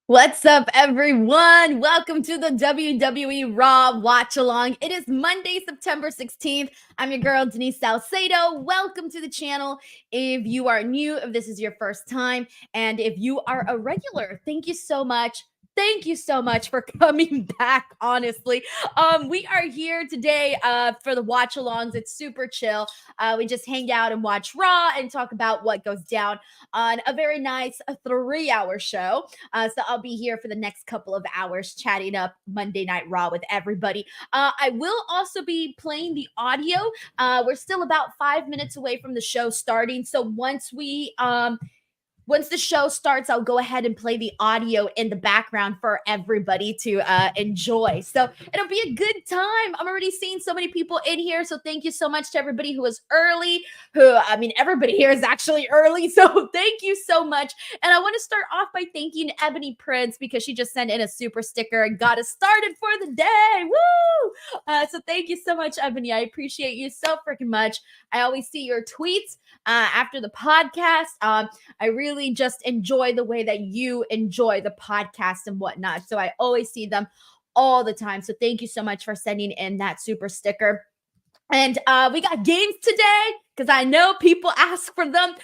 What's up, everyone? Welcome to the WWE Raw Watch Along. It is Monday, September 16th. I'm your girl, Denise Salcedo. Welcome to the channel. If you are new, if this is your first time, and if you are a regular, thank you so much. Thank you so much for coming back, honestly. We are here today for the watch alongs. It's super chill. We just hang out and watch Raw and talk about what goes down on a very nice 3-hour show. So I'll be here for the next couple of hours chatting up Monday Night Raw with everybody. I will also be playing the audio. We're still about 5 minutes away from the show starting. So once the show starts, I'll go ahead and play the audio in the background for everybody to enjoy. So it'll be a good time. I'm already seeing so many people in here. So thank you so much to everybody who was early, everybody here is actually early. So thank you so much. And I want to start off by thanking Ebony Prince because she just sent in a super sticker and got us started for the day. Woo! So thank you so much, Ebony. I appreciate you so freaking much. I always see your tweets after the podcast. I really just enjoy the way that you enjoy the podcast and whatnot. So I always see them all the time. So thank you so much for sending in that super sticker. And we got games today because I know people ask for them.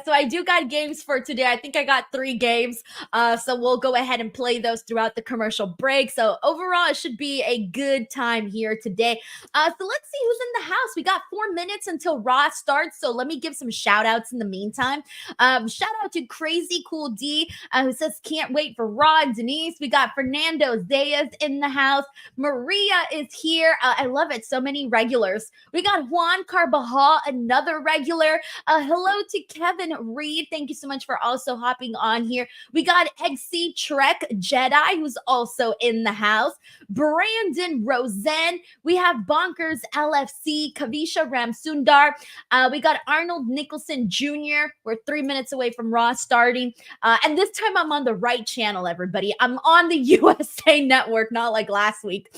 So I do got games for today. I think I got 3 games. So we'll go ahead and play those throughout the commercial break. So overall, it should be a good time here today. So let's see who's in the house. We got 4 minutes until Raw starts. So let me give some shout outs in the meantime. Shout out to Crazy Cool D who says, can't wait for Raw and Denise. We got Fernando Zayas in the house. Maria is here. I love it. So many regulars. We got Juan Carbajal, another regular. Hello to Kevin Reed. Thank you so much for also hopping on here. We got XC Trek Jedi, who's also in the house. Brandon Rosen. We have Bonkers LFC, Kavisha Ramsundar. We got Arnold Nicholson Jr. We're 3 minutes away from Raw starting. And this time I'm on the right channel, everybody. I'm on the USA Network, not like last week.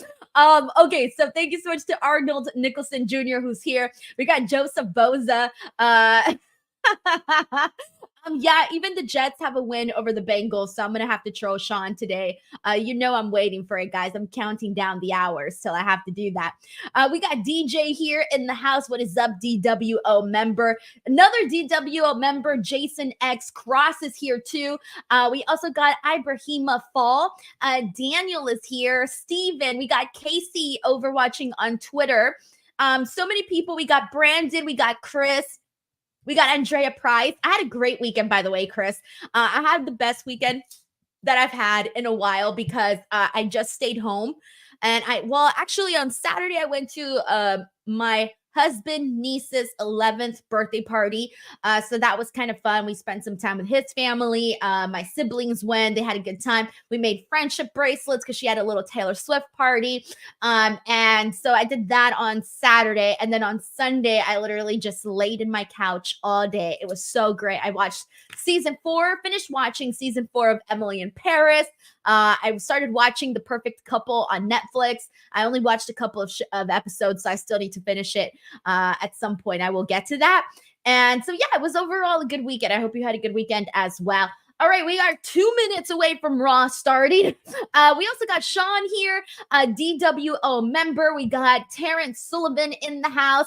Okay, so thank you so much to Arnold Nicholson Jr., who's here. We got Joseph Boza. Yeah, even the Jets have a win over the Bengals, so I'm gonna have to troll Sean today. I'm waiting for it, guys. I'm counting down the hours till I have to do that. We got DJ here in the house. What is up, DWO member? Another DWO member, Jason X Cross is here too. We also got Ibrahima Fall. Daniel is here. Steven. We got Casey overwatching on Twitter. So many people. We got Brandon. We got Chris. We got Andrea Price. I had a great weekend, by the way, Chris. I had the best weekend that I've had in a while because I just stayed home. And actually on Saturday, I went to my husband, niece's 11th birthday party. So that was kind of fun. We spent some time with his family. My siblings went. They had a good time. We made friendship bracelets because she had a little Taylor Swift party. And so I did that on Saturday. And then on Sunday, I literally just laid in my couch all day. It was so great. I watched finished watching season 4 of Emily in Paris. I started watching The Perfect Couple on Netflix. I only watched a couple of episodes, so I still need to finish it at some point. I will get to that. And so, yeah, it was overall a good weekend. I hope you had a good weekend as well. All right, we are 2 minutes away from Raw starting. We also got Sean here, a DWO member. We got Terrence Sullivan in the house.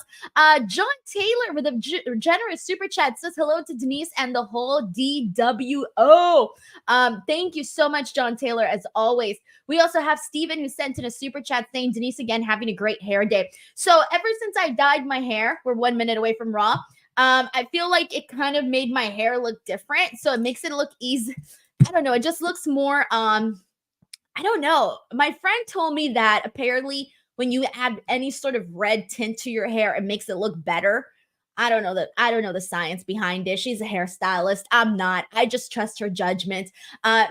John Taylor with a generous super chat says hello to Denise and the whole DWO. Thank you so much, John Taylor, as always. We also have Steven who sent in a super chat saying, Denise, again, having a great hair day. So ever since I dyed my hair, we're 1 minute away from Raw. I feel like it kind of made my hair look different. So it makes it look easy. I don't know. It just looks more, I don't know. My friend told me that apparently when you add any sort of red tint to your hair, it makes it look better. I don't know the science behind it. She's a hairstylist. I'm not. I just trust her judgment.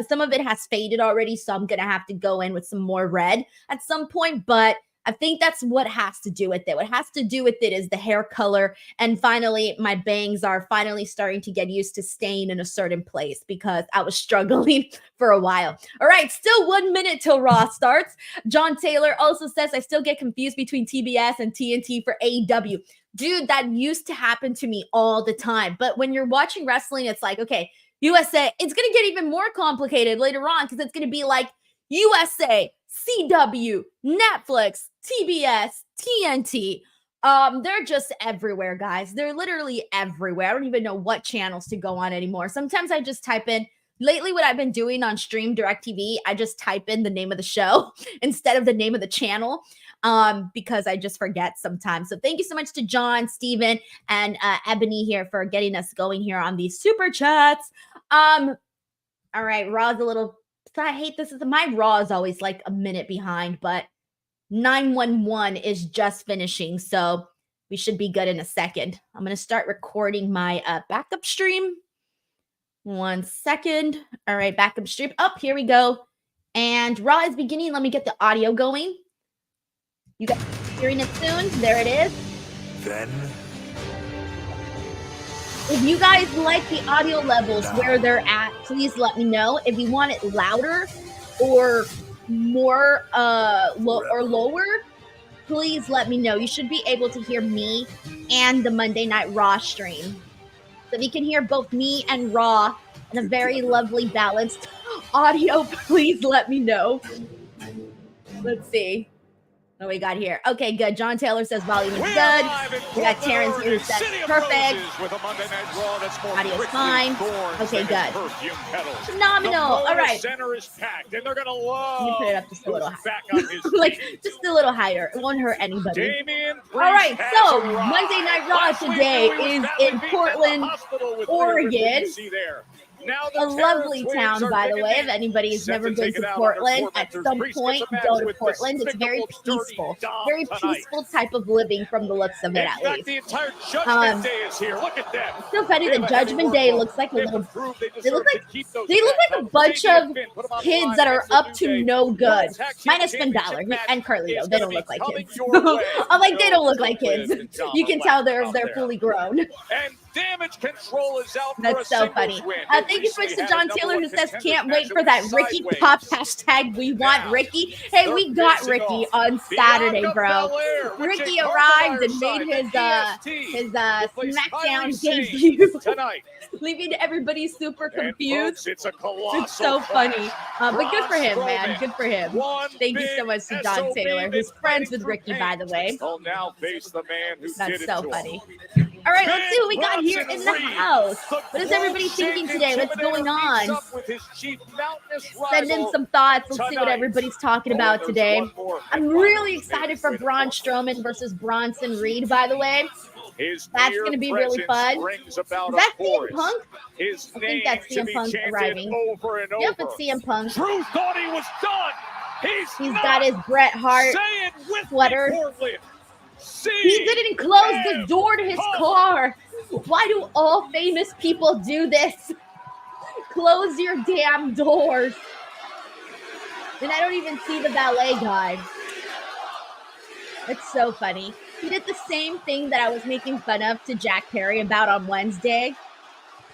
Some of it has faded already, so I'm going to have to go in with some more red at some point, but I think that's what has to do with it. What has to do with it is the hair color. And finally, my bangs are finally starting to get used to staying in a certain place because I was struggling for a while. All right, still 1 minute till Raw starts. John Taylor also says, I still get confused between TBS and TNT for AEW. Dude, that used to happen to me all the time. But when you're watching wrestling, it's like, okay, USA. It's going to get even more complicated later on because it's going to be like USA, CW, Netflix, TBS, TNT. They're just everywhere, guys. They're literally everywhere. I don't even know what channels to go on anymore. Sometimes I just type in, lately what I've been doing on Stream DirecTV, I just type in the name of the show instead of the name of the channel, because I just forget sometimes. So thank you so much to John, Steven, and Ebony here for getting us going here on these super chats. All right, Raw's a little, I hate this. My Raw is always like a minute behind, but 911 is just finishing, so we should be good in a second. I'm going to start recording my backup stream. 1 second. All right, backup stream. Up, here we go. And Raw is beginning. Let me get the audio going. You guys are hearing it soon. There it is. Then, if you guys like the audio levels where they're at, please let me know. If you want it louder or more lower, please let me know. You should be able to hear me and the Monday Night Raw stream. So if you can hear both me and Raw in a very lovely balanced audio, please let me know. Let's see what we got here. Okay, good. John Taylor says volume is good. We got Terrence here who says perfect. Audio's fine. Okay, good. Phenomenal. All right. Center is packed, and they're gonna love. Let me put it up just a little higher. Like, just a little higher. It won't hurt anybody. Damian All right, so Monday Night Raw today is in Portland, Oregon. A lovely town, by the way. If anybody's never been to Portland, at some point, go to Portland. It's very peaceful. Very peaceful type of living from the looks of it, at least. The entire Judgment Day is here. Look at them. It's so funny that Judgment Day looks like a little... They look like a bunch of kids that are up to no good. Minus Finn Balor and Carlito. They don't look like kids. I'm like, they don't look like kids. You can tell they're fully grown. And damage control is out. That's so funny. Thank you so much to John Taylor who says, can't wait for that Ricky Pop hashtag. We want Ricky. Hey, we got Ricky on Saturday, bro. Ricky arrived and made his SmackDown debut tonight, leaving everybody super confused. It's so funny. But good for him, man. Good for him. Thank you so much to John Taylor, who's friends with Ricky, by the way. That's so funny. All right, let's see what we got here in the house. What is everybody thinking today? What's going on? Send in some thoughts. Let's see what everybody's talking about today. I'm really excited for Braun Strowman versus Bronson Reed, by the way. That's going to be really fun. Is that CM Punk? I think that's CM Punk arriving. Yep, it's CM Punk. Drew thought he was done. He's got his Bret Hart sweater. He didn't close the door to his car. Why do all famous people do this? Close your damn doors. And I don't even see the ballet guy. It's so funny. He did the same thing that I was making fun of to Jack Perry about on Wednesday.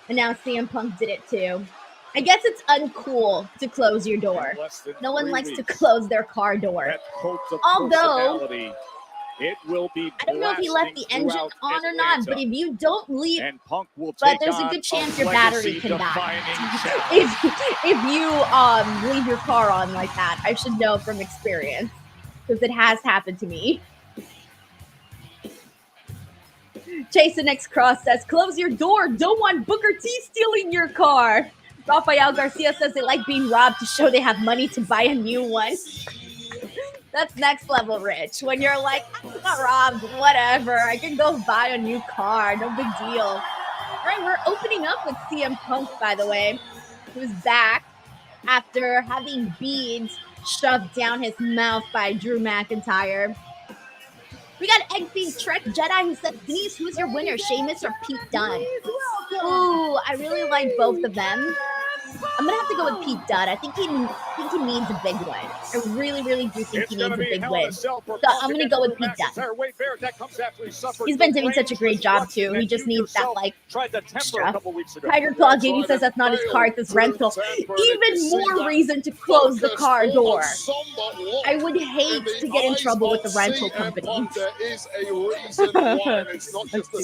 And now CM Punk did it too. I guess it's uncool to close your door. No one likes to close their car door. Although, it will be, I don't know if he left the engine on or not, but if you don't leave, but there's a good chance your battery can die. if you leave your car on like that. I should know from experience because it has happened to me. Jason X Cross says, close your door. Don't want Booker T stealing your car. Rafael Garcia says they like being robbed to show they have money to buy a new one. That's next level rich. When you're like, I got robbed, whatever. I can go buy a new car. No big deal. All right, we're opening up with CM Punk, by the way, who's back after having beads shoved down his mouth by Drew McIntyre. We got Eggfeed Trek Jedi who said, Denise, who's your winner, Sheamus or Pete Dunne? Ooh, I really like both of them. I'm going to have to go with Pete Dunne. I think he needs a big win. I really, really do think he needs a big win. So I'm going to go with Pete Dunne. He's been doing such a great job, too. He just needs that, like, extra. Tiger Claw Gaming says that's not his car, it's his rental. Even more reason to close the car door. I would hate to get in trouble with the rental company. That's too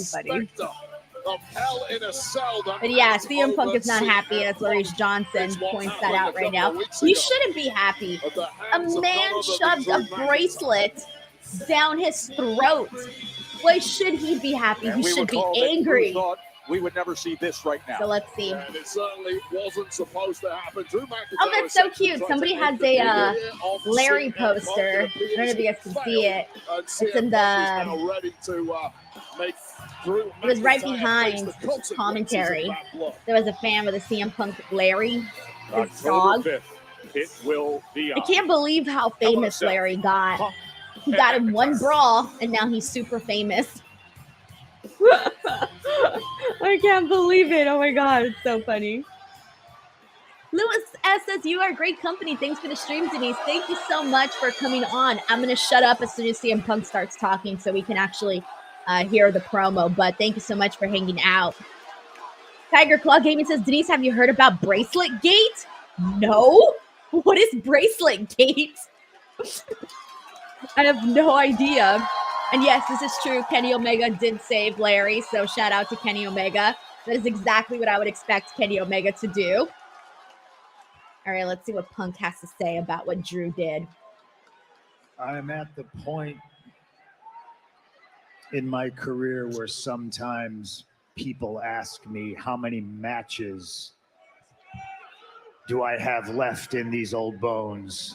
funny. of Hell in a Cell. But yeah, CM Punk is not happy, as Larry Johnson points that out right now. He shouldn't be happy. A man shoved a bracelet down his throat. Why should he be happy? He should be angry. We would never see this right now. So let's see. And it certainly wasn't supposed to happen. Drew McIntyre, oh, that's so cute. Somebody has a Larry poster. I don't know if you guys can see it. It's in the... It was right behind commentary. There was a fan with a CM Punk Larry, his dog. It will be I can't believe how famous Larry got. He got in one brawl, and now he's super famous. I can't believe it. Oh my God, it's so funny. Lewis S says, you are great company. Thanks for the stream, Denise. Thank you so much for coming on. I'm going to shut up as soon as CM Punk starts talking so we can actually hear the promo. But thank you so much for hanging out. Tiger Claw Gaming says, Denise, have you heard about Bracelet Gate? No. What is Bracelet Gate? I have no idea. And yes, this is true. Kenny Omega did save Larry, so shout out to Kenny Omega. That is exactly what I would expect Kenny Omega to do. All right, let's see what Punk has to say about what Drew did. I am at the point in my career where sometimes people ask me, how many matches do I have left in these old bones?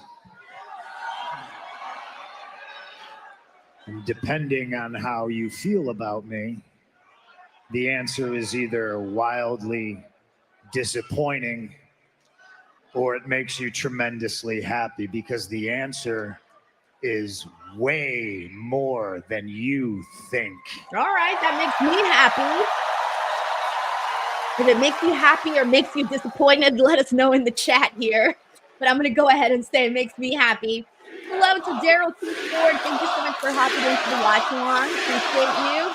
And depending on how you feel about me, the answer is either wildly disappointing or it makes you tremendously happy, because the answer is way more than you think. All right, that makes me happy. If it makes you happy or makes you disappointed, let us know in the chat here. But I'm going to go ahead and say it makes me happy. Hello to Daryl T. Ford. Thank you so much for hopping into the watch along. Appreciate you.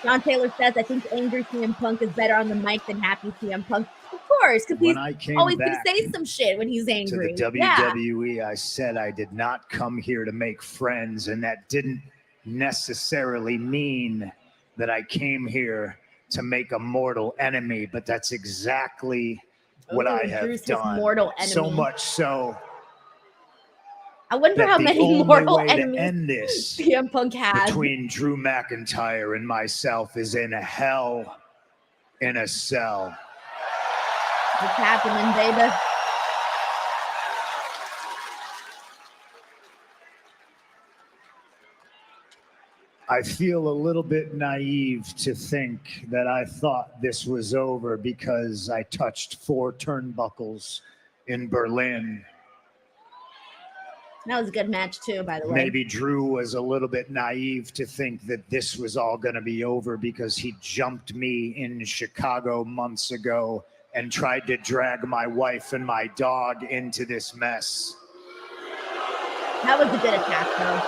John Taylor says, I think angry CM Punk is better on the mic than happy CM Punk. Of course, because he's always going to say some shit when he's angry. To the WWE, I said I did not come here to make friends, and that didn't necessarily mean that I came here to make a mortal enemy, but that's exactly what I have done. Mortal enemy. So much so, I wonder how many mortal enemies end this CM Punk has between Drew McIntyre and myself is in a hell in a cell. What's happening, baby? I feel a little bit naive to think that I thought this was over because I touched 4 turnbuckles in Berlin. That was a good match too, by the way. Maybe Drew was a little bit naive to think that this was all going to be over because he jumped me in Chicago months ago and tried to drag my wife and my dog into this mess. That was a good attack, though.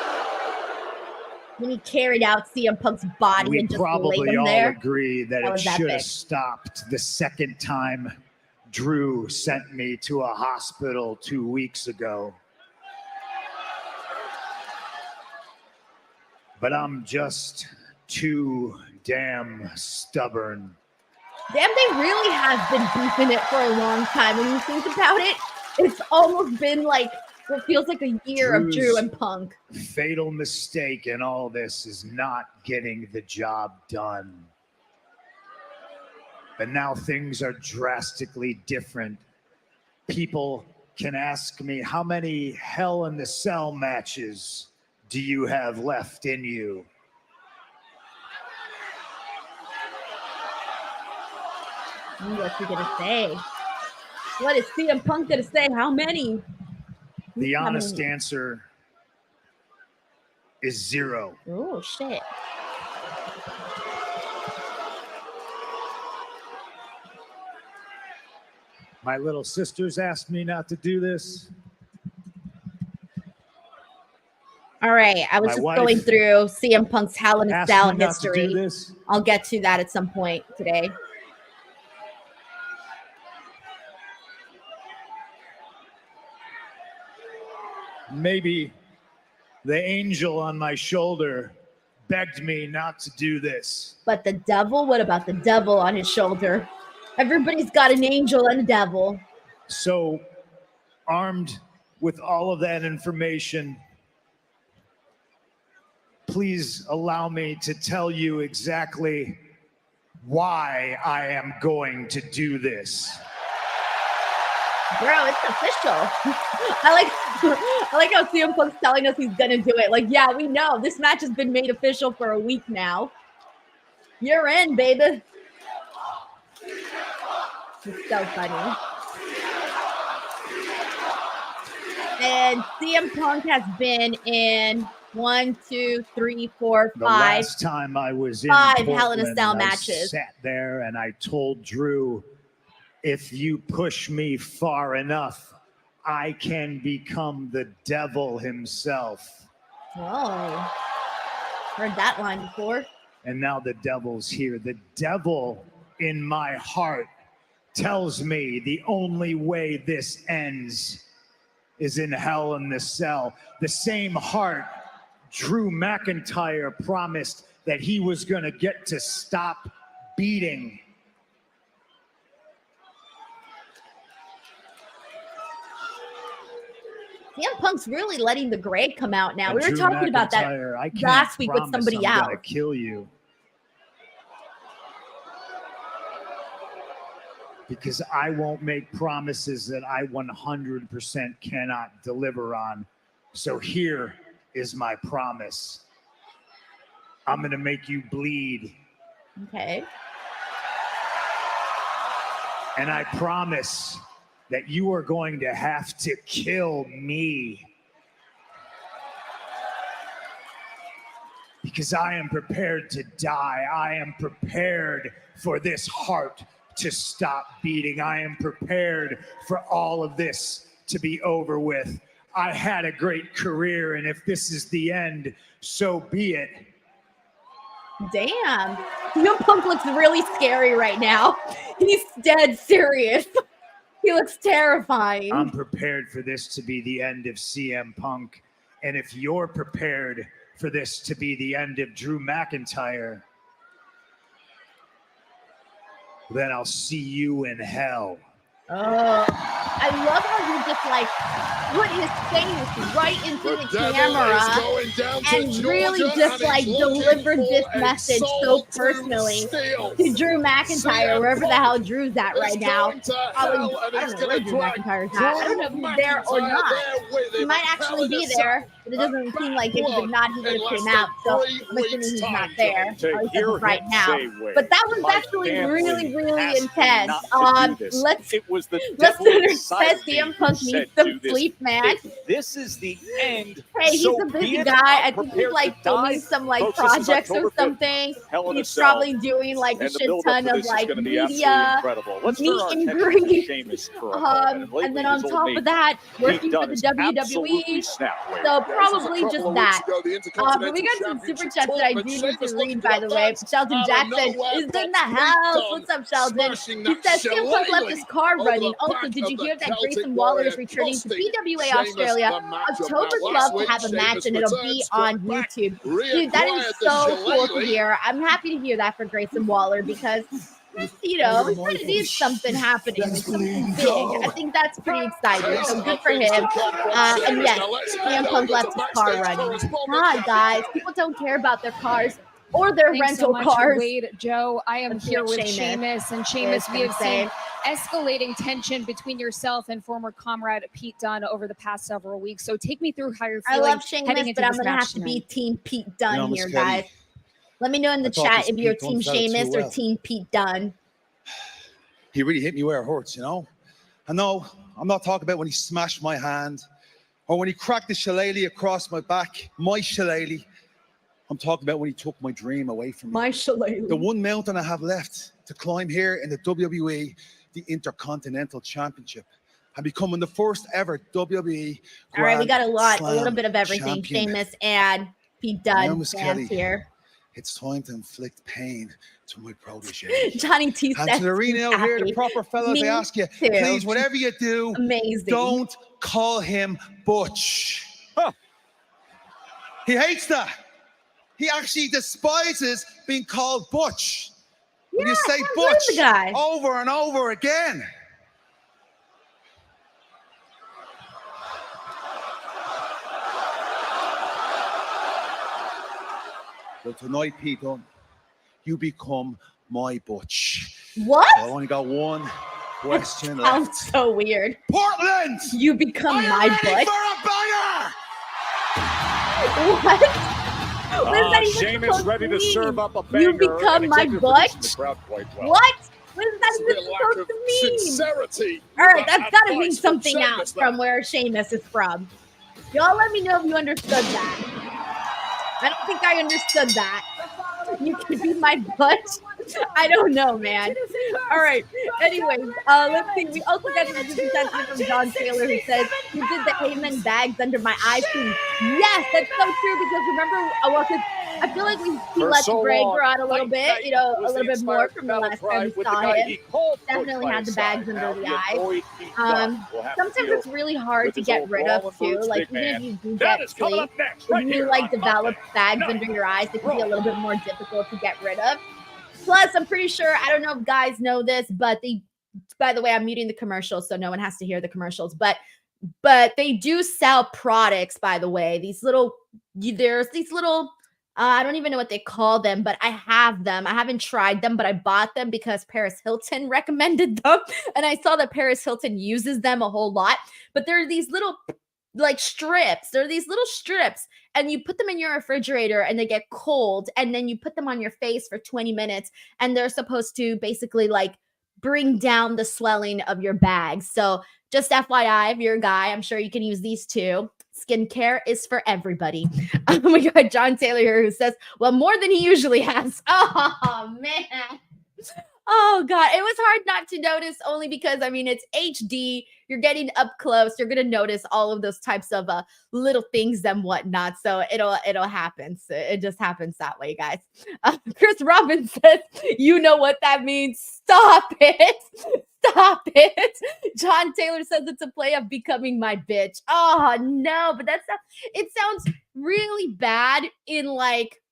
When he carried out CM Punk's body and just laid him there. We probably all agree that it should have stopped the second time Drew sent me to a hospital 2 weeks ago. But I'm just too damn stubborn. Damn, they really have been beefing it for a long time. When you think about it, it's almost been like what feels like a year of Drew and Punk. Fatal mistake in all this is not getting the job done. But now things are drastically different. People can ask me, how many Hell in the Cell matches do you have left in you? What's he gonna say? What is CM Punk gonna say? How many? The honest answer is 0. Oh shit. My little sisters asked me not to do this. All right, I was just going through CM Punk's Hell in a Cell history. I'll get to that at some point today. Maybe the angel on my shoulder begged me not to do this. But the devil? What about the devil on his shoulder? Everybody's got an angel and a devil. So, armed with all of that information, please allow me to tell you exactly why I am going to do this. Bro, it's official. I like how CM Punk's telling us he's gonna do it. Like, yeah, we know this match has been made official for a week now. You're in, baby. It's so funny. And CM Punk has been in 1, 2, 3, 4, 5. The last time I was in 5 Portland, Hell in a Cell I matches. sat there and I told Drew, if you push me far enough, I can become the devil himself. Oh, heard that line before. And now the devil's here. The devil in my heart tells me the only way this ends is in Hell in the Cell. The same heart Drew McIntyre promised that he was going to get to stop beating. CM Punk's really letting the grade come out now. And We were Drew talking about that McIntyre, I can't last week with promise somebody I'm else. gonna kill you. Because I won't make promises that I 100% cannot deliver on. So here is my promise. I'm going to make you bleed. Okay. And I promise that you are going to have to kill me. Because I am prepared to die. I am prepared for this heart to stop beating. I am prepared for all of this to be over with. I had a great career, and if this is the end, so be it. Damn. CM Punk looks really scary right now. He's dead serious. He looks terrifying. I'm prepared for this to be the end of CM Punk. And if you're prepared for this to be the end of Drew McIntyre, then I'll see you in hell. Oh, I love how he just like put his face right into the camera and really just like delivered this message so personally to Drew McIntyre, wherever the hell Drew's at right now. I don't know where Drew McIntyre's at. I don't know if he's there or not. He might actually be there, but it doesn't seem like it. If not, he would have came out. So I'm assuming he's not there, at least right now. But that was actually really, really intense. Let's says CM Punk needs some sleep, man. This is the end. Hey, he's a busy guy. I think he's like filming some like projects or something. He's probably doing like a shit ton of like media, meet and greet. And then on top of that, working for the WWE. So probably just that. But we got some super chats that I do need to read, by the way. Sheldon Jackson is in the house. What's up, Sheldon? He says CM Punk left his car running. Also, did you hear that Grayson Waller is returning to PWA Australia October 12th to have a match, and it'll be on YouTube? Dude, that is so cool to hear. I'm happy to hear that for Grayson Waller because, you know, it is something happening. It's something big. I think that's pretty exciting. So good for him. And yes, CM Punk left his car running. God, guys, people don't care about their cars or their rental cars. Wade, Joe, I am here with Sheamus. And Sheamus, we have seen escalating tension between yourself and former comrade Pete Dunne over the past several weeks. So take me through how you're feeling. I love Sheamus, but I'm going to have to be Team Pete Dunne here, guys. Let me know in the chat if you're Team Sheamus or Team Pete Dunne. He really hit me where it hurts, you know? I know, I'm not talking about when he smashed my hand or when he cracked the shillelagh across my back, my shillelagh. I'm talking about when he took my dream away from me. My shillelagh. The one mountain I have left to climb here in the WWE, the Intercontinental Championship, and becoming the first ever WWE All right, we got a Slam little bit of everything. champion. Sheamus and Pete Dunne fans here. It's time to inflict pain to my protege. Johnny T And says to the arena out here, the proper fellas, Me I ask you, too. please, whatever you do, Amazing. don't call him Butch. Huh. He hates that. He actually despises being called Butch. When you say the Butch guy. over and over again. Well, tonight, Pete Dunne, you become my Butch. What? So I only got one question Sounds left. so weird. Portland! You become Are you my ready butt. for a banger? What? What is that even Sheamus supposed ready to mean? serve up a banger. You become and my executive butt? producing the crowd quite well. What? What is that This is even a lack supposed of to mean? sincerity. All right, that's got to mean Advice from something Sheamus, else though. from where Sheamus is from. Y'all let me know if you understood that. I don't think I understood that. You can be my butt. I don't know, man. All right. Anyways, let's see. We also got a super chat from John Taylor who says, "You did the Heyman bags under my eyes thing." Yes, that's so true because remember, I feel like we For let so the brag long, grow out a little Fight bit, Night you know, a was little the bit more inspired from the battle last cry time we with saw the guy him. he called Butch Definitely by had his the bags side. under Now the the eyes. annoyed Pete Dunne will have to Sometimes deal it's really hard with to his get old rid Braun of and too. Boots Like big even if man. you do That get is coming sleep, up next, if right you here like on develop Monday bags Night under your eyes, it can be a Raw. little bit more difficult to get rid of. Plus, I'm pretty sure, I don't know if guys know this, but by the way, I'm muting the commercials so no one has to hear the commercials, but they do sell products, by the way. There's these little, I don't even know what they call them, but I have them. I haven't tried them, but I bought them because Paris Hilton recommended them. And I saw that Paris Hilton uses them a whole lot, but there are these little like strips. There are these little strips and you put them in your refrigerator and they get cold and then you put them on your face for 20 minutes and they're supposed to basically like bring down the swelling of your bags. So just FYI, if you're a guy, I'm sure you can use these too. Skincare is for everybody. We got John Taylor here who says, well, more than he usually has. Oh, man. Oh, God. It was hard not to notice only because, I mean, it's HD. You're getting up close. You're going to notice all of those types of little things and whatnot. So it'll happen. So it just happens that way, guys. Chris Robbins says, you know what that means. Stop it. Stop it. John Taylor says it's a play of becoming my bitch. Oh, no. But it sounds really bad in like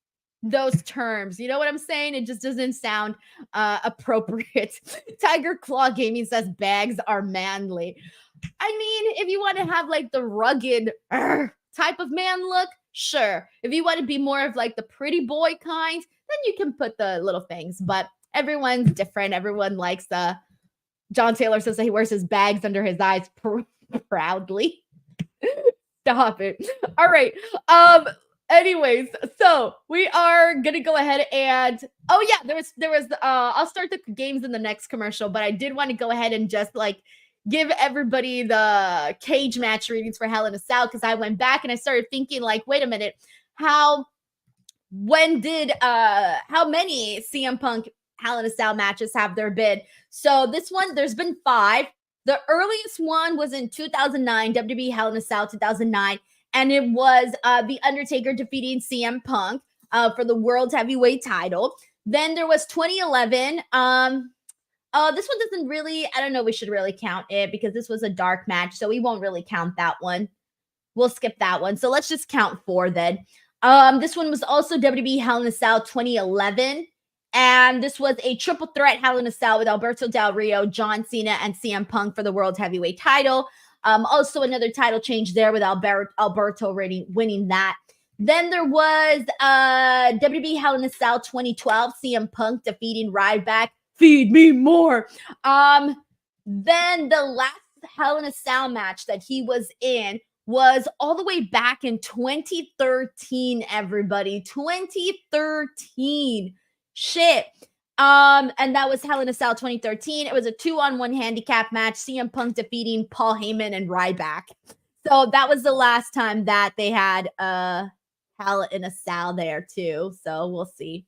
those terms. You know what I'm saying? It just doesn't sound appropriate. Tiger Claw Gaming says bags are manly. I mean, if you want to have like the rugged type of man look, sure. If you want to be more of like the pretty boy kind, then you can put the little things. But everyone's different. Everyone likes John Taylor says that he wears his bags under his eyes proudly. Stop it. All right. Anyways, so we are gonna go ahead and there was I'll start the games in the next commercial, but I did want to go ahead and just like give everybody the cage match readings for Hell in a Cell because I went back and I started thinking like, wait a minute, how many CM Punk Hell in a Cell matches have there been? So this one, there's been 5. The earliest one was in 2009, WWE Hell in a Cell 2009. And it was The Undertaker defeating CM Punk for the World Heavyweight title. Then there was 2011. This one doesn't really, I don't know, we should really count it because this was a dark match. So we won't really count that one. We'll skip that one. So let's just count 4 then. This one was also WWE Hell in a Cell 2011. And this was a triple threat Hell in a Cell with Alberto Del Rio, John Cena, and CM Punk for the World Heavyweight title. Also another title change there with Alberto winning that. Then there was WWE Hell in a Cell 2012, CM Punk defeating Ryback. Feed me more. Then the last Hell in a Cell match that he was in was all the way back in 2013, everybody. 2013. Shit. And that was Hell in a Cell 2013. It was a 2-on-1 handicap match. CM Punk defeating Paul Heyman and Ryback. So that was the last time that they had Hell in a Cell there too. So we'll see.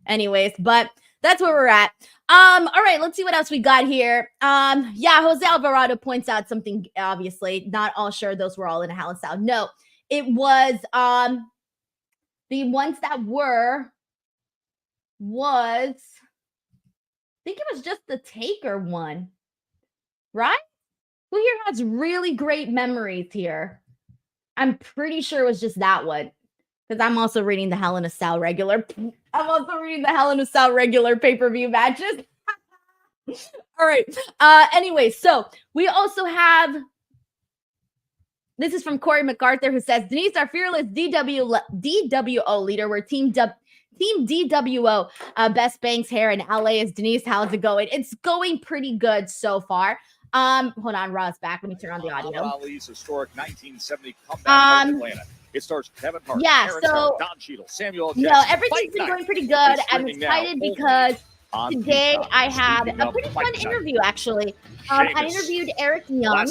Anyways, but that's where we're at. All right, let's see what else we got here. Jose Alvarado points out something, obviously. Not all sure those were all in a Hell in a Cell. No, it was the ones that was I think it was just the Taker one, right? Who here has really great memories here? I'm pretty sure it was just that one Because I'm also reading the Hell in a Cell regular. I'm also reading the Hell in a Cell regular pay-per-view matches. All right. Anyway, so we also have. This is from Corey MacArthur, who says, Denise, our fearless DWO leader. We're Team DWO. Best bangs hair in LA is Denise. How's it going? It's going pretty good so far. Hold on, Raw's back. Let me turn on the audio. Ali's historic 1970 comeback in Atlanta. It stars Kevin Hart, Aaron Starr, Don Cheadle, Samuel Jackson. Everything's been going pretty good. I'm excited because today I had a pretty fun interview, actually. I interviewed Eric Young,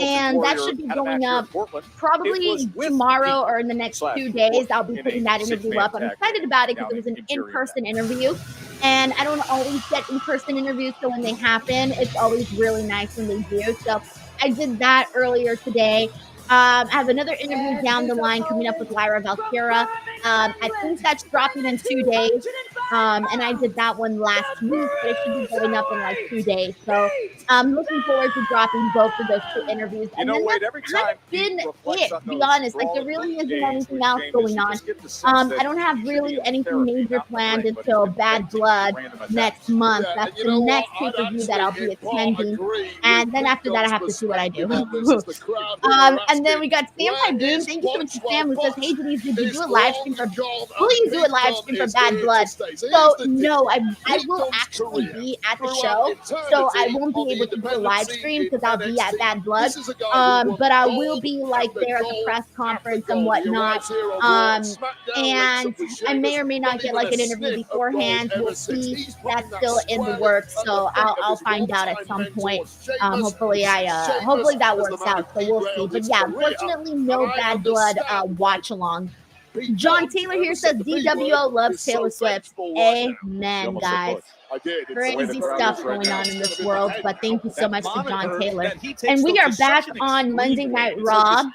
and that should be going up probably tomorrow or in the next 2 days. I'll be putting that interview up. I'm excited about it because it was an in-person interview, and I don't always get in-person interviews, so when they happen, it's always really nice when they do. So I did that earlier today. I have another interview down the line coming up with Lyra Valkyra. I think that's dropping in 2 days. And I did that one last week, but it should be going up in like 2 days. So I'm looking forward to dropping both of those 2 interviews. And then that's kind of been it, to be honest. Like, there really isn't anything else going on. I don't have really anything major planned until Bad Blood next month. That's the next pay-per-view that I'll be attending. And then after that, I have to see what I do. And then we got Sam Hyboon. Thank you so much to Sam, who says, hey, Denise, did you do a live stream for will you do a live stream for Bad Blood? So no, I will actually be at the show. So I won't be able to do a live stream because I'll be at Bad Blood. But I will be like there at the press conference and whatnot. And I may or may not get like an interview beforehand. We'll see. That's still in the works. So I'll find out at some point. Hopefully that works out. So we'll see. But yeah, unfortunately, no Bad Blood watch along. John Taylor here says DWO loves Taylor Swift. Amen, guys. Crazy stuff going on in this world, but thank you so much to John Taylor. And we are back on Monday Night Raw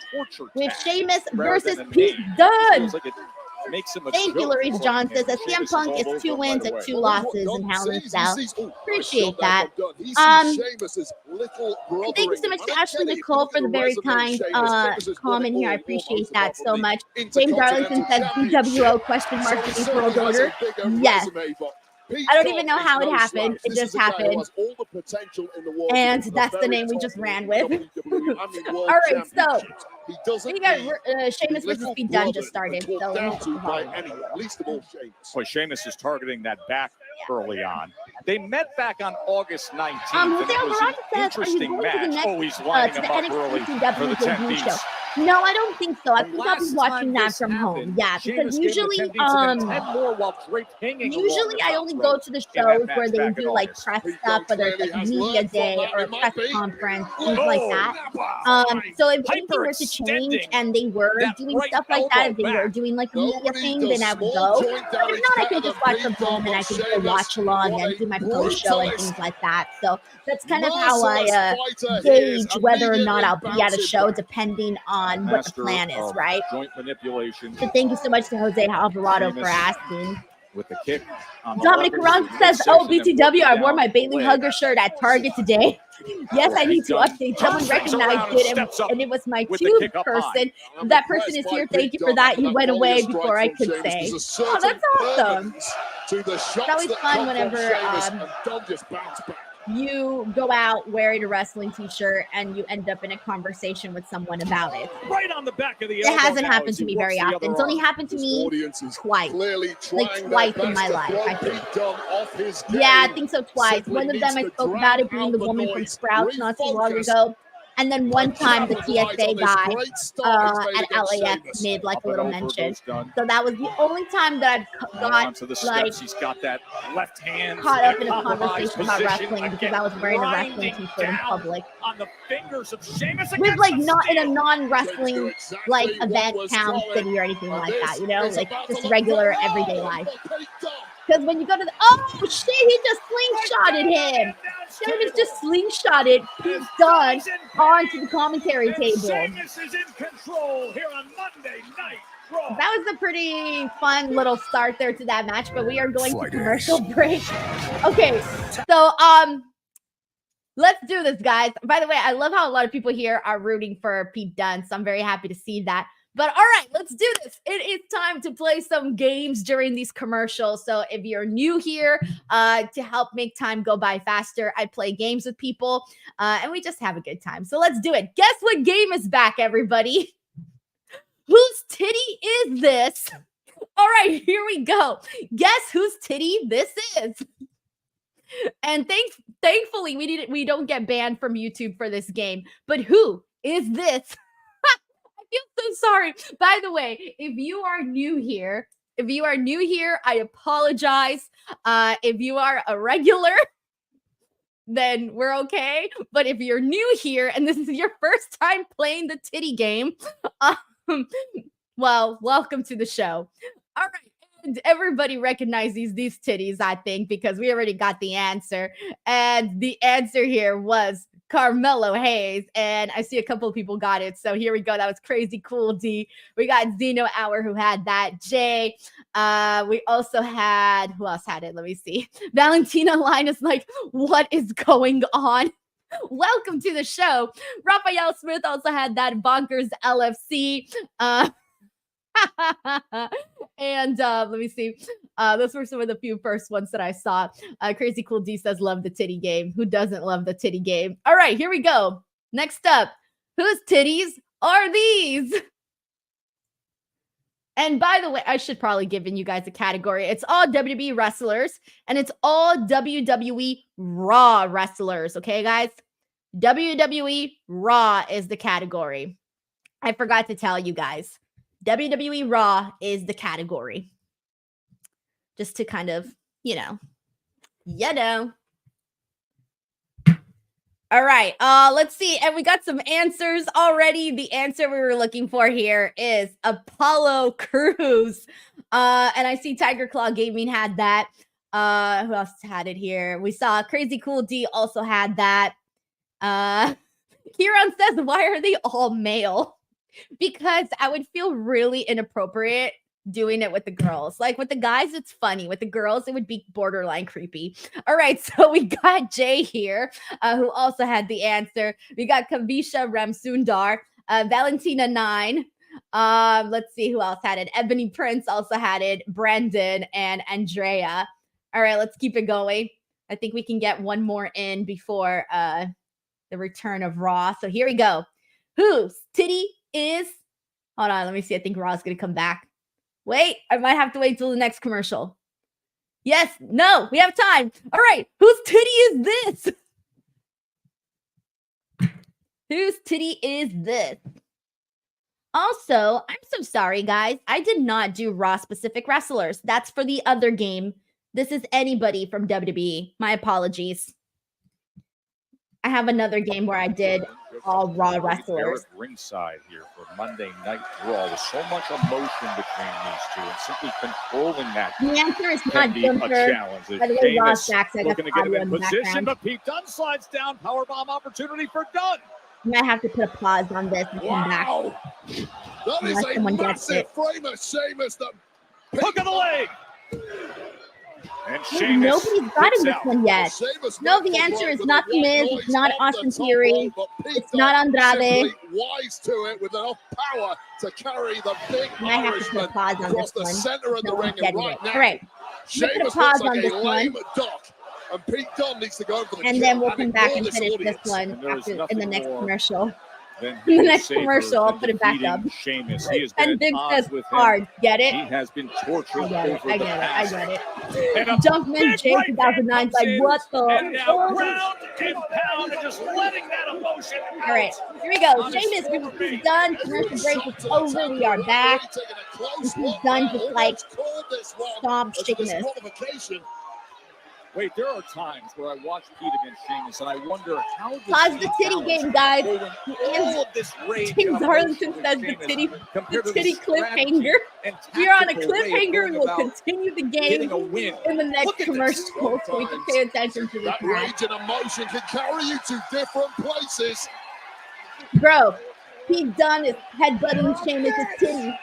with Sheamus versus Pete Dunne. Thank you, Larice John says that CM Punk is 2 wins and 2 losses in Hell in a Cell. Appreciate that. Thank you so much to Ashley Nicole for the very kind comment here. I appreciate that so much. James Darlington says DWO question mark Denise World Order. Yes. I don't even know how it happened. It just happened. And that's the name we just ran with. All right, so we got Sheamus versus Pete Dunne just started. So boy, Sheamus is targeting that back early on. They met back on August 19th. And it was an interesting match. He's lining him up early for the 10 piece. No, I don't think so. I think I'll be watching that from home. Yeah, because usually I only go to the shows where they do like press stuff, whether it's like media day or a press conference, things like that. So if anything were to change and they were doing stuff like that, if they were doing like a media thing, then I would go. But if not, I can just watch from home and I can go watch along and do my post show and things like that. So that's kind of how I gauge whether or not I'll be at a show, depending on what the plan is, right? Joint manipulation. So thank you so much to Jose Alvarado for asking. With the kick. Dominic Caron says, oh, BTW, I wore my Bailey Hugger shirt at Target today. Yes, I need to update. Someone recognized it, and it was my tube person. That person is here. Thank you for that. You went away before I could say. Oh, that's awesome. It's always fun whenever you go out wearing a wrestling t-shirt and you end up in a conversation with someone about it. Right on the back of the It hasn't happened to me very often. It's only happened to me twice. Like twice in my life, I think. Yeah, I think so, twice. One of them I spoke about it being the woman from Sprouts not too long ago. And then one time the TSA guy at LAX made like a little mention. So that was the only time that I've got like he's got that left hand caught up in a conversation about wrestling because I was wearing a wrestling t-shirt in public. On the fingers of Sheamus with like not in a non-wrestling like event town city or anything like that, you know, like just regular everyday life. Because when you go to the shit, he just slingshotted him. Sheamus just slingshotted Pete Dunne onto the commentary table. Sheamus is in control here on Monday Night Raw. That was a pretty fun little start there to that match, but we are going to commercial break. Okay, so let's do this, guys. By the way, I love how a lot of people here are rooting for Pete Dunne, so I'm very happy to see that. But all right, let's do this. It is time to play some games during these commercials. So if you're new here, to help make time go by faster, I play games with people and we just have a good time. So let's do it. Guess what game is back, everybody? Whose titty is this? All right, here we go. Guess whose titty this is? And thankfully, we don't get banned from YouTube for this game. But who is this? I feel so sorry. By the way, if you are new here, I apologize. If you are a regular, then we're okay. But if you're new here and this is your first time playing the titty game, well, welcome to the show. All right. And everybody recognizes these titties, I think, because we already got the answer. And the answer here was Carmelo Hayes. And I see a couple of people got it. So here we go. That was crazy cool, D. We got Zeno Hour who had that. Jay. We also had, who else had it? Let me see. Valentina Line is like, what is going on? Welcome to the show. Raphael Smith also had that. Bonkers LFC. And let me see. Those were some of the few first ones that I saw. Crazy Cool D says, love the titty game. Who doesn't love the titty game? All right, here we go. Next up, whose titties are these? And by the way, I should probably give you guys a category. It's all WWE wrestlers, and it's all WWE Raw wrestlers. Okay, guys? WWE Raw is the category. I forgot to tell you guys. WWE Raw is the category. Just to kind of, you know. All right, let's see. And we got some answers already. The answer we were looking for here is Apollo Crews. And I see Tiger Claw Gaming had that. Who else had it here? We saw Crazy Cool D also had that. Kieran says, why are they all male? Because I would feel really inappropriate doing it with the girls. Like with the guys, it's funny. With the girls, it would be borderline creepy. All right, so we got Jay here, who also had the answer. We got Kavisha Ramsundar, Valentina 9. Let's see who else had it. Ebony Prince also had it. Brandon and Andrea. All right, let's keep it going. I think we can get one more in before the return of Raw. So here we go. Whose titty is, hold on, let me see. I think Raw's gonna come back. Wait, I might have to wait till the next commercial. Yes, no, we have time. All right, whose titty is this? Whose titty is this? Also, I'm so sorry, guys. I did not do Raw specific wrestlers. That's for the other game. This is anybody from WWE. My apologies. I have another game where I did all Raw wrestlers. Ringside here for Monday Night Raw with so much emotion between these two, and simply controlling that. The answer is can not be Gunther. a challenge. By the way, Ross Jacks, I got looking to get him in position, background. but Pete Dunne slides down. Powerbomb opportunity for Dunne. I might have to put a pause on this and come back. That is Unless a someone gets massive it. frame of Sheamus. Hook of the leg. And Sheamus Nobody's gotten this one yet. No, the answer is not The Miz. It's not Austin Theory. It's not Andrade. Wise to it with enough power to carry the big I might have to put a pause on across this the one. center of the No ring. one's getting Right it. now, All right. Sheamus Put a pause looks on like this a one. lame duck. And Pete Dunne needs to go for the And kill then we'll come back and ignore finish audience. this one And there is after, in the nothing next more commercial. Then In the he next saved commercial, her I'll put it back up. defeating Sheamus. He has been And Big at says odds with him. hard. Get it? He has been tortured I get it. over I the get it. I past. get it. And a Jumpman big J right 2009 is like, hand what the? and now ground and pound and just letting that emotion out. All right, here we go. Sheamus is done. Commercial break is over. We are back. This is done just like Stomp Sheamus. Wait, there are times where I watch Pete against Sheamus and I wonder how does Pause he the titty balance game, guys. all of this rage James and Arlington emotion says with the Sheamus compared to titty strategy cliffhanger. and We're on a tactical way of cliffhanger going and we'll about continue the getting game a win. in the next Look at this. commercial so we can pay attention to this That match. rage and emotion can carry you to different places. Bro, Pete Dunne is headbutting Sheamus' titty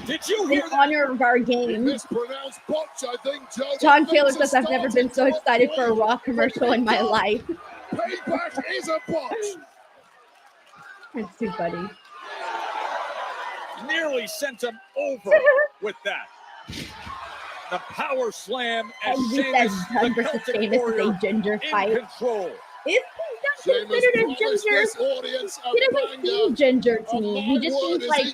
Did you in hear that? honor of our game. Mispronounced botch, I think, Joe. John That Taylor makes says, I've never been so excited for a Raw commercial in my life. Payback is a botch. That's too funny. nearly sent him over with that. The power slam as And he Sheamus, says Dunne the versus Celtic Sheamus is Warrior, a ginger in fight. control. Is he considered a ginger? He doesn't seem ginger to me. He just seems like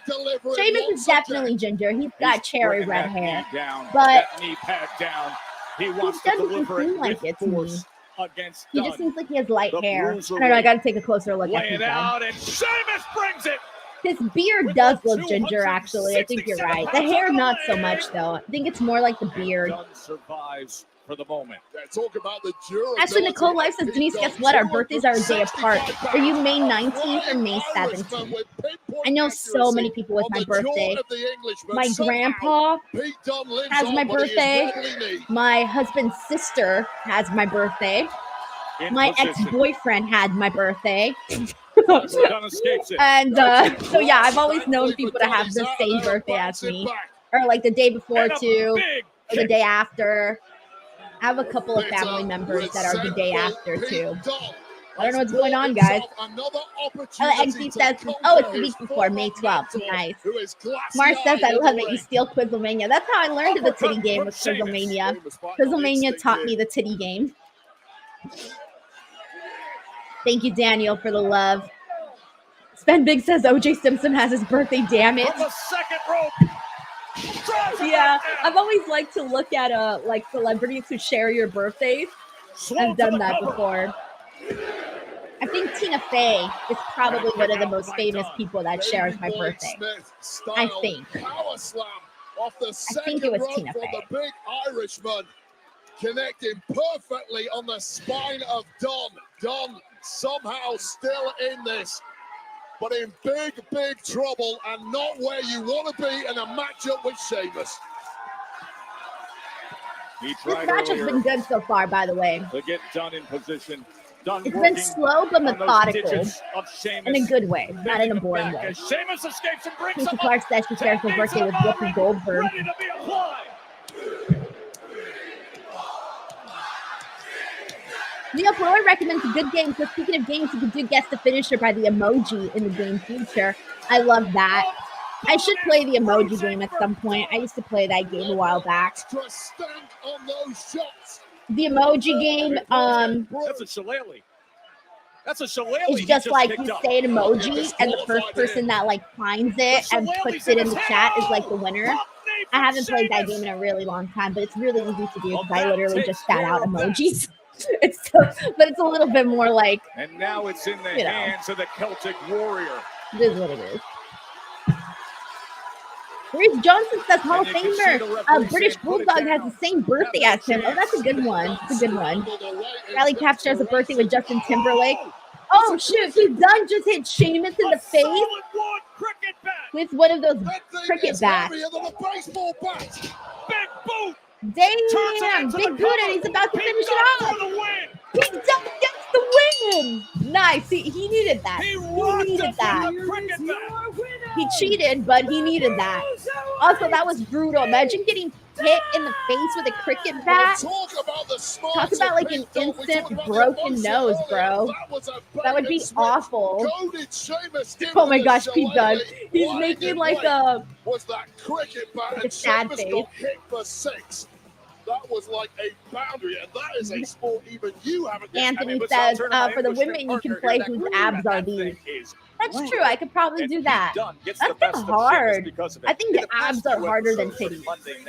Sheamus is definitely ginger. He's got cherry red hair. Down, But that knee pad down. He wants to doesn't deliver seem it like with it to me. force against He Dunne. just seems like he has light The hair. I bruiserweight. don't know. I got to take a closer look at Lay Pete it Dunne. out, and Sheamus brings it. His beard With does the look ginger, actually. I think you're right. The hair, not so much, though. I think it's more like the beard. Dunne survives for the moment. Talk about the Actually, Nicole Life says, Denise, guess what? Our birthdays are a day apart. Are you May 19th or May 17th? I know so many people with my birthday. My grandpa has my birthday. My husband's sister has my birthday. My ex-boyfriend had my birthday. Dunne escapes it. And so, yeah, I've always known people to have the same birthday as me. Or like the day before, too. Or the day after. I have a couple of family members that are the day after, too. I don't know what's going on, guys. XD says, oh, it's the week before, May 12th. Nice. Mars says, I love it. You steal Quizzlemania. That's how I learned the titty game with Quizzlemania. Quizzlemania taught me the titty game. Thank you, Daniel, for the love. Sven Big says OJ Simpson has his birthday, damn it. From the second rope. Yeah, I've always liked to look at like celebrities who share your birthdays. I've done that before. I think Tina Fey is probably one of the most famous people that shares my birthday. I think. I think it was Tina Fey. The big Irishman connecting perfectly on the spine of Dunne. Dunne somehow still in this, but in big, big trouble and not where you want to be in a matchup with Sheamus. He This match has been good so far, by the way. To get Dunne in position. Dunne It's been slow but methodical in a good way, not in a boring way. Sheamus escapes and brings Casey Clark says she shares her birthday with Whoopi Goldberg. ready to be applied. Neil Floyd recommends a good game. So speaking of games, you can do guess the finisher by the emoji in the game feature. I love that. I should play the emoji game at some point. I used to play that game a while back. The emoji game, That's a shillelagh. That's a shillelagh. it's just like you say an emoji, and the first person that like finds it and puts it in the chat is like the winner. I haven't played that game in a really long time, but it's really easy to do because I literally just stat out emojis. It's so, but it's a little bit more like. And now it's in the hands of the Celtic Warrior. It is what it is. Reese Johnson says Hall of Famer British Bulldog has the same birthday as him. Oh, that's a good one. It's a good one. Riley Cap shares a birthday with Justin Timberlake. Oh, shoot. Pete Dunne just hit Sheamus in the face with one of those cricket bats. Damn, big boot, and he's about to finish it off. Pete Dunne gets the win. Nice. He needed that. He needed that. He cheated, but he needed that. Also, that was brutal. Imagine getting hit in the face with a cricket bat. Talk about like an instant broken nose, bro. That would be awful. Oh my gosh, Pete Dunne. He's making like a sad face. That was like a boundary, and that is a sport even you haven't. Anthony says, for the women, you can play whose abs are these. That's true. I could probably do that. That's kind of hard. I think the abs are harder than titties. I think.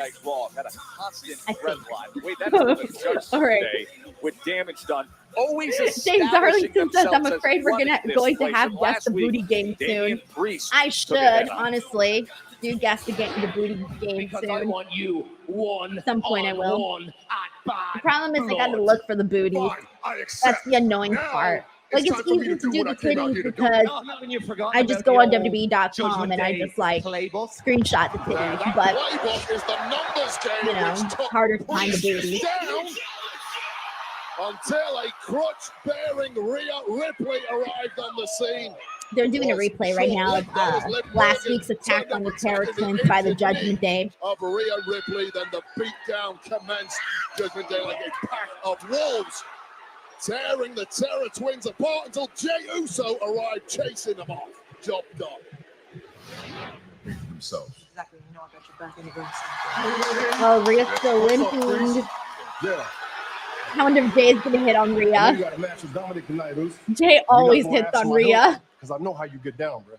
All right. With damage done. Always James Arlington says, I'm afraid we're going to have Guess the Booty game soon. I should, honestly. Do guess the booty game soon. At some point I will. The problem is I got to look for the booties. That's the annoying part. Like, it's easy to do the titties because I just go on WWE.com and I just like screenshot the titties, but you know, harder to find the booties. Until a crutch-bearing Rhea Ripley arrived on the scene. They're doing a replay right now of last week's attack on the Terror Twins by the Judgment Day. Of Rhea Ripley, then the beatdown commenced. Judgment Day like a pack of wolves, tearing the Terror Twins apart until Jey Uso arrived chasing them off. Job done. themselves. Exactly. You know I got your back in the ring. Oh, Rhea's still limping. Yeah. I wonder if Jay's gonna hit on I know Rhea. you got a match with Dominik tonight, Uso. Jay always hits on Rhea. Because I know how you get down, bro.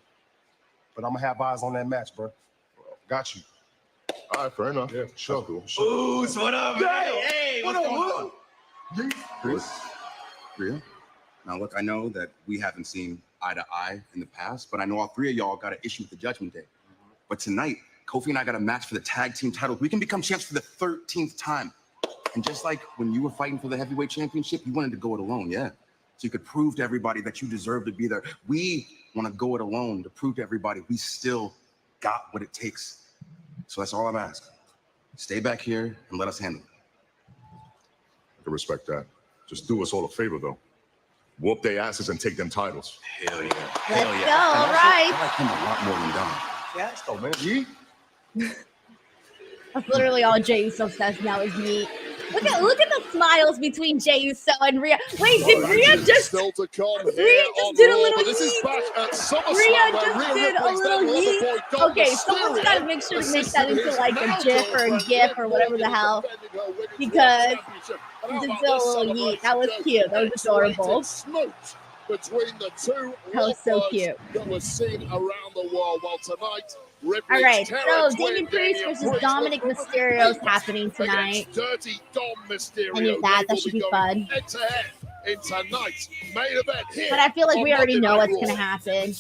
But I'm gonna have eyes on that match, bro. Got you. All right, fair enough. Yeah, sure. Cool. Ooh, so what up, man? Hey, what's going on? Chris, Rhea. Now, look, I know that we haven't seen eye to eye in the past, but I know all three of y'all got an issue with the Judgment Day. But tonight, Kofi and I got a match for the tag team titles. We can become champs for the 13th time. And just like when you were fighting for the heavyweight championship, you wanted to go it alone, yeah? So you could prove to everybody that you deserve to be there. We want to go it alone to prove to everybody we still got what it takes. So that's all I'm asking. Stay back here and let us handle it. I can respect that. Just do us all a favor, though. Whoop their asses and take them titles. Hell yeah. Let's Hell yeah. go, all I right. like him a lot more than Dom. Yeah, that's dope, man. Yee. That's literally all Jey Uso says now is me. Look at the smiles between Jey Uso and Rhea. Wait, did Rhea just still to come Rhea just did a little This is yeet. back at SummerSlam. Rhea where just Rhea did a Ripley's little that yeet. lover boy, Dom Okay, someone's Mysterio, got to make sure to make that assisted into his like a now GIF or a girlfriend, GIF Red or whatever the Morgan, hell. defending her women's Because world championship. And how he about did a this little yeet. That was celebration, cute. That was adorable. X-rated smooch between the two That was so lovebirds cute. that was seen around the world. Well, tonight, All right, Ripley's so terror Damian twin, Priest Damian versus Priest Dominik will probably Mysterio is beat happening tonight. against Dirty Dom Mysterio. I need that. That They should will be going fun. head to head in tonight's main event here. But I feel like on we already Monday know Night what's going to Raw. happen.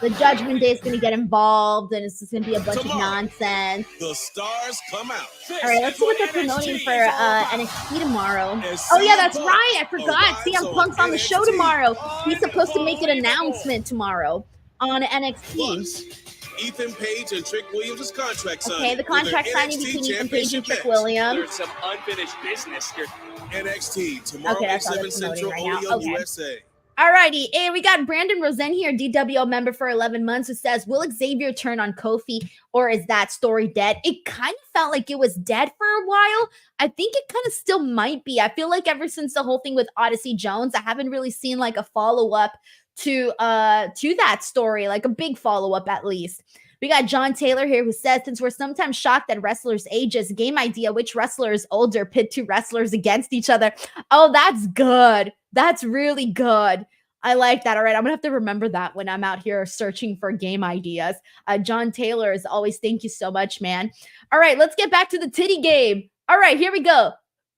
The Judgment Day is going to get involved, and it's just going to be a bunch of nonsense. The stars come out. All right, let's see what they're promoting for NXT tomorrow. Oh, yeah, that's right. I forgot. CM Punk's on the show tomorrow. He's supposed to make an announcement tomorrow on NXT. Ethan Page and Trick Williams' contract signing. Okay, the contract signing between Ethan Page and Trick Williams. There's some unfinished business here. NXT tomorrow Okay, at that's all 7 they're promoting Central right now. Audio Okay. USA. Alrighty, and we got Brandon Rosen here, DWO member for 11 months, who says, will Xavier turn on Kofi, or is that story dead? It kind of felt like it was dead for a while. I think it kind of still might be. I feel like ever since the whole thing with Odyssey Jones, I haven't really seen like a follow-up to that story, like a big follow-up at least. We got John Taylor here who says, since we're sometimes shocked at wrestlers' ages, game idea, which wrestler is older, pit two wrestlers against each other. Oh, that's good. That's really good. I like that. All right, I'm going to have to remember that when I'm out here searching for game ideas. John Taylor, as always, thank you so much, man. All right, let's get back to the titty game. All right, here we go.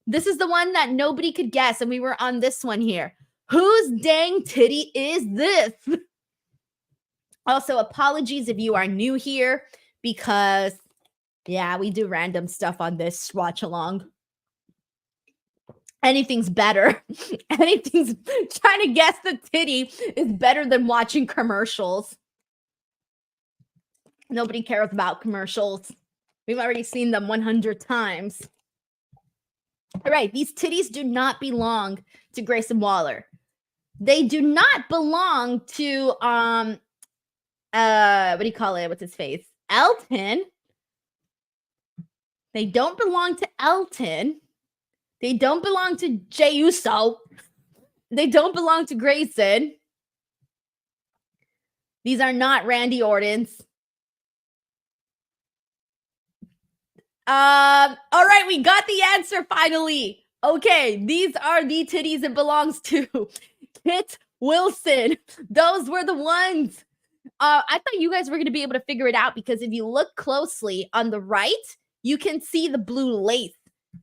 This is the one that nobody could guess, and we were on this one here. Whose dang titty is this? Also, apologies if you are new here because, yeah, we do random stuff on this watch along. Anything's better. Anything's trying to guess the titty is better than watching commercials. Nobody cares about commercials. We've already seen them 100 times. All right, these titties do not belong to Grayson Waller. They do not belong to what do you call it? What's his face? Elton. They don't belong to Elton. They don't belong to Jey Uso. They don't belong to Grayson. These are not Randy Orton's. All right, we got the answer finally. Okay, these are the titties it belongs to. Kit Wilson. Those were the ones. I thought you guys were going to be able to figure it out because if you look closely on the right, you can see the blue lace.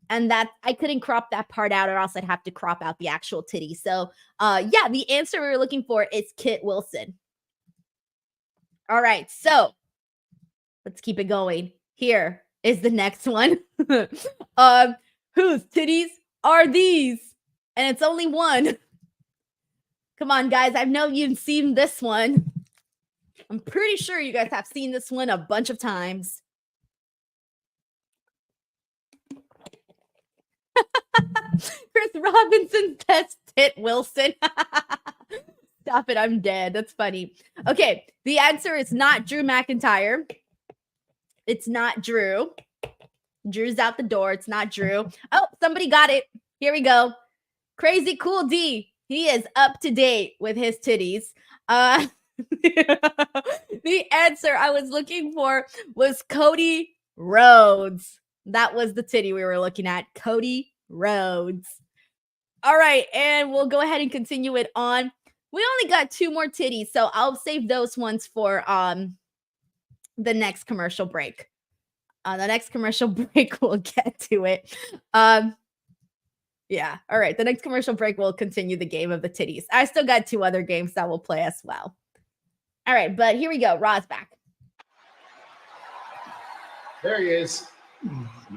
And that I couldn't crop that part out or else I'd have to crop out the actual titty. So, yeah, the answer we were looking for is Kit Wilson. All right, so let's keep it going. Here is the next one. Whose titties are these? And it's only one. Come on, guys. I know you've seen this one. I'm pretty sure you guys have seen this one a bunch of times. Chris Robinson says Tit Wilson. Stop it. I'm dead. That's funny. Okay. The answer is not Drew McIntyre. It's not Drew. Drew's out the door. It's not Drew. Oh, somebody got it. Here we go. Crazy Cool D. He is up to date with his titties. The answer I was looking for was Cody Rhodes. That was the titty we were looking at. Cody Rhodes. All right, and we'll go ahead and continue it on. We only got 2 more titties, so I'll save those ones for the next commercial break. The next commercial break, we'll get to it. Yeah, all right. The next commercial break, we'll continue the game of the titties. I still got 2 other games that we'll play as well. All right, but here we go. Raw's back. There he is.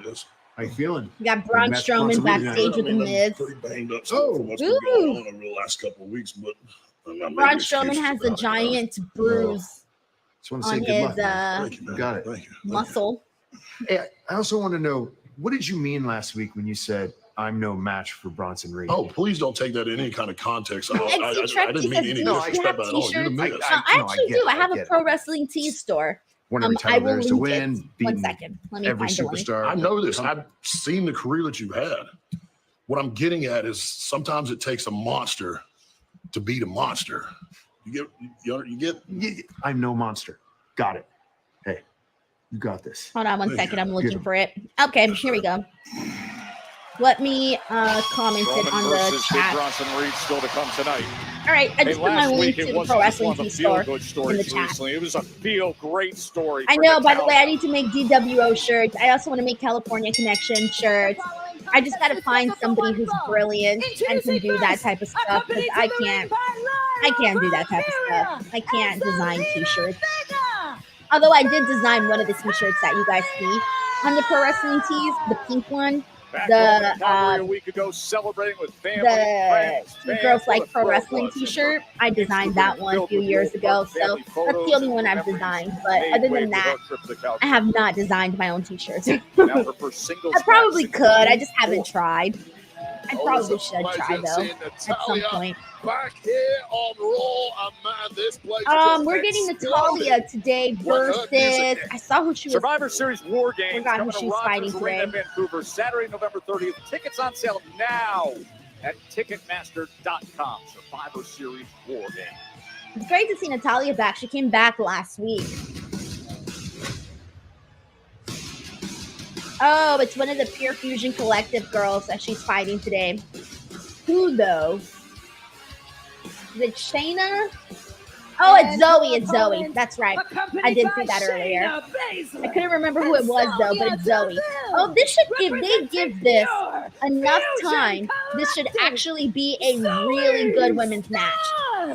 Yes. How you feeling? We got Braun Strowman backstage with the Miz. Pretty banged up for what's been going on over the last couple of weeks, but Braun Strowman has a giant bruise on his got it. muscle. Hey, I also want to know, what did you mean last week when you said I'm no match for Bronson Reed? Oh, please don't take that in any kind of context. I didn't mean any No, disrespect at all. You're the Miz. I actually do. I have a pro wrestling tee store. Whenever I will there's to link win, it. 1 second. Let me every find the link. superstar. I know this. I've seen the career that you've had. What I'm getting at is sometimes it takes a monster to beat a monster. You get. I'm no monster. Got it. Hey, you got this. Hold on 1 second. I'm looking for it. Okay, here we go. Let me comment it on the chat. Bronson Reed still to come tonight. All right, I just put my link to the pro wrestling team store in the chat. Recently. It was a feel-great story. I know, by the way, I need to make DWO shirts. I also want to make California Connection shirts. I just got to find somebody who's brilliant and can do that type of stuff because I can't do that type of stuff. I can't design t-shirts. Although I did design one of the t-shirts that you guys see on the pro wrestling tees, the pink one. A week ago, celebrating with family, friends, Girls Like Pro Wrestling t-shirt. I designed that one a few years ago, so that's the only one I've designed. But other than that, I have not designed my own t-shirts. I probably could. I just haven't tried. I probably should try though at some point. Back here on Raw, and man, this place we're getting Natalia today versus. I saw who she was. Survivor Series War Games. Forgot who she's fighting today. Vancouver, Saturday, November 30th. Tickets on sale now at Ticketmaster.com. Survivor Series War Games. It's great to see Natalia back. She came back last week. Oh, it's one of the Pure Fusion Collective girls that she's fighting today. Who though? Is it Shayna? Oh, it's Zoe. It's Zoe. That's right. I did see that earlier. I couldn't remember who it was though, but it's Zoe. Oh, this should give. They give this enough time. This should actually be a really good women's match.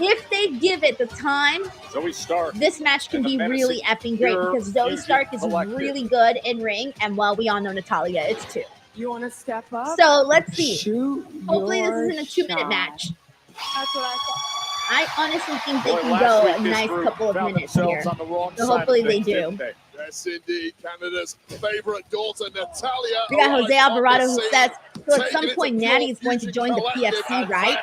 If they give it the time, Zoe Stark, this match can be really effing great because Zoe Stark is really good in ring, and well, we all know Natalia is too. You want to step up? So let's see. Hopefully, this isn't a 2-minute match. That's what I thought. I honestly think they can go a nice couple of minutes here. So hopefully they do. Yes, indeed. Canada's favorite daughter, Natalia. We got Jose Alvarado who says, so at some point, Natty is going to join the PFC, right?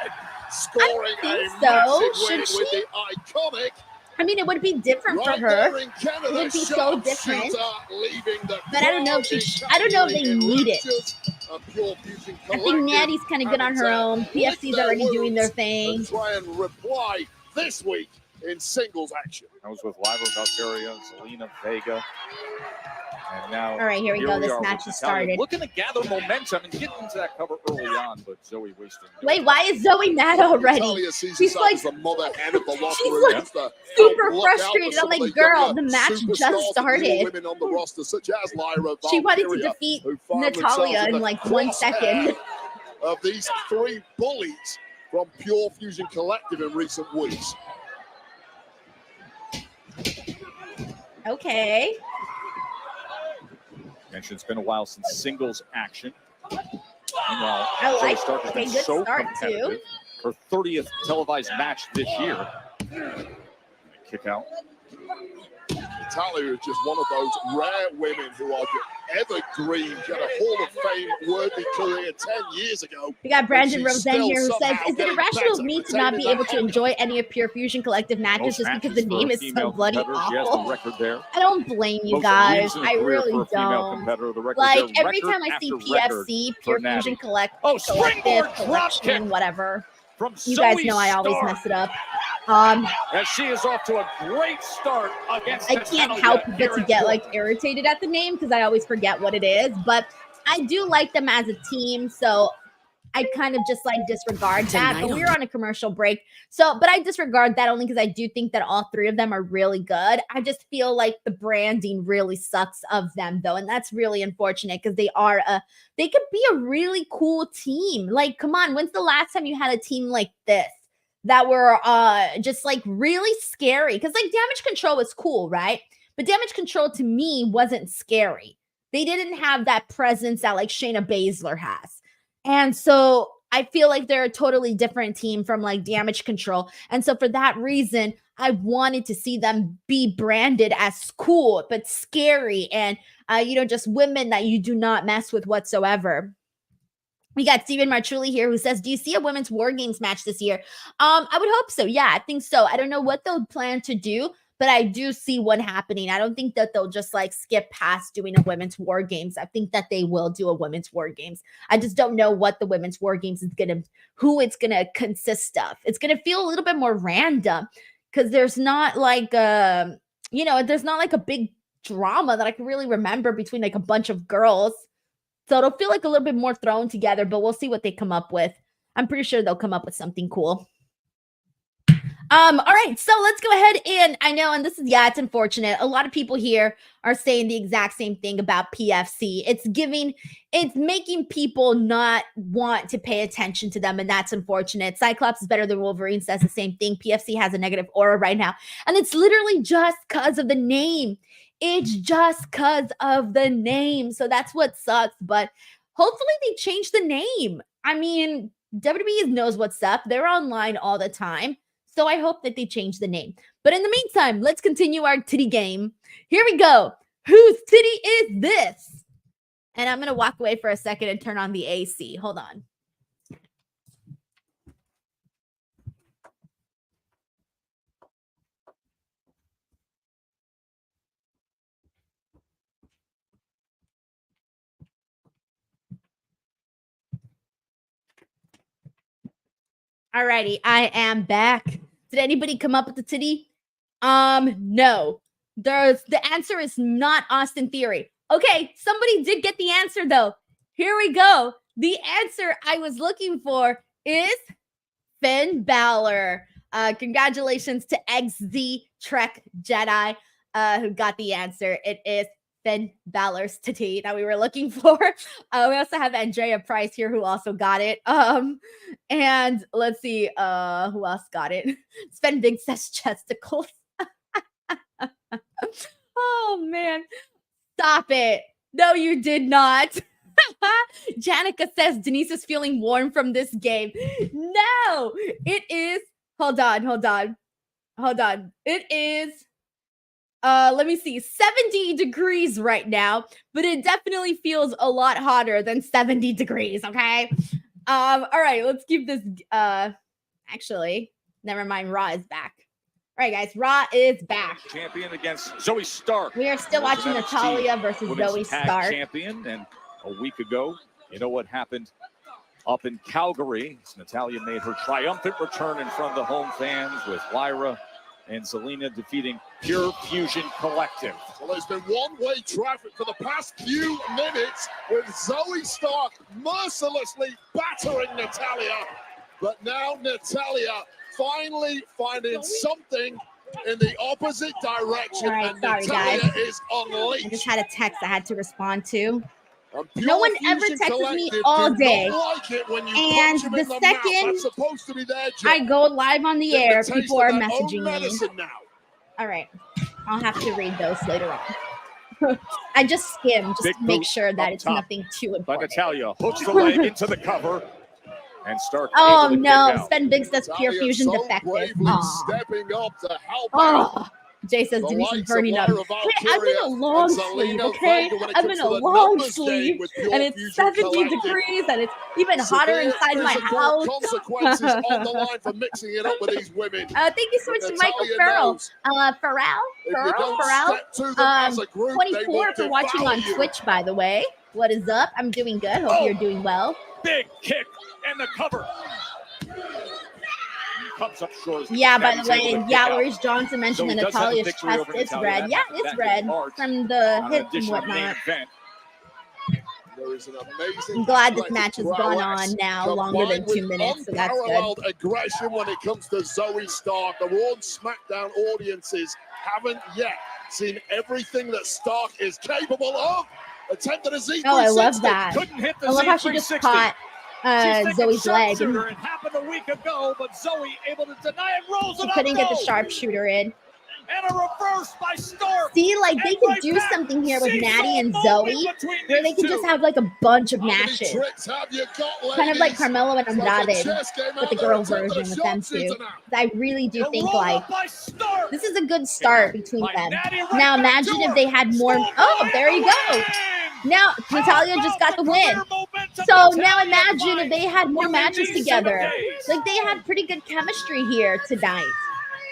Scoring I think so. Should she? With the iconic I mean, it would be different for her. It would be so different. But I don't know if I don't know if they need it. I think Natty's kind of good on her own. PFC's already doing their thing. Try and reply this week in singles action. I was with Lyra Valkyria, Zelina Vega. And now, all right, here we go. This match is started. Looking to gather momentum and get into that cover early on, but Zoe wasting. Wait, why is Zoe mad already? She's like, super frustrated. I'm like, girl, the match just started. She wanted to defeat Natalia in like 1 second. Of these 3 bullies from Pure Fusion Collective in recent weeks. Okay. Mentioned it's been a while since singles action. Meanwhile, I like Zoe Stark has been so competitive. Her 30th televised match this year. Kick out. Natalia is just one of those rare women who are evergreen. She had a Hall of Fame worthy career 10 years ago. We got Brandon Rosen here who says, is it irrational of me to not be able to enjoy any of Pure Fusion Collective matches just because the name is so bloody awful? I don't blame you guys. I really don't. Like, every time I see PFC, Pure Fusion Collective, Collection, whatever, you guys know I always mess it up. As she is off to a great start against I can't help but to get like irritated at the name because I always forget what it is, but I do like them as a team, so I kind of just like disregard that. But we're on a commercial break, but I disregard that only because I do think that all three of them are really good. I just feel like the branding really sucks of them though, and that's really unfortunate because they could be a really cool team. Like, come on, when's the last time you had a team like this that were just like really scary? Because like Damage Control was cool, right? But Damage Control to me wasn't scary. They didn't have that presence that like Shayna Baszler has. And so I feel like they're a totally different team from like Damage Control. And so for that reason, I wanted to see them be branded as cool, but scary and, just women that you do not mess with whatsoever. We got Steven Marchulli here who says, do you see a women's War Games match this year? I would hope so. Yeah, I think so. I don't know what they'll plan to do, but I do see one happening. I don't think that they'll just like skip past doing a women's War Games. I think that they will do a women's War Games. I just don't know what the women's War Games is who it's going to consist of. It's going to feel a little bit more random because there's not like, there's not like a big drama that I can really remember between like a bunch of girls. So it'll feel like a little bit more thrown together, but we'll see what they come up with. I'm pretty sure they'll come up with something cool. All right, so let's go ahead and I know, and it's unfortunate. A lot of people here are saying the exact same thing about PFC. It's making people not want to pay attention to them, and that's unfortunate. Cyclops is better than Wolverine says the same thing. PFC has a negative aura right now, and it's literally just because of the name. It's just because of the name. So that's what sucks, but hopefully they change the name. I mean, WWE knows what's up. They're online all the time. So I hope that they change the name. But in the meantime, let's continue our titty game. Here we go. Whose titty is this? And I'm going to walk away for a second and turn on the AC. Hold on. Alrighty, I am back. Did anybody come up with the titty? No. The answer is not Austin Theory. Okay, somebody did get the answer though. Here we go. The answer I was looking for is Finn Balor. Congratulations to XZ Trek Jedi who got the answer. It is Finn Balor's titty that we were looking for. We also have Andrea Price here who also got it. And let's see who else got it. Sven Big says chesticles. Oh man, stop it. No, you did not. Janica says Denise is feeling warm from this game. No, it is. Hold on. It is. Let me see, 70 degrees right now, but it definitely feels a lot hotter than 70 degrees, okay? All right, let's keep this, actually, never mind, Raw is back. All right, guys, Raw is back. Champion against Zoe Stark. We are still watching Natalia versus Zoe Stark. Champion, and a week ago, you know what happened up in Calgary? Natalia made her triumphant return in front of the home fans with Lyra and Zelina defeating Pure Fusion Collective. Well, there's been one-way traffic for the past few minutes with Zoe Stark mercilessly battering Natalia. But now Natalia finally finding something in the opposite direction, right, and sorry, Natalia guys. is unleashed. I just had a text I had to respond to. No one ever texts me all day. Like and the second I go live on the air, people are messaging me. All right. I'll have to read those later on. I just skim just to make sure that it's nothing too important. But Natalia hooks the leg into the cover. And Stark. Oh no, Sven Biggs does Pure Fusion defective. Stepping up to help out. Jay says Denise is burning up. Hey, I'm in a long sleeve, okay? I'm in a long sleeve, and it's 70 degrees, and it's even hotter inside my house. Consequences on the line for mixing it up with these women. Thank you so much to Michael Farrell. Farrell, 24 for watching on Twitch, by the way. What is up? I'm doing good. Hope you're doing well. Big kick and the cover. comes up short. Yeah, by the Natty's way, able to kick yeah, out. Maurice Johnson mentioned Zoe that does have a Natalia's victory chest over is Natalia red. Yeah, back it's in red March from the on an hits and additional main whatnot. event. There is an amazing I'm glad this athletic match has gone prowess on now longer than combined with 2 minutes, so that's good. unparalleled aggression when it comes to Zoey Stark. The Raw and SmackDown audiences haven't yet seen everything that Stark is capable of. Attempted a Z360. Oh, I love that. Couldn't hit the I love how she just Z360. caught Zoe's leg. And It happened a week ago, but Zoe able to deny it, rolls she it up. couldn't get the sharpshooter in. And a reverse by Stark. See, like they And could right do back. something here with See Natty and some Zoe, moment between where they these could two. just have like a bunch of How many matches. tricks have you got, Kind of like ladies? Carmelo and It's like a Andrade chess game with out the there, girl attempted a version with them two. sharpshooter now. I really do The think roll like up by Stark. this is a good start between By them. Natty right Now back imagine to if her. they had more. Schoolboy Oh, there you in the go. win. Now How Natalia just got about the win. career momentum So Natalia now imagine finds if they had more within matches these 7 together. days. Like they had pretty good chemistry here tonight.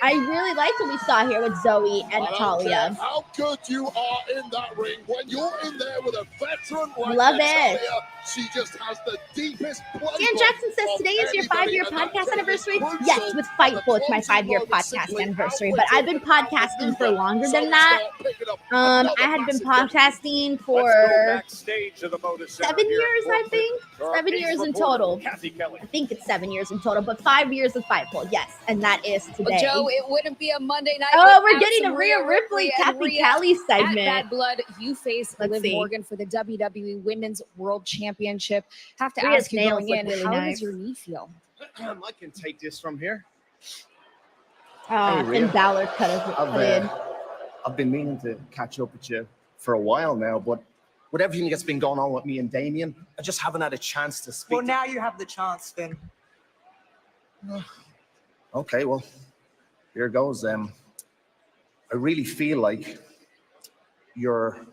I really liked what we saw here with Zoe and I don't care Natalia. how good you are in that ring. When you're in there with a veteran like Love Natalia, it. she just has the deepest playbook. Dan Jackson says of today is your anybody, 5-year and that podcast can be anniversary. crucial Yes, with at the Fightful, it's my closing 5-year moment, podcast simply anniversary. But outwitting I've been and podcasting for outmaneuver. longer Zoe than that. Stark picking up I another had been massive victory. podcasting Let's go for backstage to the Motor Center 7 here in years, I Brooklyn. think. Our 7 ace years in reporter, total. Kathy Kelly. I think it's 7 years in total, but 5 years with Fightful. Yes, and that is today. Well, Joe, it wouldn't be a Monday night. Oh, we're without getting some a Rhea Ripley, and Kathy Rhea Kelly at segment. Bad Blood. You face Let's Liv see. Morgan for the WWE Women's World Championship. Have to Rhea's ask you nails going look in, really how nice. does your knee feel? I can take this from here. Finn Rhea. Balor cut in. I've been meaning to catch up with you for a while now, but with everything that's been going on with me and Damian, I just haven't had a chance to speak. Well, now you have the chance, Finn. Okay, well, here goes. I really feel like you're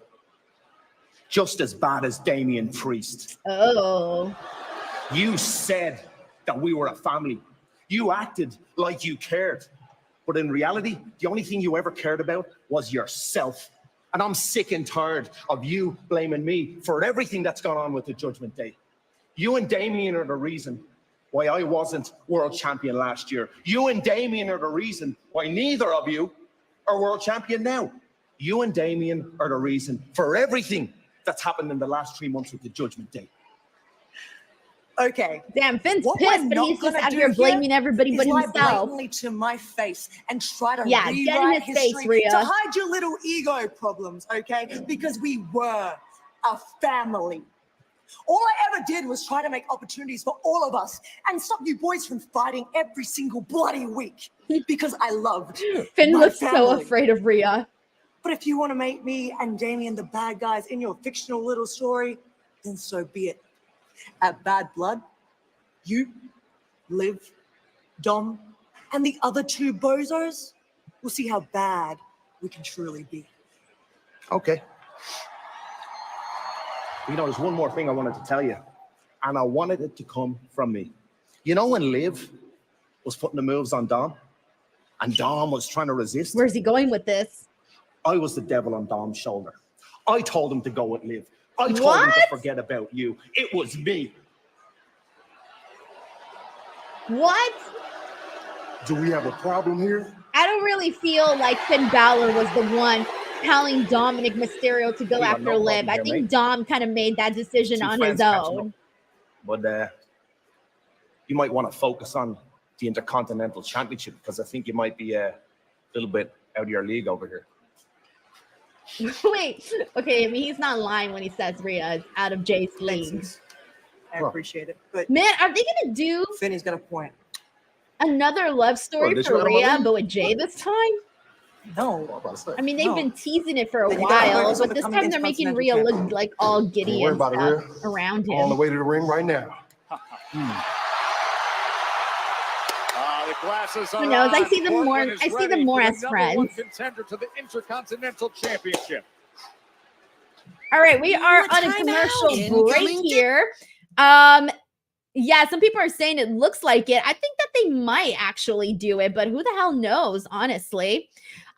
just as bad as Damian Priest. Oh. You said that we were a family. You acted like you cared. But in reality, the only thing you ever cared about was yourself. And I'm sick and tired of you blaming me for everything that's gone on with the Judgment Day. You and Damian are the reason why I wasn't world champion last year. You and Damian are the reason why neither of you are world champion now. You and Damian are the reason for everything that's happened in the last 3 months with the Judgment Day. Okay. Damn, Finn's What pissed, we're but not he's just gonna out do here here blaming everybody is but lie himself. blatantly to my face and try to Yeah, get in rewrite his face, history Rhea. to hide your little ego problems, okay? Because we were a family. All I ever did was try to make opportunities for all of us and stop you boys from fighting every single bloody week because I loved Finn my looks so family. afraid of Rhea. But if you want to make me and Damian the bad guys in your fictional little story, then so be it. At Bad Blood, you, Liv, Dom, and the other two bozos will see how bad we can truly be. Okay. You know, there's one more thing I wanted to tell you, and I wanted it to come from me. You know when Liv was putting the moves on Dom, and Dom was trying to resist? Where's he going with this? I was the devil on Dom's shoulder. I told him to go with Liv. I told him to forget about you. It was me. What? Do we have a problem here? I don't really feel like Finn Balor was the one telling Dominik Mysterio to go We got after no Liv. problem I here, think mate. Dom kind of made that decision Two on friends his catching own. up. But you might want to focus on the Intercontinental Championship because I think you might be a little bit out of your league over here. Wait, okay, I mean, he's not lying when he says Rhea is out of Jay's league. I appreciate it. But Man, are they going to do Finney's got a point. another love story this for you out of my Rhea, league? but with Jay this time? No. I mean, they've No. been teasing it for a Then you gotta while, focus on but this becoming time they're making Intercontinental Rhea champion. look like all giddy Don't worry and about it, stuff Rhea. around I'm on the him. way to the ring right now. The glasses are Who knows? I on. see them more- Portland is I see them ready more for as the number one friends. contender to the Intercontinental Championship. All right, we are on a commercial break here. Yeah, some people are saying it looks like it. I think that they might actually do it, but who the hell knows, honestly.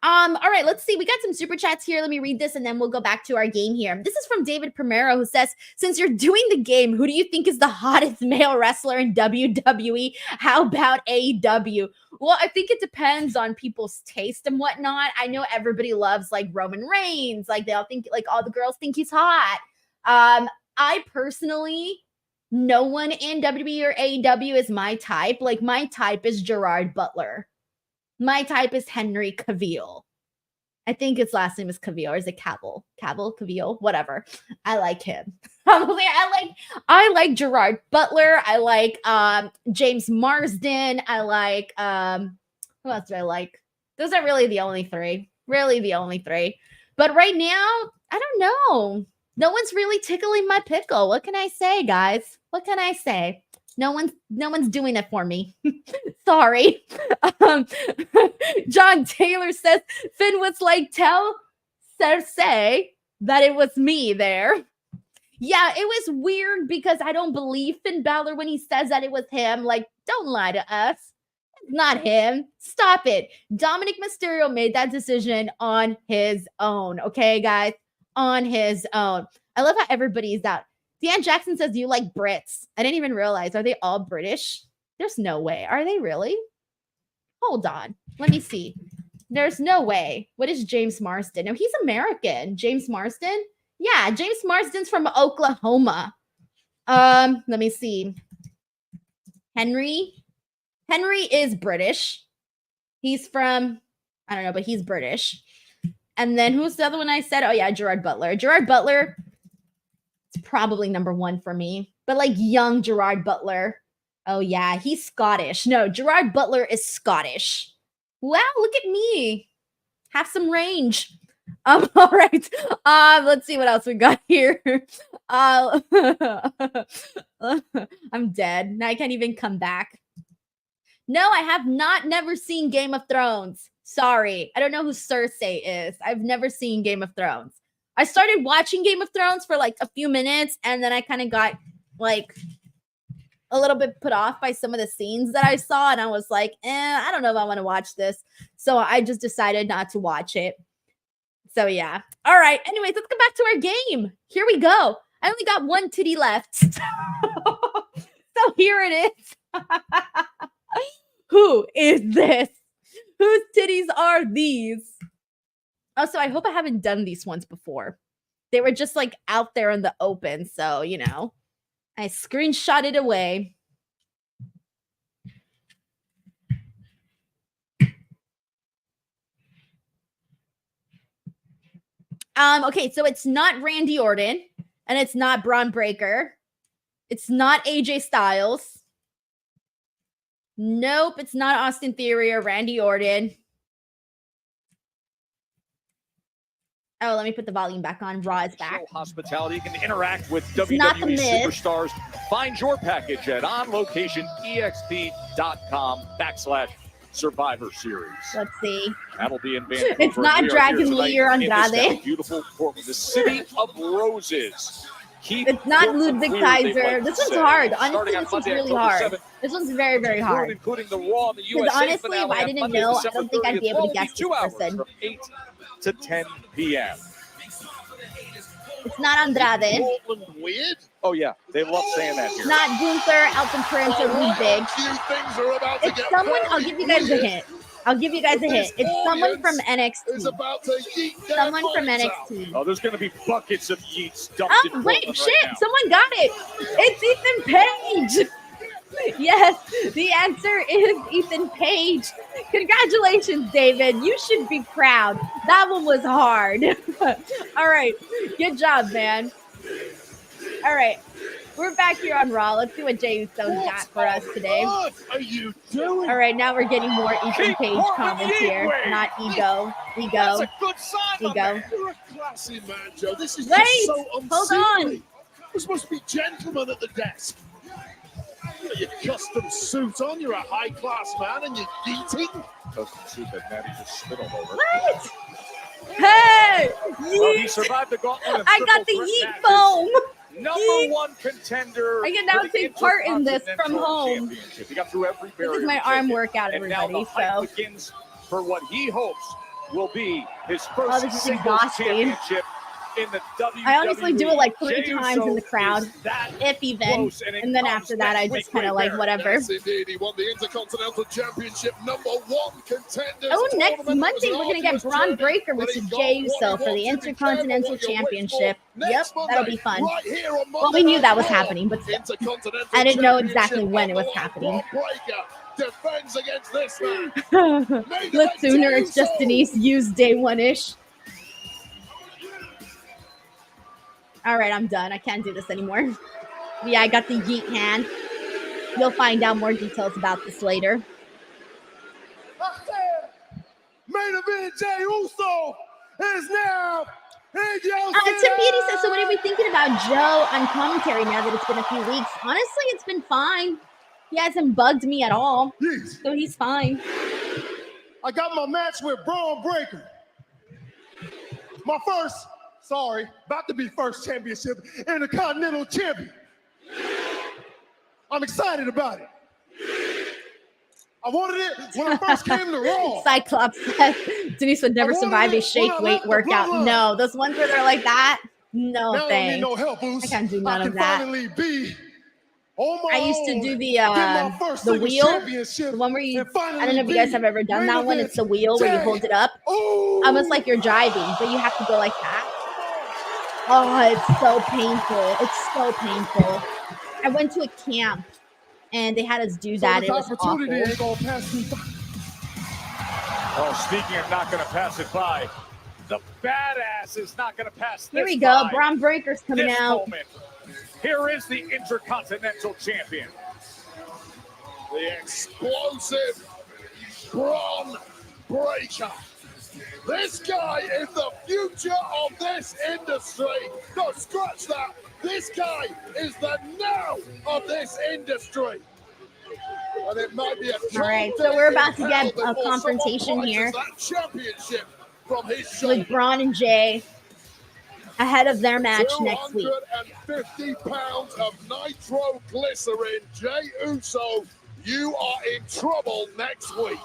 All right, let's see. We got some super chats here. Let me read this and then we'll go back to our game here. This is from David Primero, who says, since you're doing the game, who do you think is the hottest male wrestler in WWE? How about AEW? Well, I think it depends on people's taste and whatnot. I know everybody loves like Roman Reigns. Like they all think, like all the girls think he's hot. I personally, no one in WWE or AEW is my type. Like my type is Gerard Butler. My type is Henry Cavill. I think his last name is Cavill, or is it Cavill? Cavill, whatever. I like him. I like Gerard Butler. I like James Marsden. I like who else do I like? Those are really the only three. Really the only three. But right now, I don't know. No one's really tickling my pickle. What can I say, guys? What can I say? No one's doing it for me. Sorry. John Taylor says, Finn was like, tell Cersei that it was me there. Yeah, it was weird because I don't believe Finn Balor when he says that it was him. Like, don't lie to us. It's not him. Stop it. Dominik Mysterio made that decision on his own. Okay, guys? On his own. I love how everybody's out. Deanne Jackson says, you like Brits. I didn't even realize. Are they all British? There's no way. Are they really? Hold on. Let me see. There's no way. What is James Marsden? No, he's American. James Marsden? Yeah, James Marsden's from Oklahoma. Let me see. Henry is British. He's from, I don't know, but he's British. And then who's the other one I said? Oh, yeah, Gerard Butler. Gerard Butler, it's probably number one for me. But like young Gerard Butler. Oh, yeah, he's Scottish. No, Gerard Butler is Scottish. Wow, look at me. Have some range. All right. Let's see what else we got here. I'm dead. Now I can't even come back. No, I have never seen Game of Thrones. Sorry. I don't know who Cersei is. I've never seen Game of Thrones. I started watching Game of Thrones for like a few minutes, and then I kind of got like a little bit put off by some of the scenes that I saw, and I was like, I don't know if I want to watch this. So I just decided not to watch it. So yeah. All right. Anyways, let's go back to our game. Here we go. I only got one titty left. So here it is. Who is this? Whose titties are these? Also, I hope I haven't done these ones before. They were just like out there in the open. So, you know, I screenshot it away. Okay, so it's not Randy Orton, and it's not Braun Breaker. It's not AJ Styles. Nope, it's not Austin Theory or Randy Orton. Oh, let me put the volume back on. Raw is back. Hospitality, you can interact with WWE superstars. Find your package at onlocationexp.com/Survivor Series. Let's see. That'll be in Vancouver. It's not Dragon Lee or Andrade. Beautiful Portland, the city of roses. It's not Ludwig Kaiser. This one's hard. Honestly, this one's really hard. This one's very, very hard. Including the Raw and the USA. Because honestly, if I didn't know, I don't think I'd be able to guess this person. From 8 to 10 p.m. It's not Andrade. Weird. Oh yeah, they love saying that here. It's not Gunther, Elton Prince, or Ludwig. It's someone. I'll give you guys a hint. It's someone from NXT. Someone from NXT. Oh, there's going to be buckets of yeets dumped in wait, Portland shit! right now. Someone got it. It's Ethan Page. Yes, the answer is Ethan Page. Congratulations, David. You should be proud. That one was hard. All right. Good job, man. All right. We're back here on Raw. Let's see what Jey Uso's got for us today. What are you doing? All right, now we're getting more Ethan Page comments here. Not ego. That's a good sign, Ego. man. You're a classy man, Joe. This is Wait, just so hold unseemly. on. We're supposed to be gentlemen at the desk. You got your custom suit on. You're a high-class man, and you're eating. Custom suit that Natty just spit all over. What? Hey! Well, he survived the gauntlet of I got the triple yeet threat foam. Number one contender. I can now for the take part in this from Intercontinental home. Championship. He got through every barrier. This is my arm workout, and now everybody. the hype So begins for what he hopes will be his first this is singles exhausting. championship in the WWE. I honestly do it like 3 Jey times in Uso the crowd, is that if even. close, And then after that, I just kind of like whatever. Yes, indeed. He won the Intercontinental Championship, #1 contender. Oh, next Monday, we're going to get Braun Breaker versus Jey Uso for the Intercontinental Championship. Yep, that'll be fun. Well, we knew that was happening, but still. I didn't know exactly when it was happening. Defends against this man. Let's sooner, it's just Denise used day 1-ish. All right, I'm done. I can't do this anymore. Yeah, I got the yeet hand. You'll find out more details about this later. Main event, Jey Uso is now. Tim Beatty says, so what are we thinking about Joe on commentary now that it's been a few weeks? Honestly, it's been fine. He hasn't bugged me at all, so he's fine. I got my match with Braun Breaker. My first, about to be first championship and the Continental Champion. I'm excited about it. I wanted it when I first came to Raw. Cyclops says Denise would never survive a shake weight workout. No, those ones where they're like that, no now thanks. I don't need no help, Boost. I can't do none I of can that. finally be on my I used to do own. the Get my first singles wheel, championship the one where you, and finally I don't know if you guys have ever done main that one. event It's the wheel where you Jey. hold it up. Almost like you're driving, but you have to go like that. Oh, it's so painful. It's so painful. I went to a camp and they had us do that. It was awful. Ain't gonna pass me by. Oh, speaking of not going to pass it by, the badass is not going to pass this Here we go. by. Braun Breaker's coming This out. moment. Here is the Intercontinental Champion. The explosive Braun Breaker. This guy is the future of this industry. No, scratch that. This guy is the now of this industry. And it might be a All right, so we're about to get a confrontation here that championship from his with Braun and Jey ahead of their match next week. 250 pounds of nitroglycerin. Jey Uso, you are in trouble next week.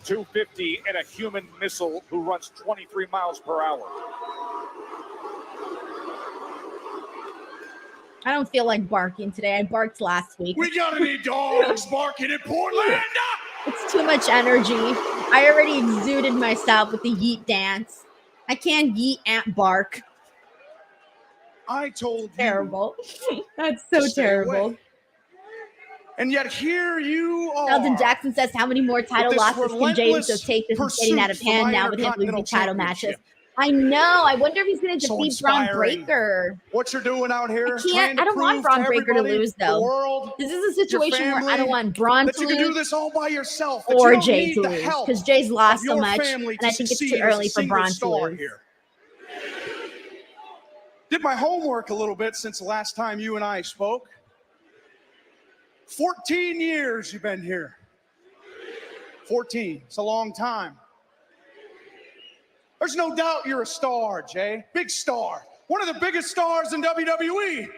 250 and a human missile who runs 23 miles per hour. I don't feel like barking today. I barked last week. We got any dogs barking in Portland? It's too much energy. I already exuded myself with the yeet dance. I can't yeet and bark. I told Terrible. That's so Stay terrible. away. And yet here you are. Elton Jackson says, how many more title With this losses can Jey Uso relentless take? This is getting out of pursuit for hand my now with him losing Intercontinental title matches. Championship. I know. I wonder if he's going to So defeat Braun inspiring. Breaker. What you're doing out here? I don't want Braun Breaker to lose, though. This is a situation where I don't want Braun that to you can do lose this all by yourself. That or you don't Jey need to the lose help because Jey's lost of so your much, family and to I think it's succeed too as a early for single Braun to star lose. here. Did my homework a little bit since the last time you and I spoke. 14 years you've been here. 14. It's a long time. There's no doubt you're a star, Jey. Big star. One of the biggest stars in WWE.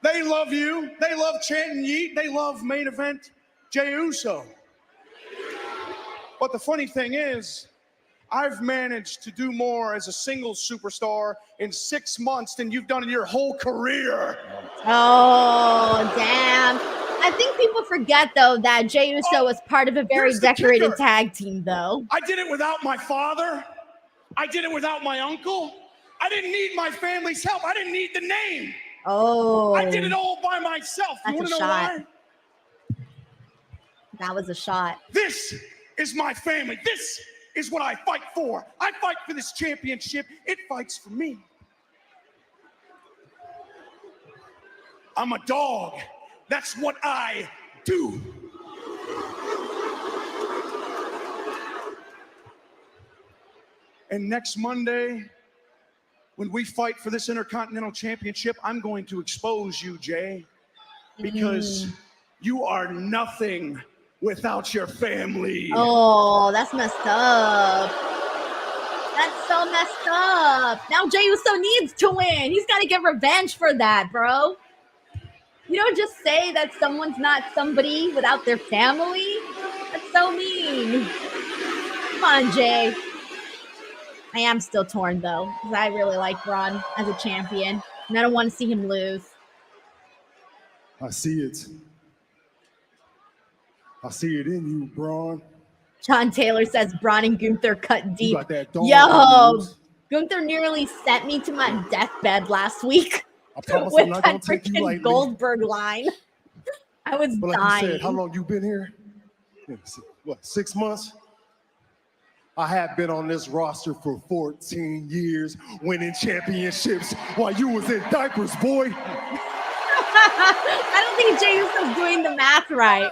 They love you. They love chanting yeet. They love main event Jey Uso. But the funny thing is, I've managed to do more as a singles superstar in 6 months than you've done in your whole career. Oh, damn. I think people forget, though, that Jey Uso was part of a very here's the decorated kicker. tag team, though. I did it without my father. I did it without my uncle. I didn't need my family's help. I didn't need the name. Oh. I did it all by myself. You That's want a to know shot. why? That was a shot. This is my family. This is what I fight for. I fight for this championship. It fights for me. I'm a dog. That's what I do. And next Monday, when we fight for this Intercontinental Championship, I'm going to expose you, Jey, because you are nothing without your family. Oh, that's messed up. That's so messed up. Now Jey Uso needs to win. He's got to get revenge for that, bro. You don't just say that someone's not somebody without their family. That's So mean. Come on, Jay. I am still torn though, because I really like Braun as a champion, and I don't want to see him lose. I see it. I see it in you, Braun. John Taylor says Braun and Gunther cut deep. You got that dog Yo, moves. Gunther nearly sent me to my deathbed last week I promise with I'm not that gonna take you freaking lightly. Goldberg line. I was But like dying. you said, how long you been here? What, 6 months? I have been on this roster for 14 years, winning championships while you was in diapers, boy. I don't think Jey Uso's doing the math right.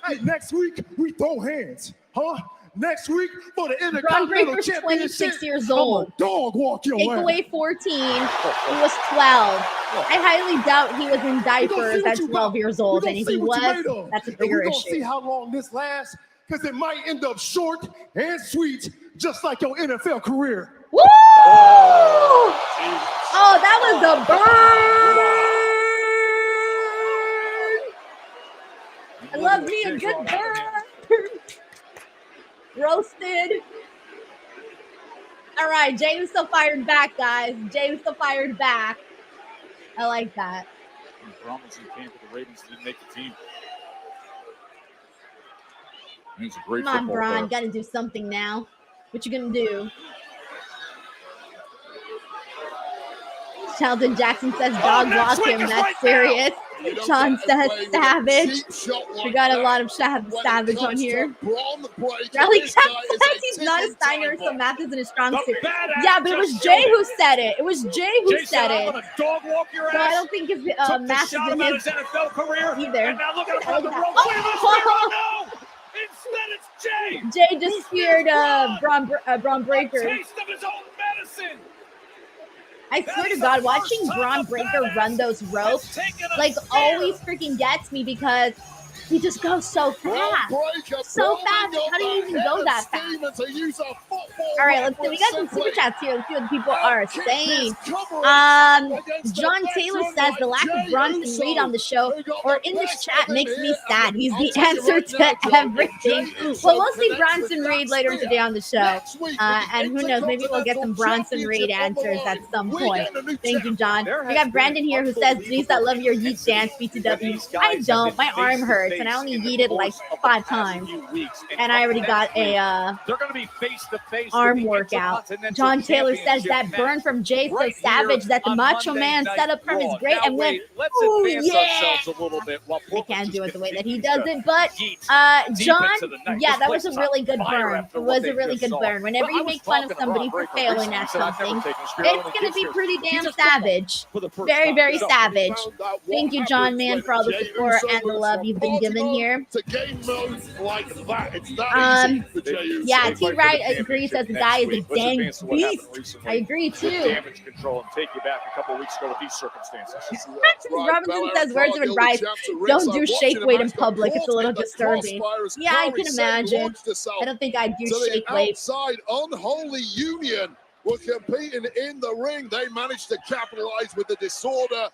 Hey, next week we throw hands, huh? Next week for the Braun Intercontinental Breaker's Championship. 26 years old. I'm a dog walk your Take ass. away 14. He was 12. I highly doubt he was in diapers at 12 years old. And if he was, that's a bigger We're gonna issue. see how long this lasts, because it might end up short and sweet, just like your NFL career. Woo! Oh, that was a burn! I love me a good burn. Roasted. All right, Jey Uso fired back, guys. Jey Uso fired back. I like that. Braun was in camp with the Ravens, didn't make the team. He's a great Come on, football Braun. player. Got to do something now. What you gonna do? Sheldon Jackson says dog walk him. That's serious. Sean says savage. We got a lot of savage on here. Rally Cap says he's not a Steiner, so math isn't a strong suit. Yeah, but it was Jay who said it. It was Jay who said it. Dog walk your So ass. I don't think his math is in his NFL career. either. And now look at him on the road. Oh, No! Instead, it's Jay. Jay just feared Braun Breaker. Taste of his own medicine. I swear to God, watching Braun Breaker run those ropes like always freaking gets me because he just goes so fast. So fast. How do you even go that fast? All right, let's see. We got some super chats here. Let's see what the people are saying. John Taylor says the lack of Bronson Reed on the show or in this chat makes me sad. He's the answer to everything. Well, we'll see Bronson Reed later today on the show. And who knows, maybe we'll get some Bronson Reed answers at some point. Thank you, John. We got Brandon here who says, Denise, I love your yeet dance, BTW. I don't. My arm hurts. And I only yeeted like 5 times. And I already got a arm workout. John Taylor says that burn from Jay so savage that the Macho Man set up from his great and went, ooh, yeah. They can't do it the way that he does it. But John, yeah, that was a really good burn. It was a really good burn. Whenever you make fun of somebody for failing at something, it's going to be pretty damn savage. Very, very savage. Thank you, John, man, for all the support and the love you've been given here. Yeah, T. Wright agrees that the guy is a dang beast. I agree too. Damage control and take you back a couple weeks ago with these circumstances. Robinson says words of advice: don't do shake weight in public. It's a little disturbing. Yeah, I can imagine. I don't think I'd do shake weight. Outside unholy union were competing in the ring. They managed to capitalize with the disorder.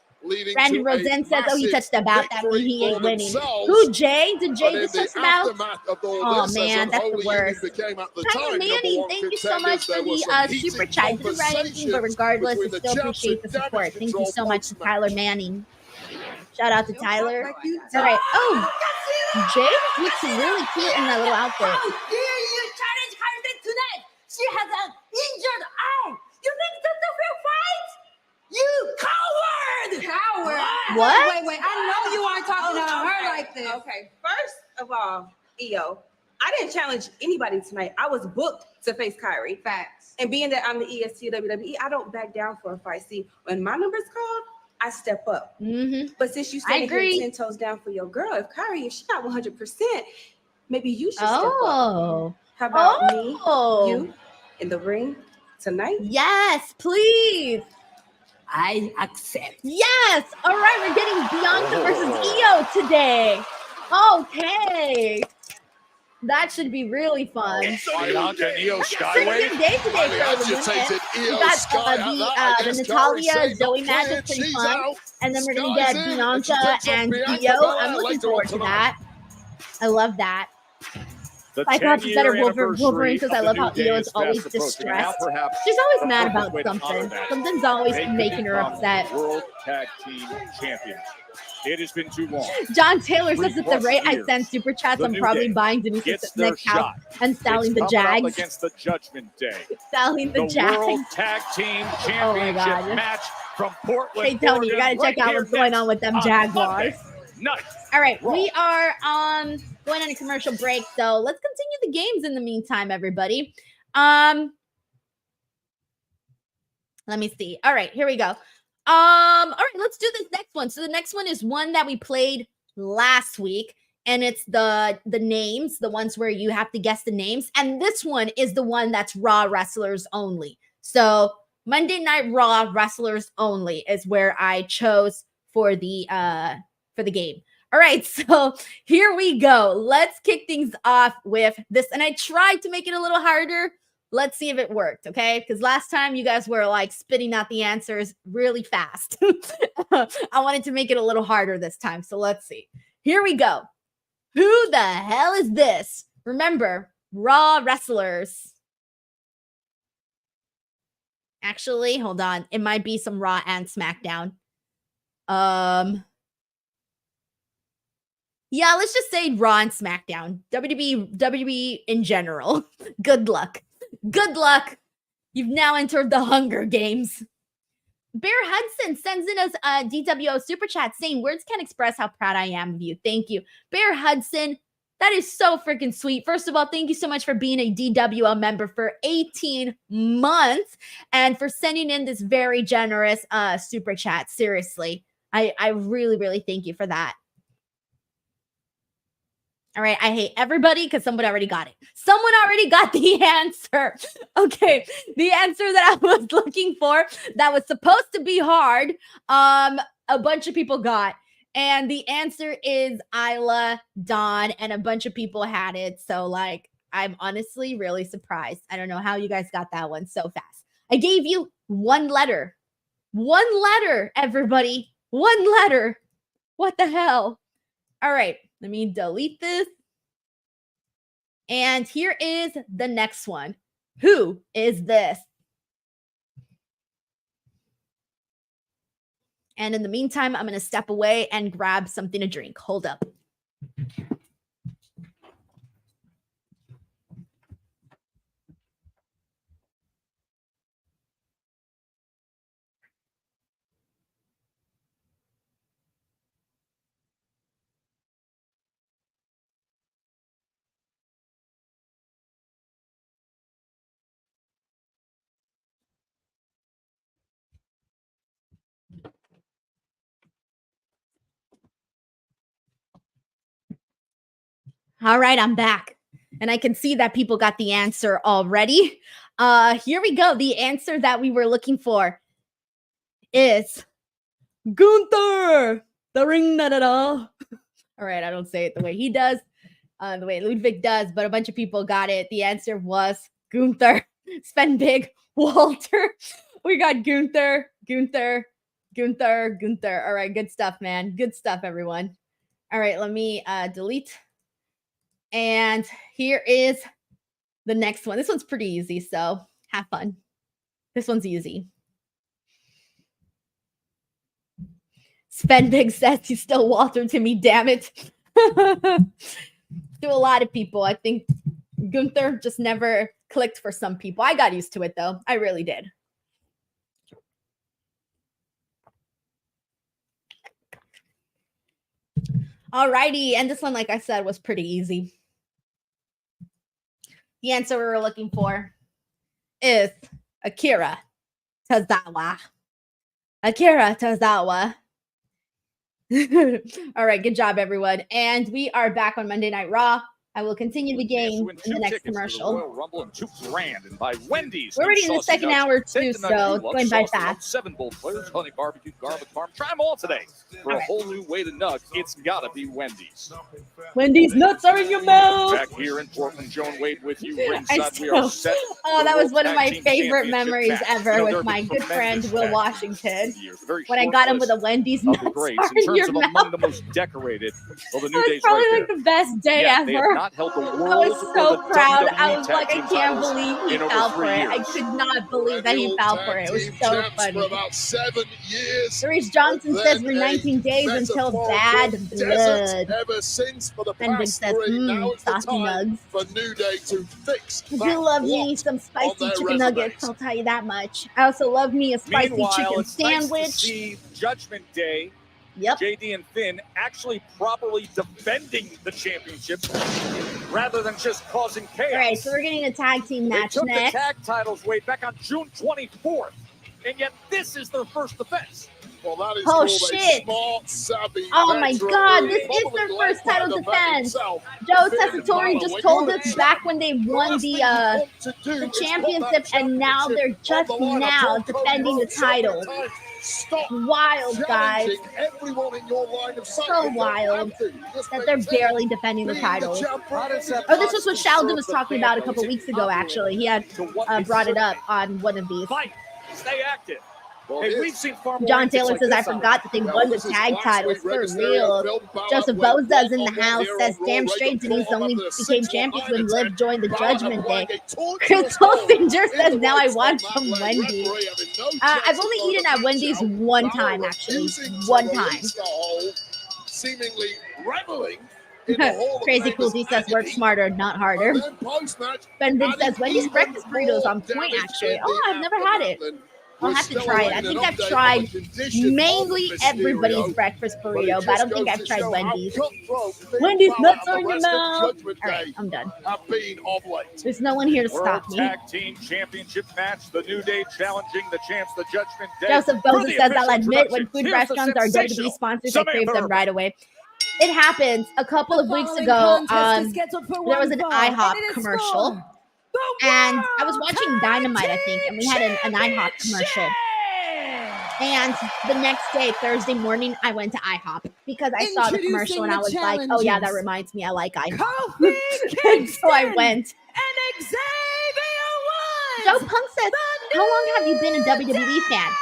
Brandon Rosen says, oh, he touched about that when he ain't winning. Who, Jay? Did Jay just touch about? Oh, man, that's the worst. Tyler Manning, thank you so much for the super chat. Didn't write anything, but regardless, I still appreciate the support. Thank you so much to Tyler Manning. Shout out to Tyler. All right. Oh, Jay looks really cute in that little outfit. How dare you challenge Kaiser tonight? She has an injured eye. You think that's a fair fight? You coward! Coward? What? Wait. I know you aren't talking about her like this. Okay, first of all, Iyo, I didn't challenge anybody tonight. I was booked to face Kyrie. Facts. And being that I'm the EST of WWE, I don't back down for a fight. See, when my number's called, I step up. Mm-hmm. But since you stand here 10 toes down for your girl, if Kyrie, if she's not 100%, maybe you should step up. How about me, you, in the ring tonight? Yes, please. I accept. Yes. All right, we're getting Bianca versus Iyo today. Okay. That should be really fun. Bianca and Iyo Sky. Pretty good day today for the women. We got the Natalia Zoe match is pretty fun. And then we're going to get Bianca and Iyo. I'm looking forward to that. I love that. Cyclops is better anniversary Wolverine because I of the love New how Day Io is is always fast approaching. And now distressed. perhaps She's always the mad perfect about way to honor something. that. Something's always They could making her become upset. World Tag Team Champions. It has been too long. John Taylor says at the 3+ rate I years. send super chats, The I'm New probably Day buying Denise's gets their next house shot. and selling It's the coming up Jags. against the Judgment Day. Selling the The Jags. World Tag Team Oh my Championship God. match from Portland. Hey Tony, you gotta check out what's going on with them Jaguars. Nice. All right, we are going on a commercial break, so let's continue the games in the meantime, everybody. Let me see. All right, here we go. All right, let's do this next one. So the next one is one that we played last week, and it's the names, the ones where you have to guess the names. And this one is the one that's Raw wrestlers only. So Monday Night Raw wrestlers only is where I chose for the game. All right, so here we go. Let's kick things off with this. And I tried to make it a little harder. Let's see if it worked, okay? Because last time you guys were like spitting out the answers really fast. I wanted to make it a little harder this time. So let's see. Here we go. Who the hell is this? Remember, Raw wrestlers. Actually, hold on. It might be some Raw and SmackDown. Yeah, let's just say Raw and SmackDown. WWE in general. Good luck. Good luck. You've now entered the Hunger Games. Bear Hudson sends in us a DWO super chat saying, words can't express how proud I am of you. Thank you. Bear Hudson, that is so freaking sweet. First of all, thank you so much for being a DWO member for 18 months and for sending in this very generous super chat. Seriously, I really, really thank you for that. All right, I hate everybody because someone already got it. Someone already got the answer. Okay, the answer that I was looking for that was supposed to be hard, a bunch of people got. And the answer is Isla Dawn, and a bunch of people had it. So, like, I'm honestly really surprised. I don't know how you guys got that one so fast. I gave you one letter. One letter, everybody. One letter. What the hell? All right. Let me delete this. And here is the next one. Who is this? And in the meantime, I'm going to step away and grab something to drink. Hold up. All right, I'm back. And I can see that people got the answer already. Here we go. The answer that we were looking for is Gunther, the ring da-da-da. All right, I don't say it the way he does, the way Ludwig does, but a bunch of people got it. The answer was Gunther. Spend big, Walter. We got Gunther. All right, good stuff, man. Good stuff, everyone. All right, let me delete. And here is the next one. This one's pretty easy, so have fun. This one's easy. Svenbig says he's still Walter to me, damn it. To a lot of people, I think Gunther just never clicked for some people. I got used to it, though. I really did. Alrighty, and this one, like I said, was pretty easy. The answer we were looking for is Akira Tozawa. Akira Tozawa. All right, good job, everyone. And we are back on Monday Night Raw. I will continue the game in the next commercial. Royal Rumble and $2,000 and by Wendy's. We're already in the second hour too, so it's going by fast. 7 bold players, honey barbecue, garlic parm. Try them all today. For a whole new way to nug, it's gotta be Wendy's. Wendy's nuts are in your mouth. Back here in Portland, Joan Wade with you. Ringside, we are set. Oh, that was one of my favorite memories ever with my good friend Will Washington. When I got him with a Wendy's nuts in terms of among the most decorated. Well, the New Day's probably right like the best day ever. not held the world. I was so or the proud. WWE I was tag like, I team can't titles believe he in over fell 3 for it. I years. could not believe that he fell for it. It was so funny. For about 7 years. Reese Johnson And says then we're 19 days a until metaphorical bad desert blood. ever since for the Ben Big past says, 3. Now it's the saucy time nugs. for New Day to fix I that do love me blot some on spicy their chicken resumes. nuggets, I'll tell you that much. I also love me a spicy Meanwhile, chicken it's nice sandwich. to see Judgment Day, Yep. JD and Finn actually properly defending the championship rather than just causing chaos. All right, so we're getting a tag team They match took next. the tag titles way back on June 24th, and yet this is their first defense. Well, that is Oh, called shit. a smart, savvy Oh my veteran God, move, this is probably their led first by title the vet defense. himself, Joe Finn Tessitore Balor. just When told you're us in back champ, when they the won last the thing you want to do the is put championship, that and now they're championship just on the line. now I've told Cody defending the Rhodes so many title. times, stop Wild, guys. challenging everyone in your line of sight. So You don't wild have to. Just that they're maintain barely defending the being titles. champ How does that Oh, this was what possibly Sheldon serve was the talking fan, about a though? couple Is it weeks ago, actually. He had to what is brought it certain? up on one of these. Fight, stay active. Well, Hey, here's- we've seen far more John antics Taylor like says, I this out forgot that they Yeah, won the this is tag last titles week, for Rey Mysterio, real. Phil Balor Joseph went Boza's in the one-on-one house, here says, on damn Raw. straight, Reagan Denise brought only him up to became 6-1 champions when attempt. Liv joined the Balor Judgment applying Day. a torturous Chris hold Olsen just in says, the now I right want spot. some That Wendy's. referee having no I've chance only to throw eaten the at match Wendy's out. one Balor time, actually. refusing to One time. release the hold, seemingly reveling in the Hall of Crazy Cool Famers D says, work agony. smarter, not harder. And then post-match, Ben Big adding says, Wendy's even breakfast burritos more on point, damage actually. in Oh, the I've never had it. aftermath. And I'll we're have to still try it. I awaiting think an I've update on tried the condition mainly of everybody's Mysterio. breakfast But it burrito, but I just don't think goes I've to tried show how Wendy's. cutthroat Finn Wendy's Balor nuts and are in the your rest of mouth. Judgment All right, Day I'm done. have been of late. There's no one here to World stop me. Tag Team Championship match. The New Day challenging the champs, the Judgment Day. Joseph For Boza the says, I'll official admit when introductions, food here's restaurants the are WWE sensational sponsors, I crave Samantha them Irvin. right away. It happens. A couple of weeks ago, there was an IHOP commercial. And I was watching Dynamite, I think, and we had an IHOP commercial. And the next day, Thursday morning, I went to IHOP because I saw the commercial and I was like, oh yeah, that reminds me, I like IHOP. And so I went. Joe Punk says, how long have you been a WWE fan?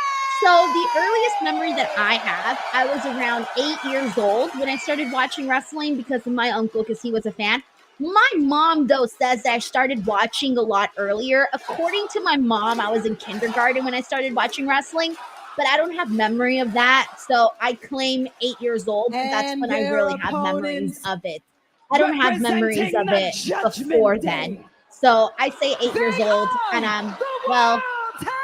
So the earliest memory that I have, I was around 8 years old when I started watching wrestling because of my uncle, because he was a fan. My mom, though, says that I started watching a lot earlier. According to my mom, I was in kindergarten when I started watching wrestling, but I don't have memory of that. So I claim 8 years old because that's when I really have memories of it. I don't have memories of it before then. So I say 8 years old, and I'm, well,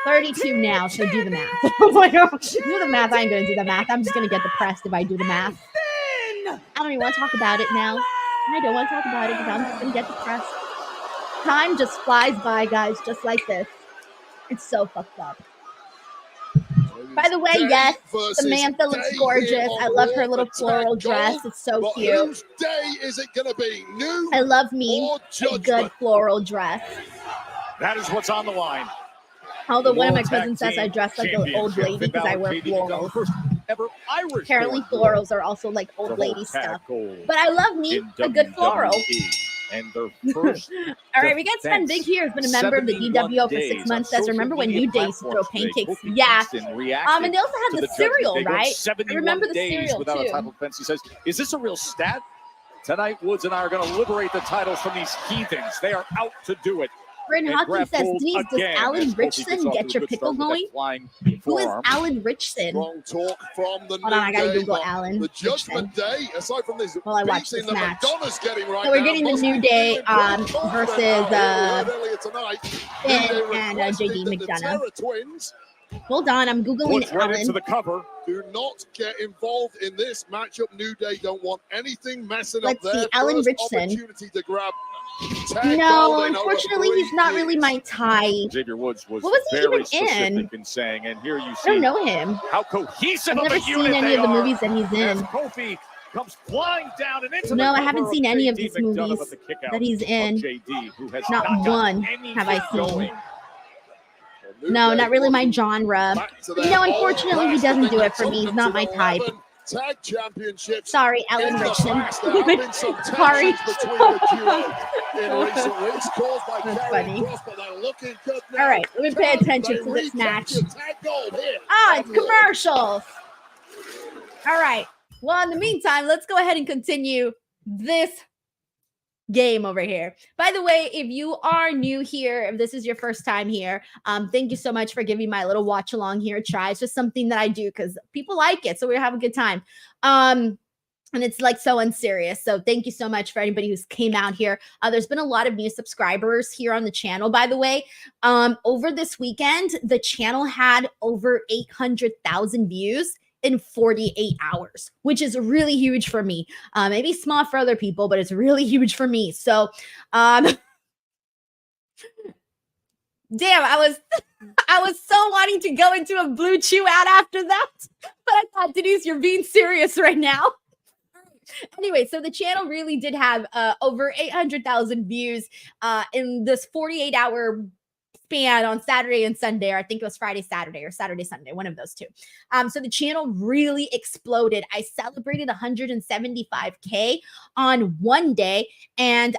32 now, so do the math. Oh my God. Do the math. I ain't going to do the math. I'm just going to get depressed if I do the math. I don't even want to talk about it now. I don't want to talk about it because I'm just going to get depressed. Time just flies by, guys, just like this. It's so fucked up. By the way, yes, Samantha looks gorgeous. I love her little floral dress. It's so cute. Whose day is it going to be? New I love me or a Judgment? good floral dress. That is what's on the line. Although one of my World Tag cousins says I Team dress like an old Championship. lady Finn because I Balor, wear JD McDonagh, florals. first ever Irish Apparently born florals are also like old lady World stuff. Tag Gold But I love me in a good floral. WWE. And their first All right, we got Sven Big here. Has been a member of the 71 DWO for 6 days months. on Says, remember when social you media days to throw platforms today. pancakes? Kofi Yeah. Kingston reacted And they also to had the Judgment cereal, Day. Went right? I 71 remember the days cereal without a too. title defense. He says, is this a real stat? Tonight, Woods and I are going to liberate the titles from these heathens. They are out to do it. Bryn And Hawkins grab says, gold Denise, does again Alan as Kofi gets Richson off get to a your good pickle start with that going? flying Who is forearm. Alan Richson? Strong talk from the Hold on, I gotta New Day, Google but Alan the Judgment Richson. Day, aside from this While I watch beating this that match. Madonna's getting right So we're now, getting the must New be Day feeling pretty confident versus out here. We heard earlier tonight, Finn New Day and requesting JD that the McDonough. Terror Twins Hold on, I'm Googling Woods right into Alan. the cover. do not get involved in this matchup. New Day don't want anything messing Let's up see, their Alan first Richson. opportunity to grab tag No, gold in over unfortunately, 3 he's not really years. my type. Xavier Woods was What was he very even specific in? saying, and here you I see don't know him. how cohesive I've of never a seen unit any they of the are. movies that he's As in. Kofi comes flying down and into No, the I haven't cover seen any of JD these McDonough, movies but the kick out that he's of in. JD, who has Not got one anything have I seen. going. No, not really my genre. You know, unfortunately, he doesn't do it for me. He's not my type. Tag championships. Sorry, Alan In the Richson. past, there have been some Sorry. tensions between the duo in recent weeks, caused by That's Karrion funny. Kross, but they're looking good now. All right, let me pay Can attention they to this match. recapture tag gold here? Ah, it's on Raw? commercials. All right. Well, in the meantime, let's go ahead and continue this game over here. By the way, if you are new here, if this is your first time here, thank you so much for giving my little watch along here a try. It's just something that I do because people like it, so we have a good time. And it's like so unserious. So thank you so much for anybody who's came out here. There's been a lot of new subscribers here on the channel, by the way. Over this weekend, the channel had over 800,000 views in 48 hours, which is really huge for me. Maybe small for other people, but it's really huge for me. So, damn, I was so wanting to go into a Blue Chew ad after that, but I thought, Denise, you're being serious right now. Anyway, so the channel really did have over 800,000 views in this 48-hour span on Saturday and Sunday, or I think it was Friday, Saturday, or Saturday, Sunday, one of those two. So the channel really exploded. I celebrated 175K on one day, and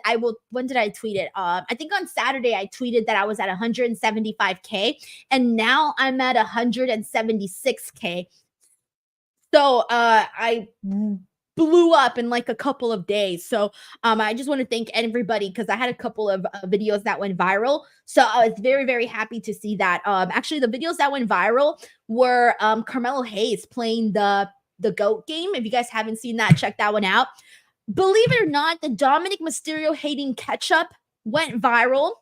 when did I tweet it? I think on Saturday I tweeted that I was at 175K, and now I'm at 176K. So I blew up in like a couple of days. So I just want to thank everybody because I had a couple of videos that went viral. So I was very, very happy to see that. Actually, the videos that went viral were Carmelo Hayes playing the GOAT game. If you guys haven't seen that, check that one out. Believe it or not, the Dominik Mysterio hating ketchup went viral.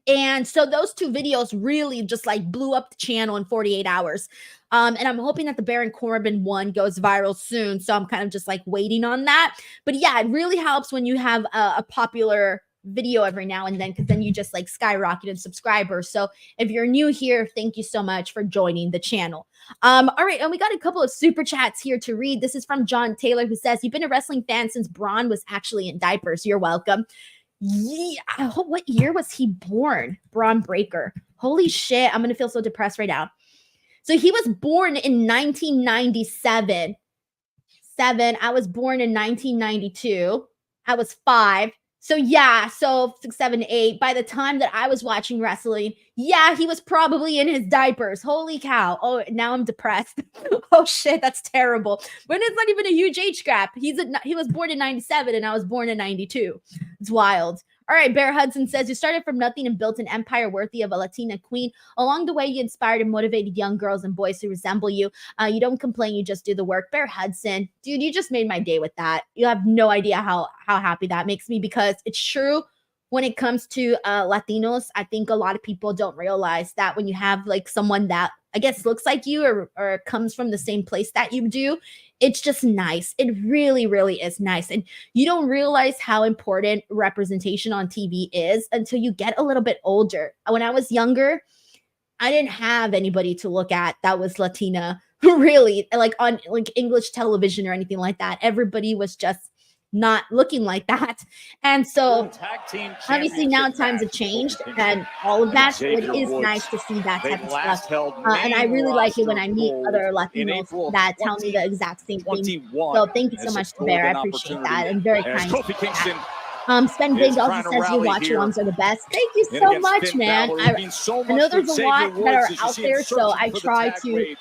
And so those two videos really just like blew up the channel in 48 hours. And I'm hoping that the Baron Corbin one goes viral soon. So I'm kind of just like waiting on that. But yeah, it really helps when you have a popular video every now and then, because then you just like skyrocket in subscribers. So if you're new here, thank you so much for joining the channel. All right, and we got a couple of super chats here to read. This is from John Taylor, who says, "You've been a wrestling fan since Braun was actually in diapers." You're welcome. Yeah, what year was he born? Braun Breaker. Holy shit, I'm gonna feel so depressed right now. So he was born in 1997. I was born in 1992. I was 5. So yeah, so 6, 7, 8. By the time that I was watching wrestling, yeah, he was probably in his diapers. Holy cow. Oh, now I'm depressed. Oh shit, that's terrible. But it's not even a huge age gap. He was born in 97 and I was born in 92. It's wild. All right, Bear Hudson says, "You started from nothing and built an empire worthy of a Latina queen. Along the way, you inspired and motivated young girls and boys who resemble you. You don't complain, you just do the work." Bear Hudson, dude, you just made my day with that. You have no idea how happy that makes me, because it's true. When it comes to Latinos, I think a lot of people don't realize that when you have like someone that I guess looks like you or comes from the same place that you do, it's just nice. It really, really is nice. And you don't realize how important representation on TV is until you get a little bit older. When I was younger, I didn't have anybody to look at that was Latina, really, like on like English television or anything like that. Everybody was just not looking like that. And so obviously now times have changed and all of that. It is nice to see that type of stuff. And I really like it when I meet other Latinos that tell me the exact same thing. So thank you so much to Bear. I appreciate that. And very kind. Sven Big also says your watch-alongs are the best. Thank you so much, man. I know there's a lot that are out there, so I try to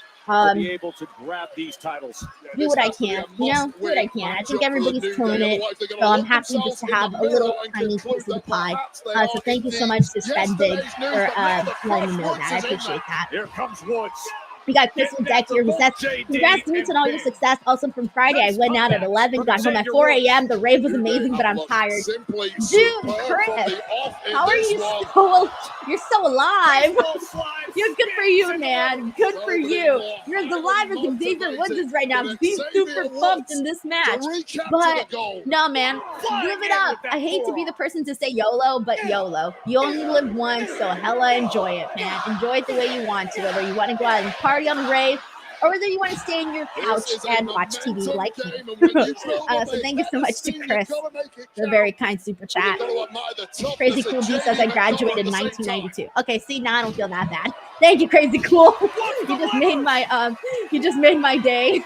be able to grab these titles. Do what I can, do what I can. I think everybody's killing it, so I'm happy just to have a little tiny piece of the pie. So thank you so much to Sven Big for letting me know that. I appreciate that. Here comes Woods. We got Crystal Deck here who says, "Congrats to me on all your success. Also from Friday, I went out at 11, got home at 4 a.m. The rave was amazing, but I'm tired." Dude, Chris, how are you you're so alive? You're good for you, man. Good for you. You're as alive as Xavier Woods is right now. He's super pumped in this match. But no, man, live it up. I hate to be the person to say YOLO, but YOLO. You only live once, so hella enjoy it, man. Enjoy it the way you want to, whether you want to go out and party on the rave, or whether you want to stay in your couch and watch TV like me. So thank you so much to Chris for a very kind super chat. Crazy Cool B says, "I graduated in 1992. Okay, see, now I don't feel that bad. Thank you, Crazy Cool. You just made my day.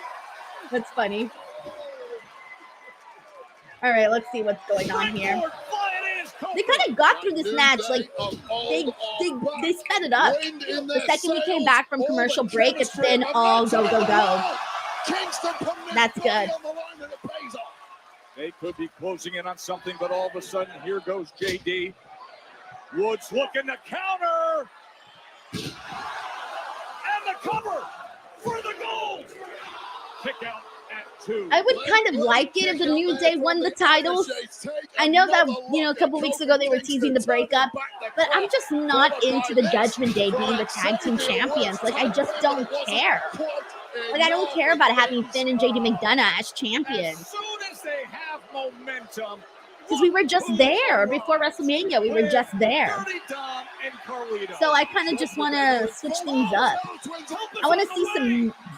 That's funny. All right, let's see what's going on here. They kind of got through this match. Like they sped it up. The second we came back from commercial break, it's been all go, go, go. That's good. They could be closing in on something, but all of a sudden, here goes JD. Woods looking to counter. And the cover for the gold. Kick out at 2. I would kind of like it if the New Day won the titles. I know that, a couple weeks ago they were teasing the breakup, but I'm just not into the Judgment Day being the tag team champions. Like, I just don't care. Like, I don't care about having Finn and JD McDonough as champions. As soon as they have momentum. Because we were just there before WrestleMania. We were just there. So I kind of just want to switch things up. I want to see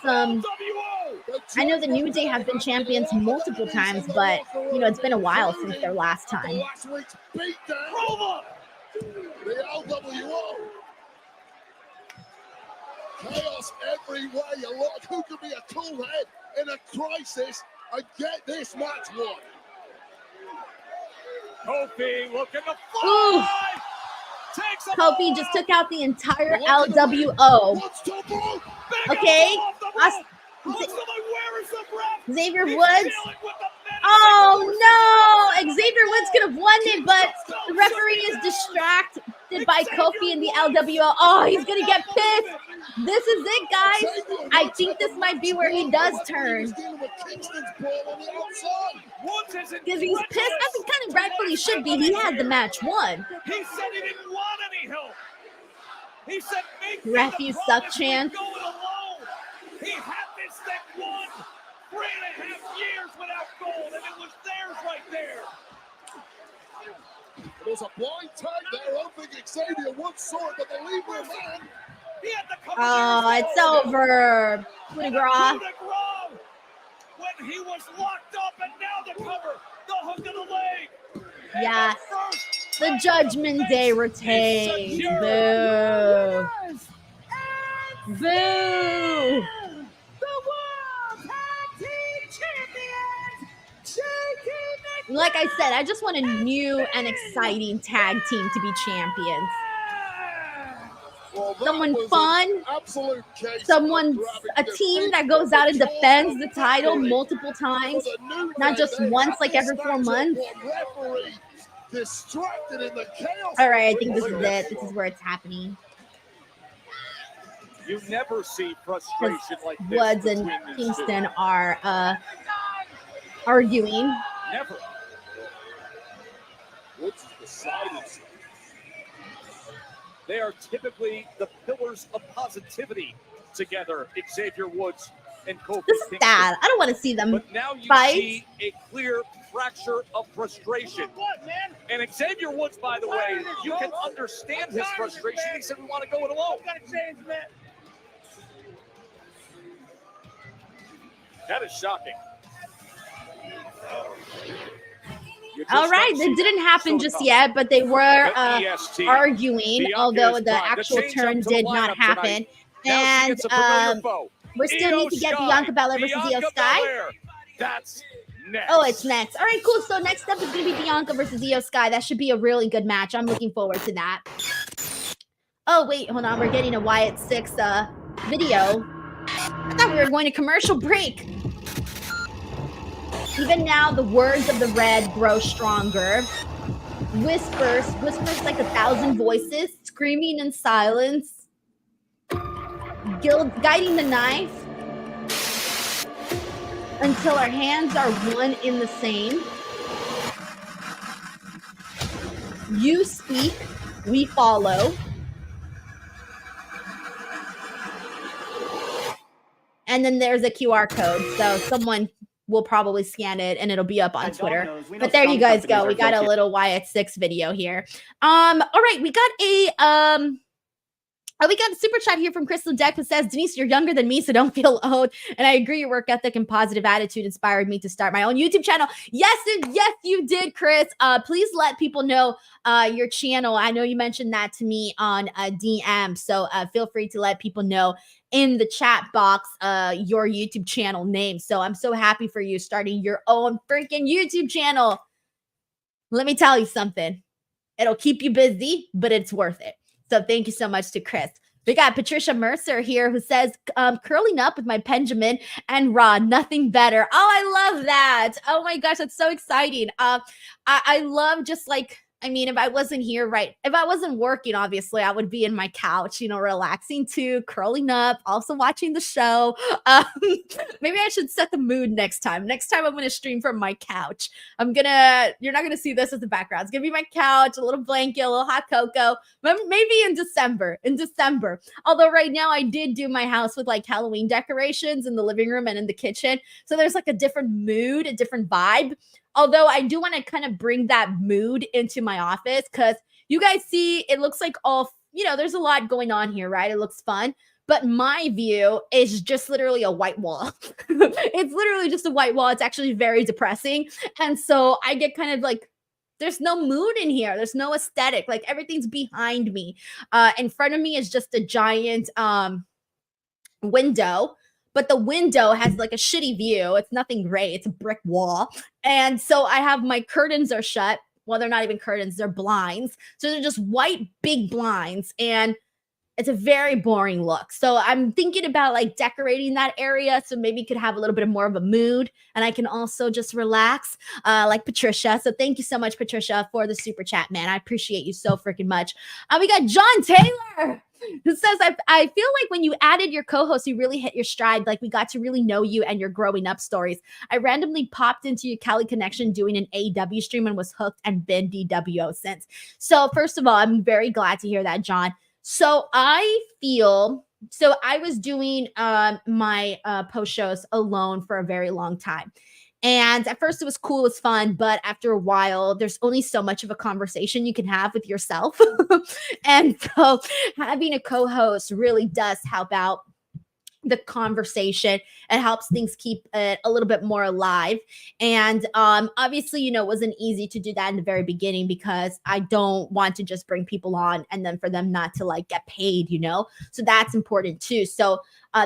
some. I know the New Day have been champions multiple times, but it's been a while since their last time. The LWO. Chaos every way. Who could be a cool head in a crisis and get this match won? Kofi looking to fly. Kofi just took out the entire LWO. Okay. Xavier Woods. Oh no! Xavier Woods could have won it, but the referee is distracted by Kofi and the LWO. Oh, he's gonna get pissed. This is it, guys. I think this might be where he does turn. Because he's pissed. I think kind of rightfully should be. He had the match won. He said he didn't want any help. He said, ref, you suck chance. He had this thing won 3.5 years without gold, and it was theirs right there. There's a blind tag there. I don't think Xavier Woods saw it, but the lever man. Oh, it's over. Coup de grace. When he was locked up, and now the cover, the hook of the leg. Yes. The Judgment Day retains. Boo. Boo. Like I said, I just want a new and exciting tag team to be champions. Someone fun, a team that goes out and defends the title multiple times, not just once, like every 4 months. All right, I think this is it. This is where it's happening. You never see frustration like this. Woods and Kingston are arguing. Never. Woods is beside himself. They are typically the pillars of positivity together, Xavier Woods and Kofi This is Kingston. sad. I don't want to see them But now you fight. see a clear fracture of frustration. And Xavier Woods, by the way, you can understand his frustration. He said, we want to go it alone. That is shocking. All right, that didn't happen just yet, but they were arguing, although the actual turn did not happen. And we still need to get Bianca Belair versus Iyo Sky. That's next. Oh, it's next. All right, cool. So next up is going to be Bianca versus Iyo Sky. That should be a really good match. I'm looking forward to that. Oh, wait, hold on. We're getting a Wyatt 6 video. I thought we were going to commercial break. Even now, the words of the red grow stronger. Whispers like 1,000 voices, screaming in silence. Guiding the knife until our hands are one in the same. You speak, we follow. And then there's a QR code, so someone will probably scan it and it'll be up on Twitter. But there you guys go. We got a little Wyatt 6 video here. All right, we got a super chat here from Crystal Deck that says, Denise, you're younger than me, so don't feel old. And I agree, your work ethic and positive attitude inspired me to start my own YouTube channel. Yes, you did, Chris. Please let people know your channel. I know you mentioned that to me on DM, so feel free to let people know in the chat box your YouTube channel name. So I'm so happy for you starting your own freaking YouTube channel. Let me tell you something. It'll keep you busy, but it's worth it. So thank you so much to Chris We got Patricia Mercer here who says, curling up with my Benjamin and Raw, nothing better. Oh, I love that. Oh my gosh, that's so exciting. I love just like, I mean, if I wasn't here, if I wasn't working, obviously, I would be in my couch, relaxing too, curling up, also watching the show. Maybe I should set the mood next time. Next time I'm going to stream from my couch. You're not going to see this as the background. It's going to be my couch, a little blanket, a little hot cocoa. Maybe in December. Although right now I did do my house with like Halloween decorations in the living room and in the kitchen. So there's like a different mood, a different vibe. Although I do want to kind of bring that mood into my office because you guys see it looks like there's a lot going on here, right? It looks fun. But my view is just literally a white wall. It's literally just a white wall. It's actually very depressing. And so I get kind of like, there's no mood in here. There's no aesthetic. Like everything's behind me. In front of me is just a giant window. But the window has like a shitty view. It's nothing great. It's a brick wall. And so I have my curtains are shut. Well, they're not even curtains. They're blinds. So they're just white, big blinds. And it's a very boring look. So I'm thinking about like decorating that area so maybe it could have a little bit more of a mood. And I can also just relax like Patricia. So thank you so much, Patricia, for the super chat, man. I appreciate you so freaking much. We got John Taylor, who says, I feel like when you added your co-host, you really hit your stride. Like we got to really know you and your growing up stories. I randomly popped into your Cali Connection doing an AEW stream and was hooked and been DWO since. So first of all, I'm very glad to hear that, John. So I was doing my post shows alone for a very long time. And at first it was cool, it was fun, but after a while, there's only so much of a conversation you can have with yourself. And so having a co-host really does help out the conversation. It helps things keep it a little bit more alive. And obviously, it wasn't easy to do that in the very beginning because I don't want to just bring people on and then for them not to like get paid, So that's important too. So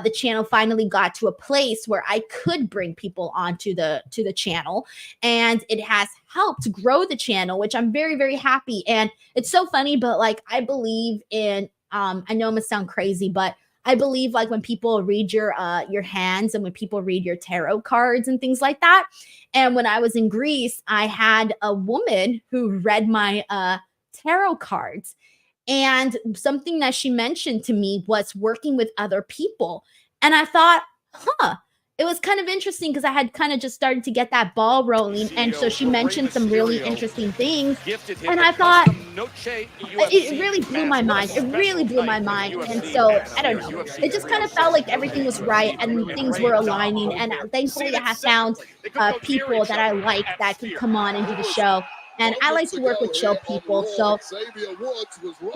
the channel finally got to a place where I could bring people onto the channel, and it has helped grow the channel, which I'm very, very happy. And it's so funny, but like I believe in I know I'm gonna sound crazy, but I believe like when people read your hands and when people read your tarot cards and things like that. And when I was in Greece, I had a woman who read my tarot cards. And something that she mentioned to me was working with other people. And I thought, it was kind of interesting because I had kind of just started to get that ball rolling. And so she mentioned some really interesting things. And I thought, it really blew my mind. It really blew my mind. And so, I don't know. It just kind of felt like everything was right and things were aligning. And thankfully, I have found people that I like that can come on and do the show. And I like to work with chill people. So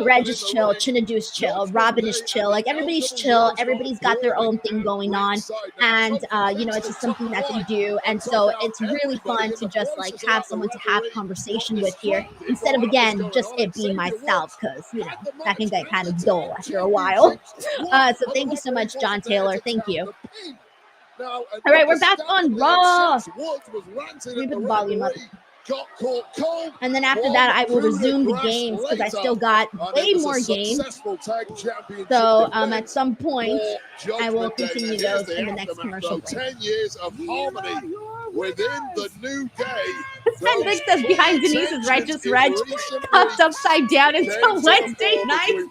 Reg is chill, Chinadu's chill, Robin is chill. Like everybody's chill. Everybody's got their own thing going on. And, it's just something that they do. And so it's really fun to just like have someone to have conversation with here instead of, again, just it being myself because, that can get kind of dull after a while. So thank you so much, John Taylor. Thank you. All right, we're back on Raw. Let me put the volume up. And then after that, I will resume the games because I still got way more games. So at some point, I will continue those in the next commercial break. 10 years of harmony within the new day. And Vic says behind Denise's righteous Reg tossed upside down until Wednesday night.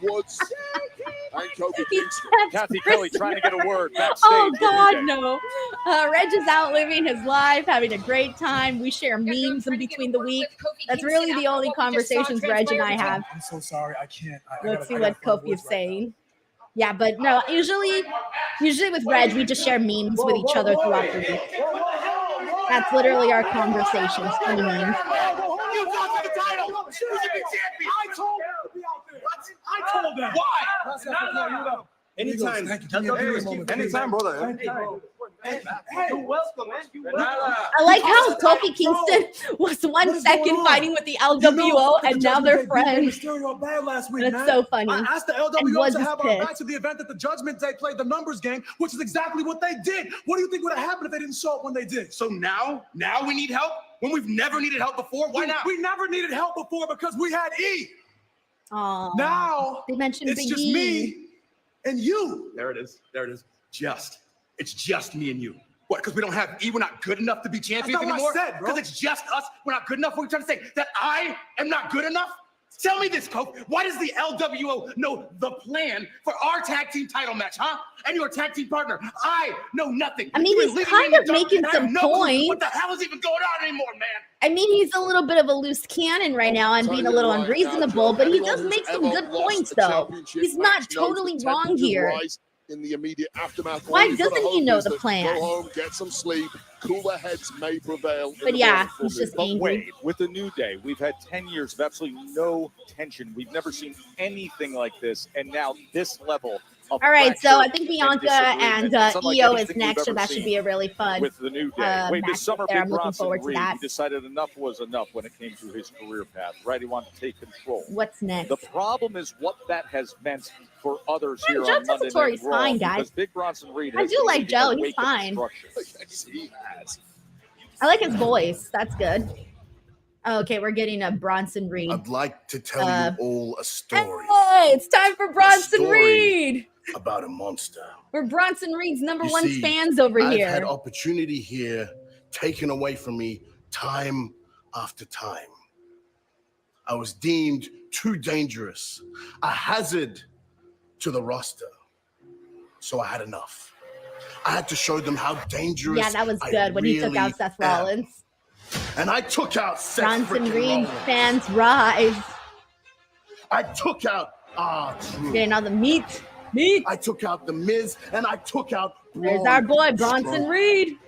Kathy Kelly trying to get a word backstage. Oh, God, no. Reg is out living his life, having a great time. We share memes in between the week. That's really the only conversations Reg and I have. I'm so sorry. I can't. Let's see what Kofi is saying. Yeah, but no, usually with Reg, we just share memes with each other throughout the week. That's literally our conversations, funny memes. I told them. Why? Anytime. Anytime, brother. You're welcome, man. I like how Kofi Kingston was 1 second fighting with the LWO, and now they're friends. It's so funny. I asked the LWO to have our back to the event that the Judgment Day played the numbers game, which is exactly what they did. What do you think would have happened if they didn't show up when they did? So now we need help when we've never needed help before? Why not? We never needed help before because we had E. Oh, now they mentioned it's Big just E. me and you. There it is. It's just me and you. What, because we're not good enough to be champions anymore? Because it's just us, we're not good enough? What are you trying to say? That I am not good enough? Tell me this, Coke. Why does the LWO know the plan for our tag team title match, huh? And your tag team partner. I know nothing. I mean, he's kind of making some point. What the hell is even going on anymore, man? I mean, he's a little bit of a loose cannon right now and being a little unreasonable, but he does make some good points, though. He's not totally wrong here. In the immediate aftermath. Why doesn't he know the plan? Go home, get some sleep. Cooler heads may prevail. But yeah, he's just angry. Wait, with the New Day, we've had 10 years of absolutely no tension. We've never seen anything like this, and now this level of all right, so I think and Bianca and Iyo is next, so that should be a really fun with the New Day. Wait, this summer, there. Big I'm looking Bronson forward to Reed, that. he decided enough was enough when it came to his career path. Right, he wanted to take control. What's next? The problem is what that has meant for others here Joe on Monday Tessitore's Night Raw, fine, guys. because Big Bronson Reed I has do been like leading Joe. a He's wake of fine. destruction. Yes, he has. I like his voice. That's good. Oh, okay, we're getting a Bronson Reed. I'd like to tell you all a story. Hey, it's time for Bronson Reed. About a monster. We're Bronson Reed's number You one see, fans over here. I've had opportunity here taken away from me time after time. I was deemed too dangerous, a hazard to the roster. So I had enough. I had to show them how dangerous. Yeah, that was good when he took out Seth Rollins. And I took out Seth Bronson freaking Reed Rollins. fans rise. I took out Drew. Getting all the meat. I took out the Miz, and I took out. There's our boy Bronson Reed.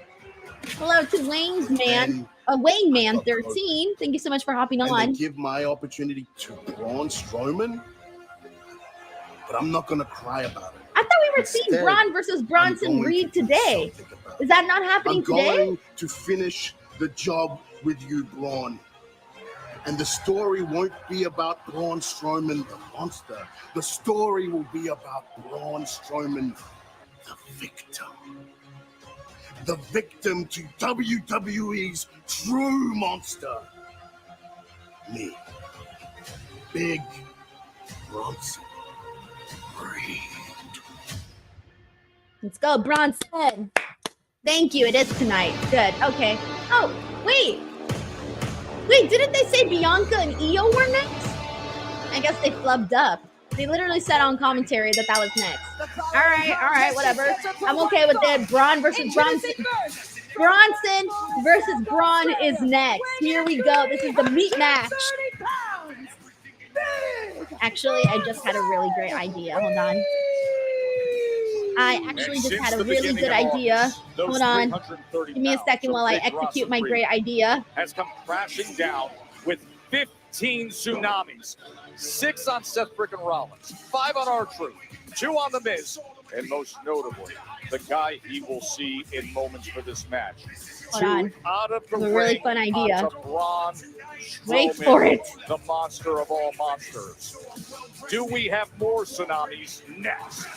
Hello to Wayne's man. Wayne Man 13. Thank you so much for hopping And on. they give my opportunity to Braun Strowman, but I'm not gonna cry about it. I thought we were seeing Braun versus Bronson Reed today. Is that not happening I'm today? going to finish the job with you, Braun. And the story won't be about Braun Strowman, the monster. The story will be about Braun Strowman, the victim. The victim to WWE's true monster. Me. Big Bronson Reed. Let's go, Bronson. Thank you. It is tonight. Good. Okay. Oh, wait. Wait, didn't they say Bianca and Iyo were next? I guess they flubbed up. They literally said on commentary that was next. All right, whatever. I'm okay with it. Braun versus Bronson. Bronson versus Braun is next. Here we go. This is the meat match. Actually, I just had a really great idea. Hold on. I actually just had a really good idea. Hold on. Give me a second while I execute my great idea. Has come crashing down with 15 tsunamis. 6 on Seth frickin' Rollins, 5 on R-Truth, 2 on The Miz, and most notably, the guy he will see in moments for this match. Hold on. Out of the It's a really ring fun idea. onto Braun Wait Strowman, for it. The monster of all monsters. Do we have more tsunamis next?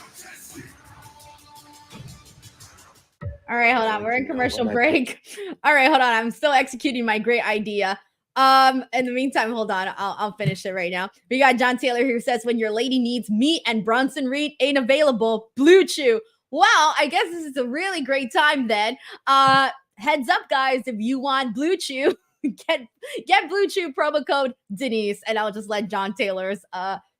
All right, hold on. We're in commercial break. All right, hold on. I'm still executing my great idea. In the meantime, hold on. I'll finish it right now. We got John Taylor who says, when your lady needs meat and Bronson Reed ain't available, Blue Chew. Well, I guess this is a really great time then. Heads up, guys, if you want Blue Chew, get Blue Chew promo code Denise, and I'll just let John Taylor's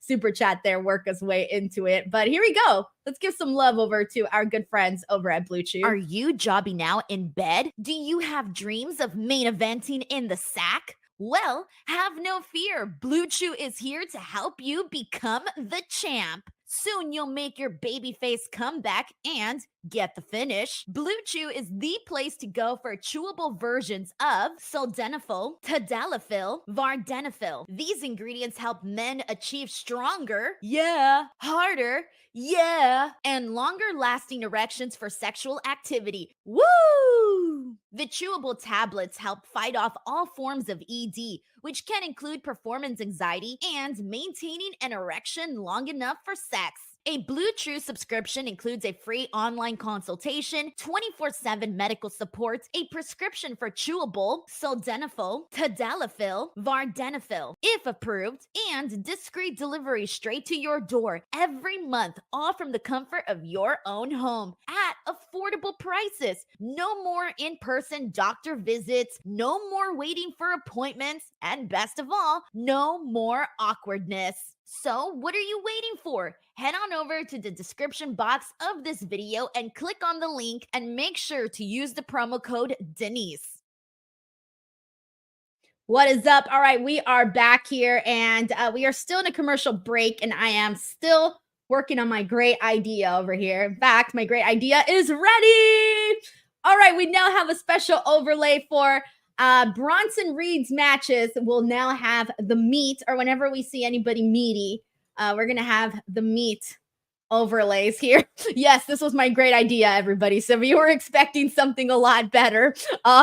super chat there work his way into it. But here we go. Let's give some love over to our good friends over at Blue Chew. Are you jobbing out in bed? Do you have dreams of main eventing in the sack? Well, have no fear. Blue Chew is here to help you become the champ. Soon you'll make your babyface comeback and get the finish. Blue Chew is the place to go for chewable versions of sildenafil, tadalafil, vardenafil. These ingredients help men achieve stronger, harder, and longer lasting erections for sexual activity. Woo! The chewable tablets help fight off all forms of ED, which can include performance anxiety and maintaining an erection long enough for sex. A Blue Chew subscription includes a free online consultation, 24/7 medical support, a prescription for chewable, sildenafil, tadalafil, vardenafil, if approved, and discreet delivery straight to your door every month, all from the comfort of your own home at affordable prices. No more in-person doctor visits, no more waiting for appointments, and best of all, no more awkwardness. So what are you waiting for? Head on over to the description box of this video and click on the link and make sure to use the promo code Denise. What is up? All right, we are back here and we are still in a commercial break and I am still working on my great idea over here. In fact, my great idea is ready. All right, we now have a special overlay for Bronson Reed's matches. Will now have the meat, or whenever we see anybody meaty, we're going to have the meat overlays here. Yes, this was my great idea, everybody. So if you were expecting something a lot better,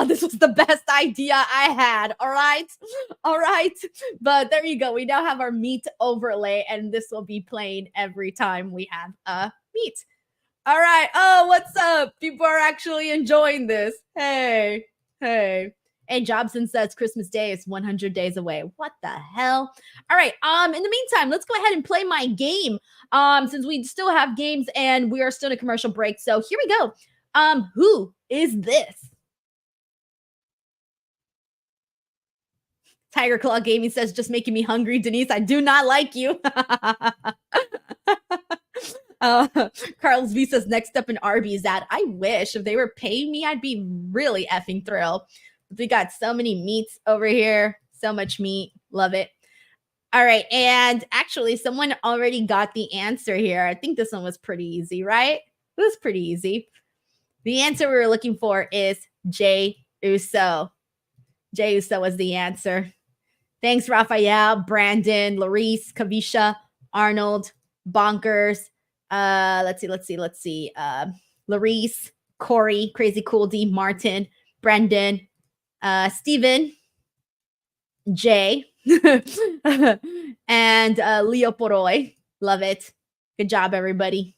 this was the best idea I had. All right. But there you go. We now have our meat overlay, and this will be playing every time we have meat. All right. Oh, what's up? People are actually enjoying this. Hey. Hey, Jobson says Christmas Day is 100 days away. What the hell? All right. In the meantime, let's go ahead and play my game. Since we still have games and we are still in a commercial break. So here we go. Who is this? Tiger Claw Gaming says, just making me hungry, Denise. I do not like you. Carlos V says, next up in Arby's. That I wish if they were paying me, I'd be really effing thrilled. We got so many meats over here. So much meat. Love it. All right. And actually, someone already got the answer here. I think this one was pretty easy, right? It was pretty easy. The answer we were looking for is Jey Uso. Jey Uso was the answer. Thanks, Raphael, Brandon, Larice, Kavisha, Arnold, Bonkers. Let's see. Larice, Corey, Crazy Cool D, Martin, Brendan, Steven, Jay, and Leo Poroy. Love it. Good job, everybody.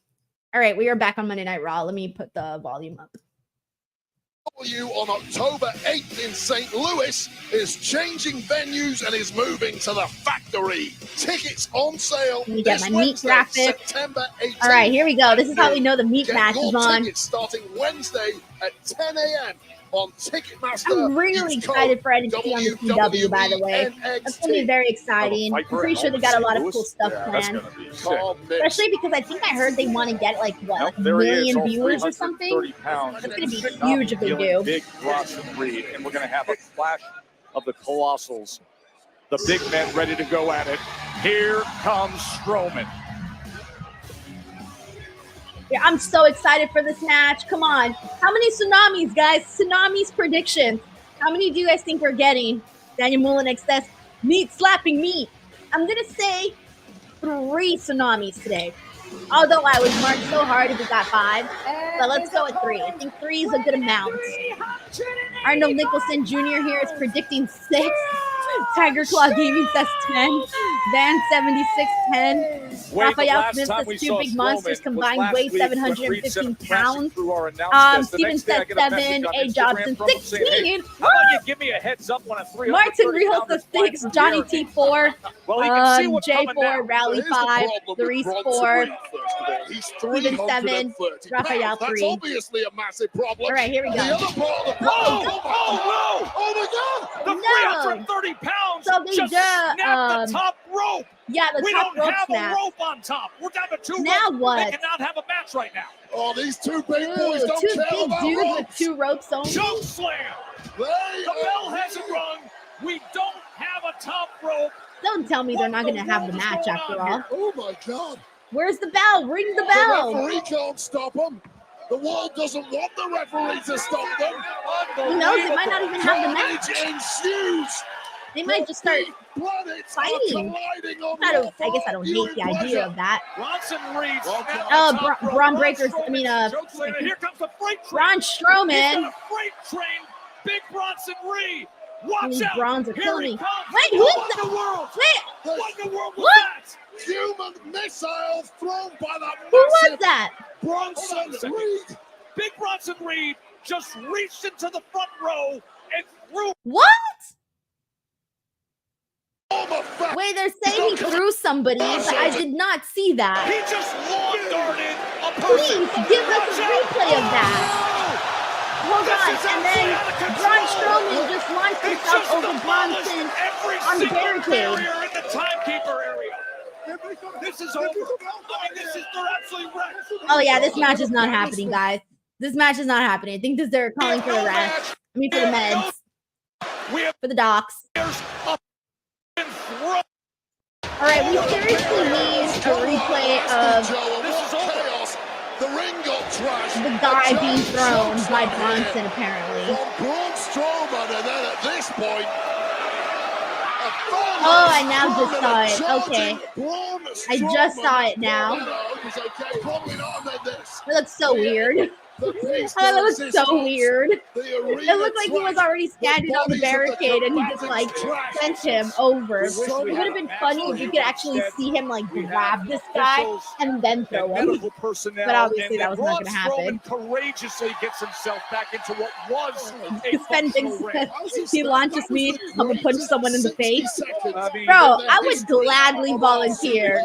All right, we are back on Monday Night Raw. Let me put the volume up. On October 8th in St. Louis is changing venues and is moving to the Factory. Tickets on sale. Let me get my meat Wednesday, graphic. September 18th. All right, here we go. This is how we know the meat match is on. Tickets starting Wednesday at 10 a.m. on Ticketmaster. I'm really excited for NXT on the CW, by the way. That's going to be very exciting. I'm pretty sure they got a lot of cool stuff planned. Especially because I think I heard they want to get, like, what, a million viewers or something? That's going to be huge if they do. Big Bronson Reed, and we're going to have a clash of the Colossals. The big men ready to go at it. Here comes Strowman. Yeah, I'm so excited for this match. Come on. How many tsunamis, guys? Tsunamis predictions. How many do you guys think we're getting? Daniel Mullinex says, meat slapping meat. I'm going to say 3 tsunamis today. Although I would mark so hard if we got 5. But let's go with 3. I think 3 is a good amount. Arnold Nicholson Jr. here is predicting 6. Tiger Claw Gaming says 10. Van 7610. Raphael Smith says 2 big monsters combined weigh 715 pounds. Steven says 7. A. Jobson 16. How about you give me a heads up on a 3? Martin Real says 6. Johnny T 4. Well, you can see what's J coming 4. now. Rally 5. Larice 4. Steven 7. Raphael 3. That's obviously a massive problem. All right, here we go. The other part of the Oh my God! The 330 pounds so they just snapped the top rope. Yeah, the we top don't rope have snapped. a rope on top. We're down to 2 Now ropes. what? They cannot have a match right now. Oh, these 2 big boys don't 2 care big about dudes ropes. with 2 ropes only. Choke slam. The bell hasn't rung. We don't have a top rope. Don't tell me they're not going to have the match after all. Oh my God. Where's the bell? Ring the bell. The referee can't stop them. The world doesn't want the referee to stop them. Who knows? They might not even have the match. Carnage ensues. They might just start fighting. I guess I don't hate the idea of that. Bronson Reed. Braun Breakers. I mean, Here comes the freight train. Braun Strowman. Freight train. Big Bronson Reed. Watch out! Bronze are Here killing he me. comes. Wait, who's What that? in the world? Wait, What in the world was what? that? Human missile thrown by the Who was massive that? Bronson Reed. Big Bronson Reed just reached into the front row and threw. What? Oh, Wait, they're saying he threw somebody, but I did not see that. He just lawn darted a person. Please give us a replay of that. Hold on, and then Braun Strowman just launched himself over Bronson on the barricade. In the timekeeper area. This is over. I mean, they're absolutely wrecked. Oh yeah, this match is not happening, guys. This match is not happening. I think they're calling for the rest. I mean, for the meds. For the docs. All right, we seriously need a replay of the guy being thrown by Bronson, apparently. Braun Strowman, and then at this point, oh, I now just saw it. Okay. I just saw it now. It looks so weird. Oh, that looks so weird. It looked like he was already standing on the barricade and he just like sent him over. It would have been funny if you could actually see him like grab this guy and then throw him. But obviously that was not going to happen. Courageously gets himself back into what was His pen thinks he launches me, I'm going to punch someone in the face. Bro, I would gladly volunteer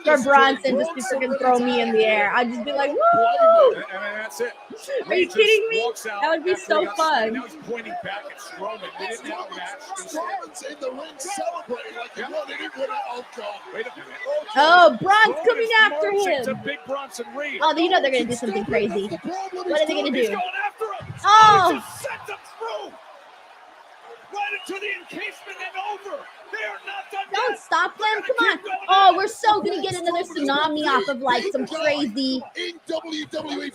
for Bronson just to freaking throw me in the air. I'd just be like, woo! That's it. Are you kidding me? That would be so fun. Now he's pointing back at Strowman. They didn't have a match. Strowman's in the ring celebrating like he won it. Oh, God. Wait a minute. Oh, Braun's coming after him. Big Bronson Reed. Oh, you know they're going to do something crazy. What are they going to He's do? going after him. Oh! He just sent him through. Right into the encasement and over. They are not done Don't yet. stop them. Come on. Oh, we're so going to get another tsunami off of like some crazy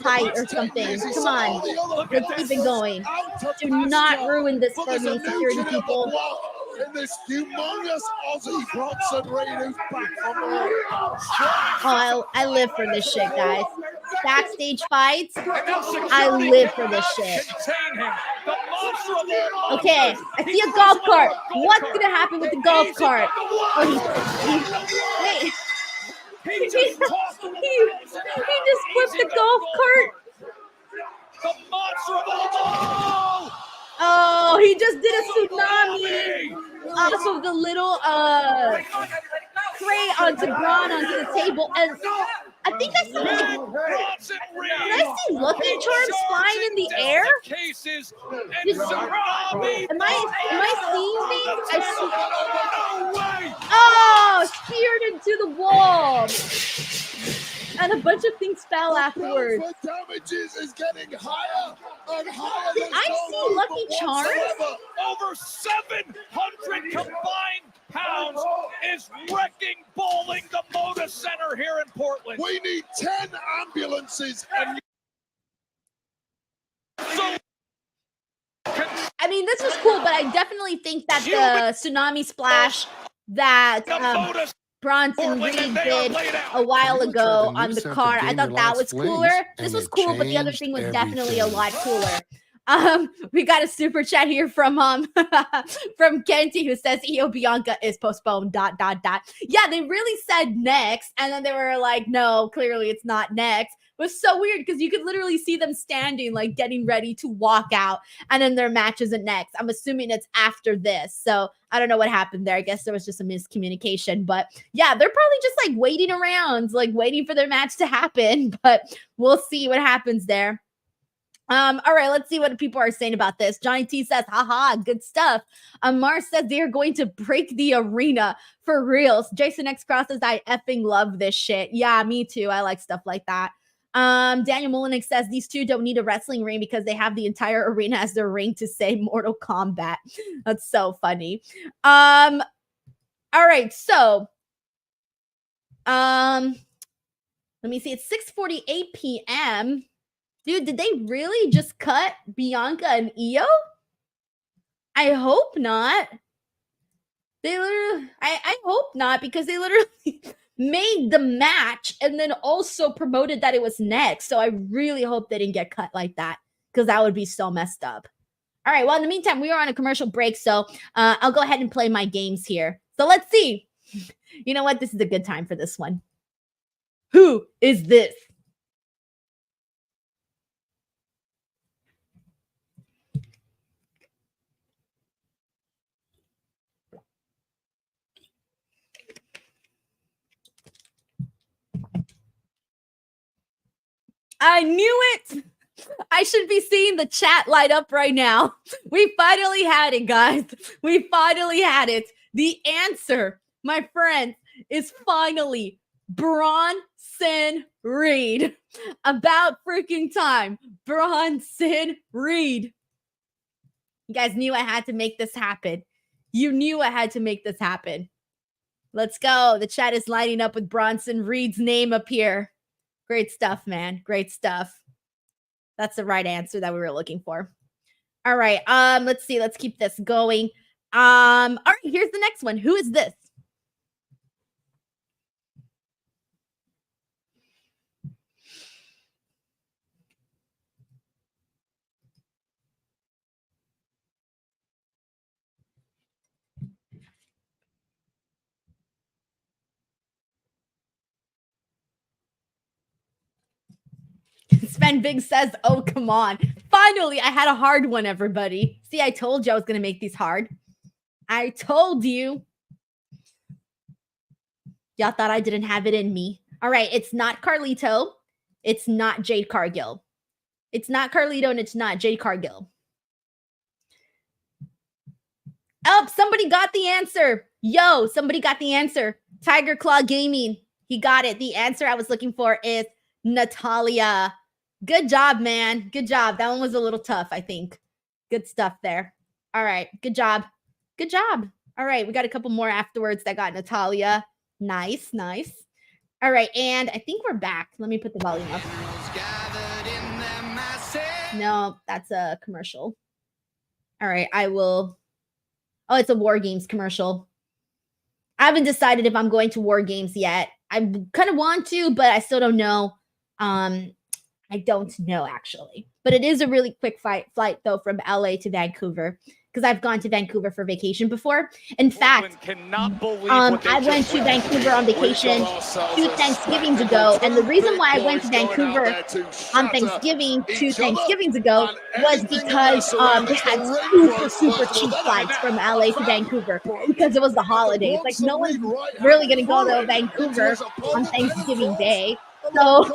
fight or something. Come on. Let's keep it going. Do not ruin this for me, security people. In this humongous Aussie Bronson Reed who's back from the ring. Oh, I live for this shit, guys. Backstage fights, I live for this shit. Okay, I see a golf cart. What's gonna happen with the golf cart? Oh, wait. He just flipped the golf cart. Oh, he just did a tsunami off of the little tray onto Braun onto the table, and I think I saw did I see Lucky Charms flying in the air? Am I seeing things? Oh, speared into the wall. And a bunch of things fell afterwards. The damages is getting higher and higher. Did I see Lucky Charms? Over 700 combined pounds is wrecking bowling the Moda Center here in Portland. We need 10 ambulances. And I mean, this was cool, but I definitely think that the tsunami splash that Bronson Reed did a while ago on the card, I thought that was cooler. This was cool, but the other thing was definitely a lot cooler. We got a super chat here from from Kenty who says Iyo Bianca is postponed. ... Yeah, they really said next, and then they were like, no, clearly it's not next. It was so weird because you could literally see them standing, like getting ready to walk out, and then their match isn't next. I'm assuming it's after this, so I don't know what happened there. I guess there was just a miscommunication, but yeah, they're probably just like waiting around, like waiting for their match to happen. But we'll see what happens there. All right, let's see what people are saying about this. Johnny T says, haha, good stuff. Mars says they are going to break the arena for reals. Jason X Cross says, I effing love this shit. Yeah, me too. I like stuff like that. Daniel Molinik says these two don't need a wrestling ring because they have the entire arena as their ring to say Mortal Kombat. That's so funny. All right, so let me see. It's 6:48 p.m. Dude, did they really just cut Bianca and Iyo? I hope not. They literally, I hope not, because they literally made the match and then also promoted that it was next. So I really hope they didn't get cut like that, because that would be so messed up. All right. Well, in the meantime, we are on a commercial break, so I'll go ahead and play my games here. So let's see. You know what? This is a good time for this one. Who is this? I knew it. I should be seeing the chat light up right now. We finally had it, guys. We finally had it. The answer, my friend, is finally Bronson Reed. About freaking time. Bronson Reed. You guys knew I had to make this happen. You knew I had to make this happen. Let's go. The chat is lighting up with Bronson Reed's name up here. Great stuff, man. Great stuff. That's the right answer that we were looking for. All right. Let's see. Let's keep this going. All right, here's the next one. Who is this? Sven Big says, oh, come on. Finally, I had a hard one, everybody. See, I told you I was going to make these hard. I told you. Y'all thought I didn't have it in me. All right, it's not Carlito. It's not Jade Cargill. It's not Carlito and it's not Jade Cargill. Oh, somebody got the answer. Yo, somebody got the answer. Tiger Claw Gaming. He got it. The answer I was looking for is Natalia. Good job, man. Good job. That one was a little tough, I think. Good stuff there. All right. Good job. Good job. All right. We got a couple more afterwards that got Natalia. Nice. Nice. All right. And I think we're back. Let me put the volume up. No, that's a commercial. All right. I will. Oh, it's a War Games commercial. I haven't decided if I'm going to War Games yet. I kind of want to, but I still don't know. I don't know, actually. But it is a really quick flight, though, from LA to Vancouver, because I've gone to Vancouver for vacation before. In fact, I went to Vancouver on vacation 2 Thanksgivings ago, and the reason why I went to Vancouver on Thanksgiving 2 Thanksgivings ago was because they had super cheap flights from LA to Vancouver because it was the holidays. Like, no one's really going to go to Vancouver on Thanksgiving Day. So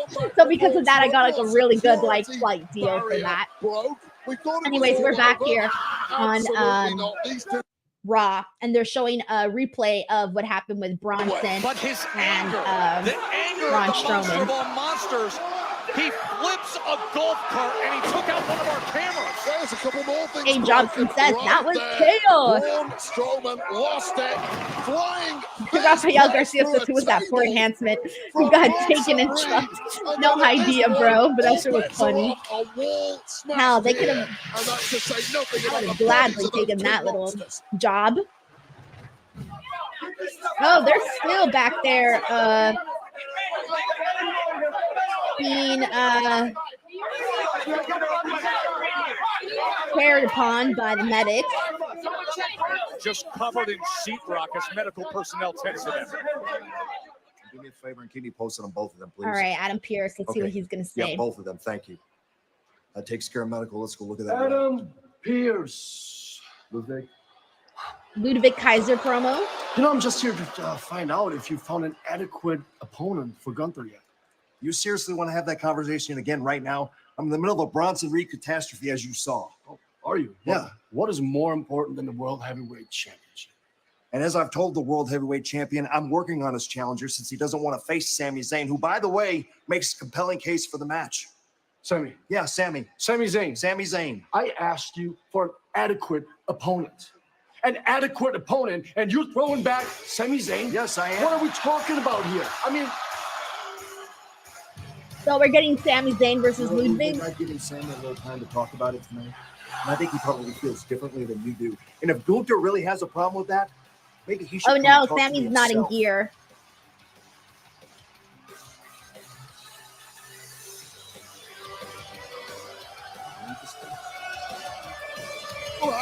because of that, I got like a really good like flight deal for that. Anyways, we're back here on Raw, and they're showing a replay of what happened with Bronson and Braun Strowman. He flips a golf cart and he took out one of our cameras. There's a couple more things. Hey, Jobson says that was chaos. Braun Strowman lost it. Flying. Rafael Garcia says, who was that for enhancement? Who got taken and chucked? No idea, bro, but that shit was funny. Hell, they could have. I would have gladly taken that little job. Oh, they're still back there. Being cared upon by the medics. Just covered in sheetrock as medical personnel tend to them. Do me a favor and keep me posted on both of them, please. All right, Adam Pierce. Let's see what he's going to say. Yeah, both of them. Thank you. That takes care of medical. Let's go look at that. Adam Pierce. Ludwig Kaiser promo. You know, I'm just here to find out if you found an adequate opponent for Gunther yet. You seriously want to have that conversation again right now? I'm in the middle of a Bronson Reed catastrophe, as you saw. Oh, are you? Yeah. What is more important than the World Heavyweight Championship? And as I've told the World Heavyweight Champion, I'm working on his challenger since he doesn't want to face Sami Zayn, who, by the way, makes a compelling case for the match. Sami. Yeah, Sami. Sami Zayn. Sami Zayn. I asked you for an adequate opponent. An adequate opponent, and you're throwing back Sami Zayn? Yes, I am. What are we talking about here? I mean... So we're getting Sami Zayn versus Ludwig. I'm giving Sami a little time to talk about it tonight. And I think he probably feels differently than you do. And if Gunther really has a problem with that, maybe he should. Oh no, Sami's not in gear.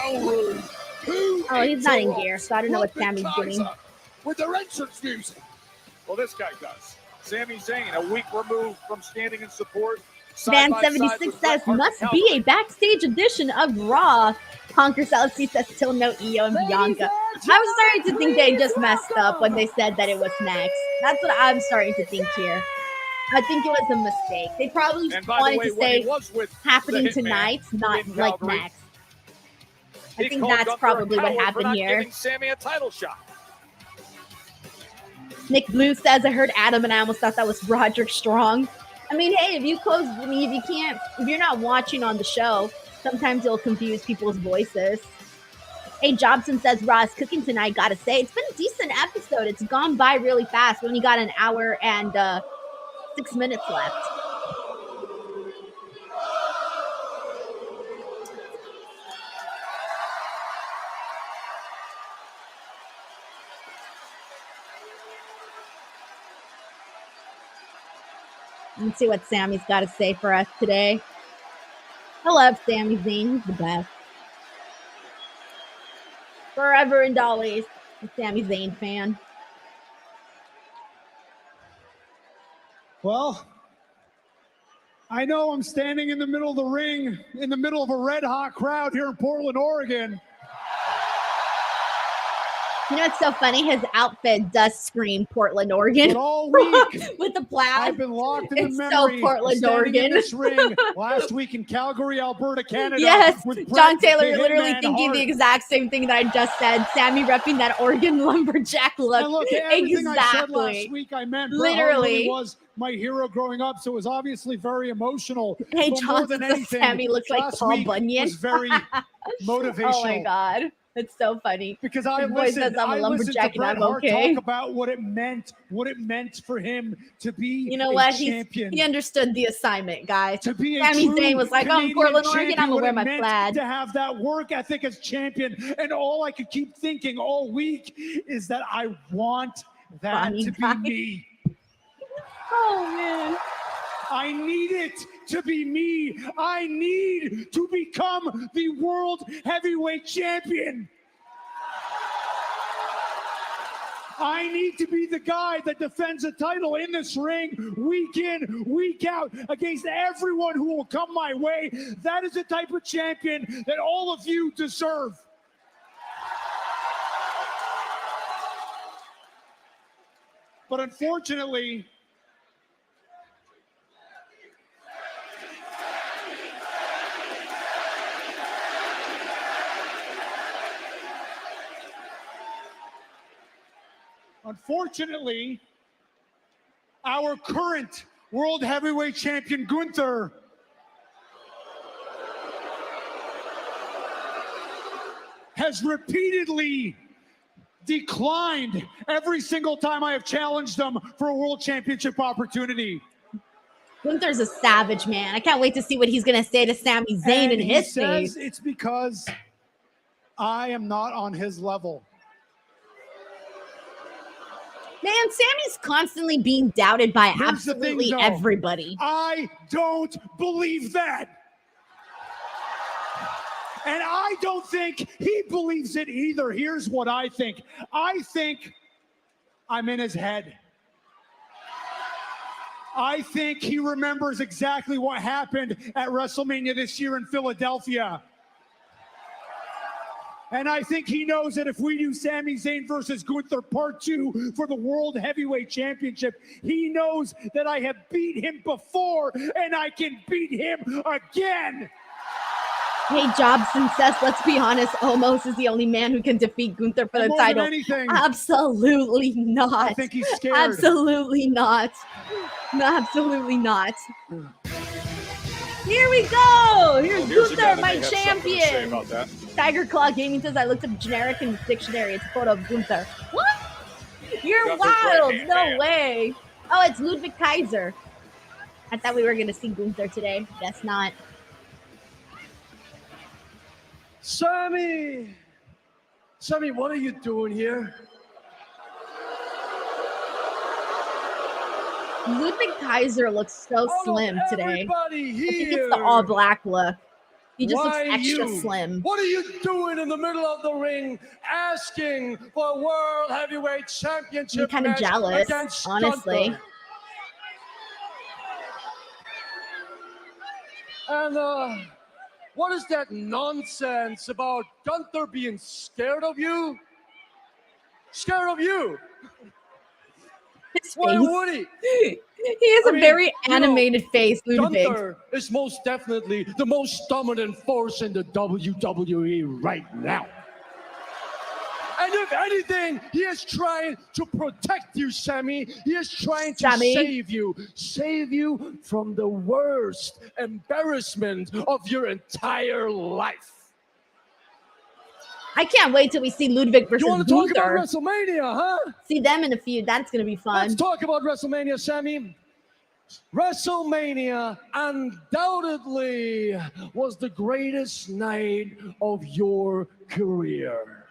hotel room. Who Oh, he's not in interrupts gear, so I don't know what Ludwig Sammy's doing. Kaiser with their entrance music? Well, this guy does. Sami Zayn, a week removed from standing in support. Van76 says, must be a backstage edition of Raw. Conquer Celestine says, still no Iyo and Bianca. I was starting to think they just messed up when they said that it was next. That's what I'm starting to think here. I think it was a mistake. They probably wanted to say happening tonight, not like next. I think that's probably what happened here. Giving Sami a title shot. Nick Blue says, I heard Adam and I almost thought that was Roderick Strong. I mean, hey, if you're not watching on the show, sometimes it'll confuse people's voices. Hey, Jobson says, Raw is cooking tonight. Gotta say, it's been a decent episode. It's gone by really fast. We only got an hour and 6 minutes left. Let's see what Sammy's got to say for us today. I love Sami Zayn. He's the best. Forever and always a Sami Zayn fan. Well, I know I'm standing in the middle of the ring, in the middle of a red hot crowd here in Portland, Oregon. You know what's so funny? His outfit does scream Portland, Oregon. But all week, with the plaid. I've been locked in It's the so memory Portland, of standing Oregon. in this ring last week in Calgary, Alberta, Canada. Yes, with John Bret Taylor the literally Hitman thinking Hart. the exact same thing that I just said. Sammy repping that Oregon lumberjack look. And look, everything I said exactly. last week, I meant Bret Hart Literally. really was my hero growing up, so it was obviously very emotional. Hey, but more Johnson than says anything, Sammy looks like last Paul week Bunyan. was very motivational. Oh my God. It's so funny. Because I Your boy says listened, I'm a I listened to lumberjack and Bret I'm Hart okay. talk about what it meant for him to be You know a what? champion. He understood the assignment, guys. To be a Sami true Zayn was like, I'm Canadian Portland, Oregon. champion, I'm gonna what wear it my meant plaid. to have that work ethic as champion. And all I could keep thinking all week is that I want that Funny to guy. be me. Oh man. I need it to be me. I need to become the world heavyweight champion. I need to be the guy that defends a title in this ring week in, week out against everyone who will come my way. That is the type of champion that all of you deserve. But unfortunately, our current World Heavyweight Champion, Gunther, has repeatedly declined every single time I have challenged them for a World Championship opportunity. Gunther's a savage, man. I can't wait to see what he's going to say to Sami Zayn And in he his says face. it's because I am not on his level. Man, Sammy's constantly being doubted by Here's the thing, absolutely though. everybody. I don't believe that. And I don't think he believes it either. Here's what I think. I think I'm in his head. I think he remembers exactly what happened at WrestleMania this year in Philadelphia. And I think he knows that if we do Sami Zayn versus Gunther Part 2 for the World Heavyweight Championship, he knows that I have beat him before and I can beat him again. Hey, Jobson says, let's be honest, Omos is the only man who can defeat Gunther for the More than title. anything, Absolutely not. I think he's scared. Absolutely not. No, absolutely not. Here we go. Here's Here's a guy Gunther, that my may have something to say champion. about that. Tiger Claw Gaming says, I looked up generic in the dictionary. It's a photo of Gunther. What? You're Gunther's wild. right-hand No man. way. Oh, it's Ludwig Kaiser. I thought we were going to see Gunther today. Guess not. Sami, what are you doing here? Ludwig Kaiser looks so Out of slim today. everybody I think it's here. the all black look. He just looks Why extra you? slim. What are you doing in the middle of the ring asking for a World Heavyweight Championship I'm kind of match jealous, against honestly. Gunther? And what is that nonsense about Gunther being scared of you? Scared of you? His Why face. would he? He has a very animated face, Ludwig. Gunther is most definitely the most dominant force in the WWE right now. And if anything, he is trying to protect you, Sami. He is trying to save you from the worst embarrassment of your entire life. I can't wait till we see Ludwig versus You want to talk Gunther. about WrestleMania, huh? See them in a feud. That's going to be fun. Let's talk about WrestleMania, Sami. WrestleMania undoubtedly was the greatest night of your career.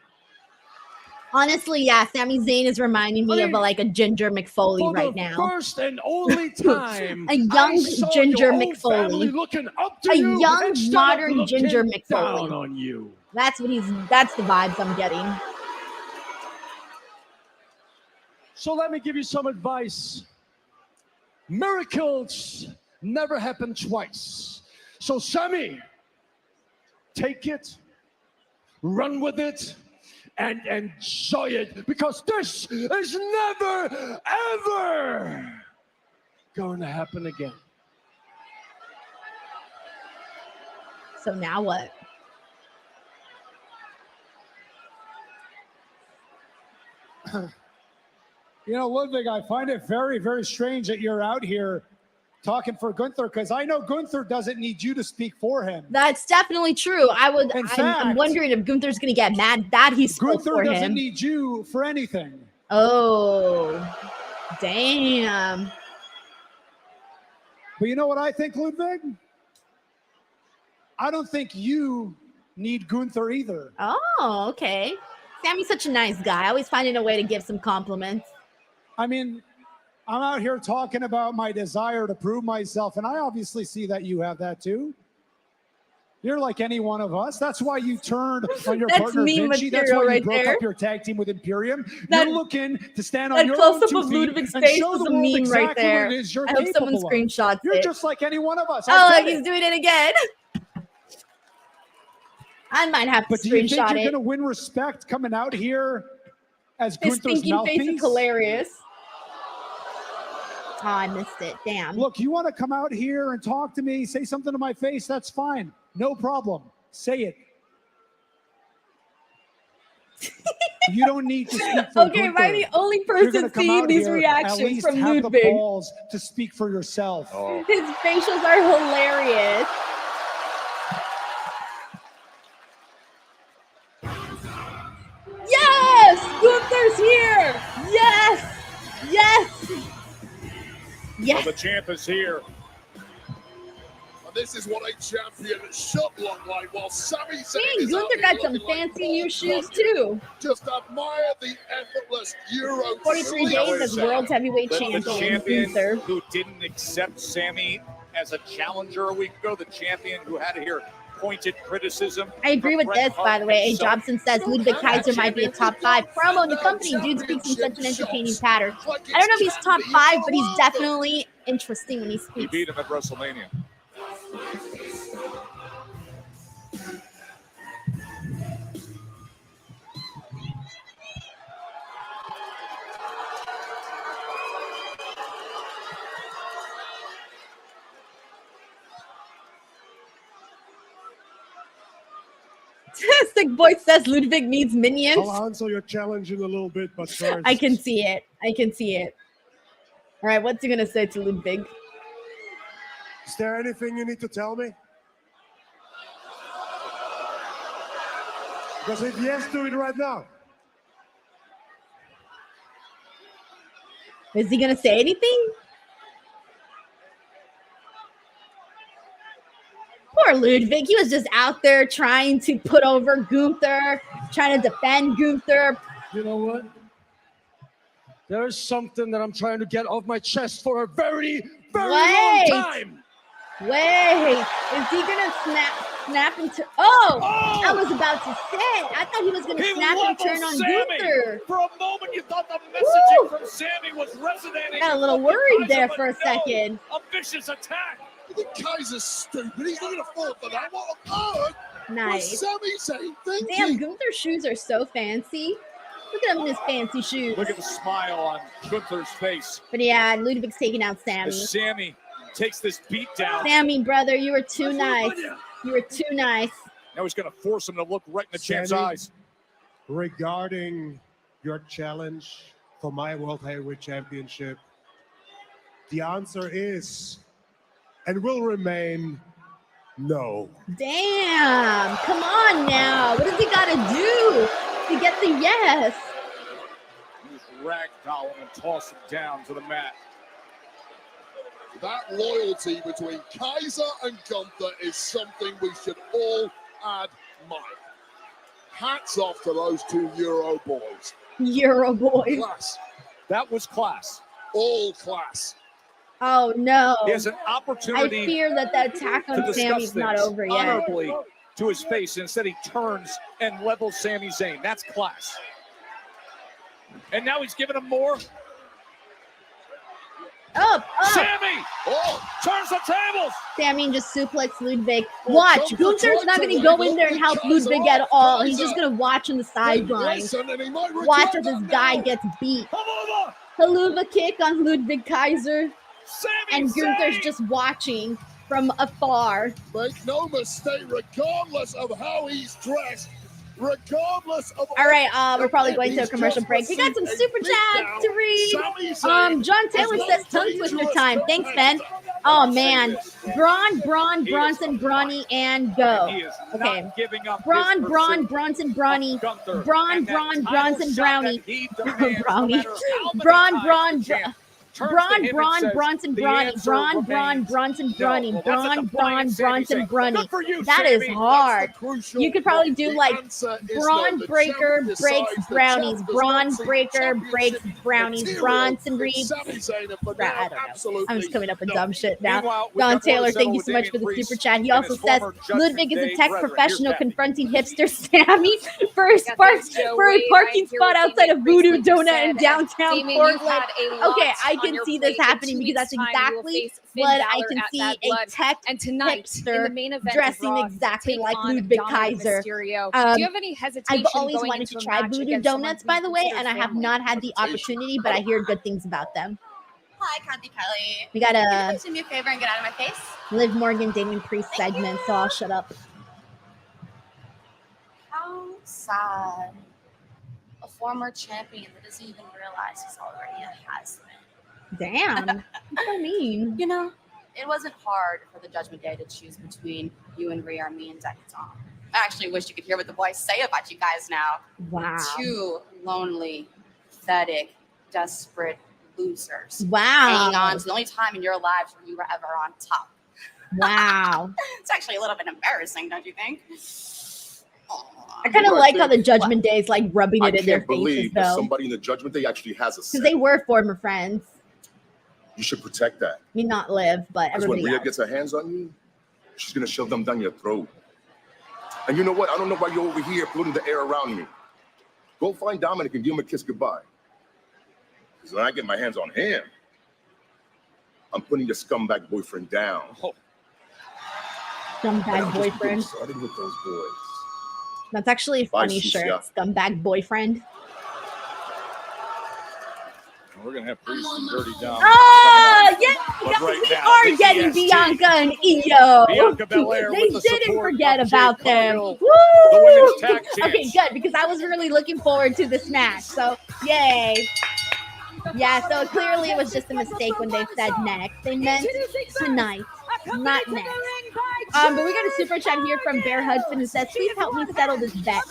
Honestly, yeah, Sami Zayn is reminding me of a Ginger McFoley right now. First and only time, a young Ginger McFoley McFoley. looking up to A you young instead modern of looking Ginger down McFoley. on you. That's the vibes I'm getting. So let me give you some advice. Miracles never happen twice. So Sami, take it, run with it, and enjoy it, because this is never, ever going to happen again. So now what? You know, Ludwig, I find it very, very strange that you're out here talking for Gunther, because I know Gunther doesn't need you to speak for him. That's definitely true. I'm wondering if Gunther's going to get mad that he spoke Gunther for doesn't him. need you for anything. Oh, damn. But you know what I think, Ludwig? I don't think you need Gunther either. Oh, okay. Sami's such a nice guy. Always finding a way to give some compliments. I mean, I'm out here talking about my desire to prove myself, and I obviously see that you have that too. You're like any one of us. That's why you turned on your partner Vinci. That's why you broke up your tag team with Imperium. You're looking to stand on your own 2 feet and show the world exactly what it is you're capable of. Someone screenshots You're it. just like any one of us. Oh, look, he's doing it again. I might have to But do you think screenshot you're it. going to win respect coming out here as His Gunther's thinking face mouthpiece? is hilarious. Oh, I missed it. Damn. Look, you want to come out here and talk to me, say something to my face, that's fine. No problem. Say it. You don't need to speak for Okay, Gunther. am I the only You're gonna person come seeing out these here, reactions at least from have the Ludwig? balls to speak for yourself. His facials are hilarious. Yes! Gunther's here! Yes! Yes! Yes! Well, the champ is here. And this is what a champion should look like, while Sami Zayn Dang, is out Gunther here got some looking like fancy new Braun shoes Strowman. too. Just admire the effortless Euro 43 days as world heavyweight The champion. champion Gunther. who didn't accept Sami as a challenger a week ago, the champion who had to hear pointed criticism. I agree with this, by the way. A Jobson says Ludwig Kaiser might be a top 5 promo in the company. Dude speaks in such an entertaining pattern. I don't know if he's top 5, but he's definitely interesting when he He speaks. beat him at WrestleMania. Sick Boy says Ludwig needs minions. I'll answer your challenge in a little bit, but first. I can see it. I can see it. All right, what's he gonna say to Ludwig? Is there anything you need to tell me? Because if yes, do it right now. Is he gonna say anything? Poor Ludwig. He was just out there trying to put over Gunther, trying to defend Gunther. You know what? There's something that I'm trying to get off my chest for a very, very long time. Wait, is he gonna snap? Snap and turn. Oh, I was about to say. I thought he was going to snap and turn on Gunther. For a moment, you thought the messaging from Sami was resonating. Got a little worried there for a second. A vicious attack. I think Kaiser's stupid. He's not going to fall for that. What on earth? Nice. Sami Zayn thinking? Damn, Gunther's shoes are so fancy. Look at him in his fancy shoes. Look at the smile on Gunther's face. But yeah, Ludwig's taking out Sami. As Sami takes this beat down. Sami, brother, you were too nice. You were too nice. Now he's going to force him to look right in the champ's Sami, eyes. Regarding your challenge for my World Heavyweight Championship, the answer is and will remain no. Damn, come on now. What does he got to do to get the yes? Just ragdoll him and toss him down to the mat. That loyalty between Kaiser and Gunther is something we should all admire. Hats off to those two Euro boys. Euro boys. Class. That was class. All class. Oh, no. He has an opportunity. I fear that the attack on Sami's not over yet. Honorably to his face. Instead, he turns and levels Sami Zayn. That's class. And now he's giving him more. Up. Sami turns the tables. Sami just suplex Ludwig. Watch. Gunther's not going to go in there and help Ludwig at all. He's just going to watch on the sidelines. Watch as this guy gets beat. Haluva kick on Ludwig Kaiser. And Gunther's just watching from afar. Make no mistake, regardless of how he's dressed, regardless of all right, we're probably going to a commercial break. We got some super chats to read. John Taylor says tongue twister time. Thanks, Ben. Oh man, Braun, Bronson, Brawny, and go. Okay, Braun, Bronson, Brawny, Braun, Bronson, Brownie, Brownie, Braun, Bronson, Brawny, Braun, Bronson, Brawny, Braun, Bronson, Brawny. That is hard. You could probably do like Braun Breaker breaks brownies, Braun Breaker breaks brownies, Bronson Reed. I don't know. I'm just coming up with dumb shit now. Don Taylor, thank you so much for the super chat. He also says Ludwig is a tech professional confronting hipster Sami for a parking spot outside of Voodoo Donut in downtown Portland. Okay, I can see this happening because that's exactly what I can see a tech hipster dressing exactly like Ludwig Kaiser. Do you have any hesitation? I've always wanted to try Voodoo Donuts, by the way, and I have not had the opportunity, but I hear good things about them. Hi, Kathy Kelly. We got Can you please do me a favor and get out of my face? Liv Morgan, Damian Priest segment, so I'll shut up. How sad. A former champion that doesn't even realize he's already a has-been. Damn. What do you mean? You know, it wasn't hard for the Judgment Day to choose between you and Rhea or me and Decaton. I actually wish you could hear what the boys say about you guys now. Wow. Two lonely, pathetic, desperate losers. Wow. Hanging on to the only time in your lives where you were ever on top. Wow. It's actually a little bit embarrassing, don't you think? I kind of like how the Judgment Day is like rubbing it in their faces, though. Somebody in the Judgment Day actually has a because they were former friends. You should protect that. I mean, not Liv, but Because everybody when Rhea else. gets her hands on you, she's going to shove them down your throat. And you know what? I don't know why you're over here polluting the air around me. Go find Dominik and give him a kiss goodbye. Because when I get my hands on him, I'm putting your scumbag boyfriend down. Scumbag boyfriend. Started with those boys. That's actually a funny shirt. Scumbag boyfriend. We're going to have Priest and Dirty Down. Oh, yeah, But right we now, are the getting EST. Bianca and Iyo. Bianca Belair They with the didn't support forget of about Jade them. Cargill, Woo! the women's tag Okay, champs. good, because I was really looking forward to this match. So, yay. Yeah, so clearly it was just a mistake when they said next. They meant tonight, not next. But we got a super chat here from Bear Hudson who says, please help me settle this bet.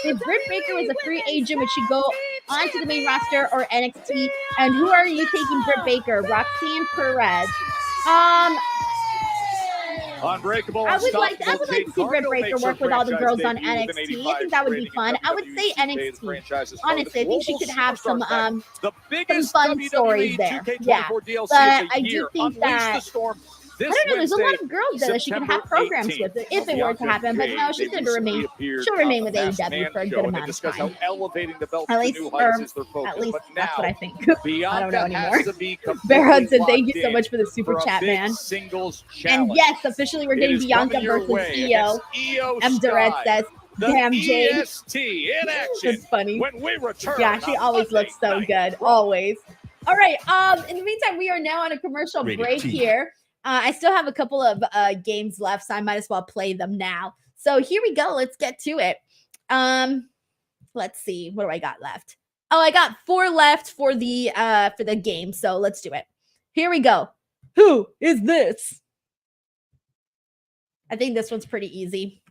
If Britt Baker was a free agent, would she go onto the main roster or NXT? And who are you taking Britt Baker? Roxanne Perez. Unbreakable. I would like to Unstoppable see Jade Britt Cargill Baker makes work her with all the franchise girls on debut with an NXT. I 85 think that would be rating fun. at I would say WWE today. The NXT. franchise is part of Honestly, I think she global could have some superstars pack. The some biggest fun WWE stories there. 2K24 Yeah, DLC but of the I year. do think Unleash that the Storm I don't know. There's a lot of girls there that she can have programs with if it were to happen. But no, she's going to remain. She'll remain with AEW for a good amount of time. How elevating the belt At to least, new heights is their focus. at least But that's now, what I think. Bianca I don't know anymore. has to be Bear Hudson, thank locked you so in much for the super for a chat, big man. Singles And challenge. yes, officially we're It getting is Bianca coming your versus way Iyo. Iyo Durant Sky, says, the "Damn, Jade." EST in action. That's funny. When we return, Yeah, she on always Monday looks so Night good. Raw. Always. All right. In the meantime, we are now on a commercial Rated break T. here. I still have a couple of games left, so I might as well play them now. So here we go. Let's get to it. Let's see. What do I got left? Oh, I got 4 left for the game. So let's do it. Here we go. Who is this? I think this one's pretty easy.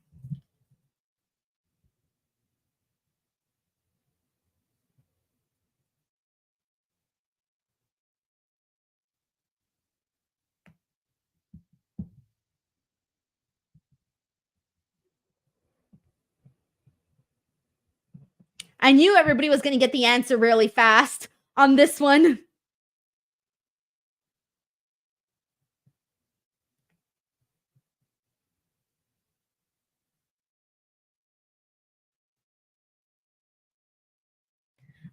I knew everybody was going to get the answer really fast on this one.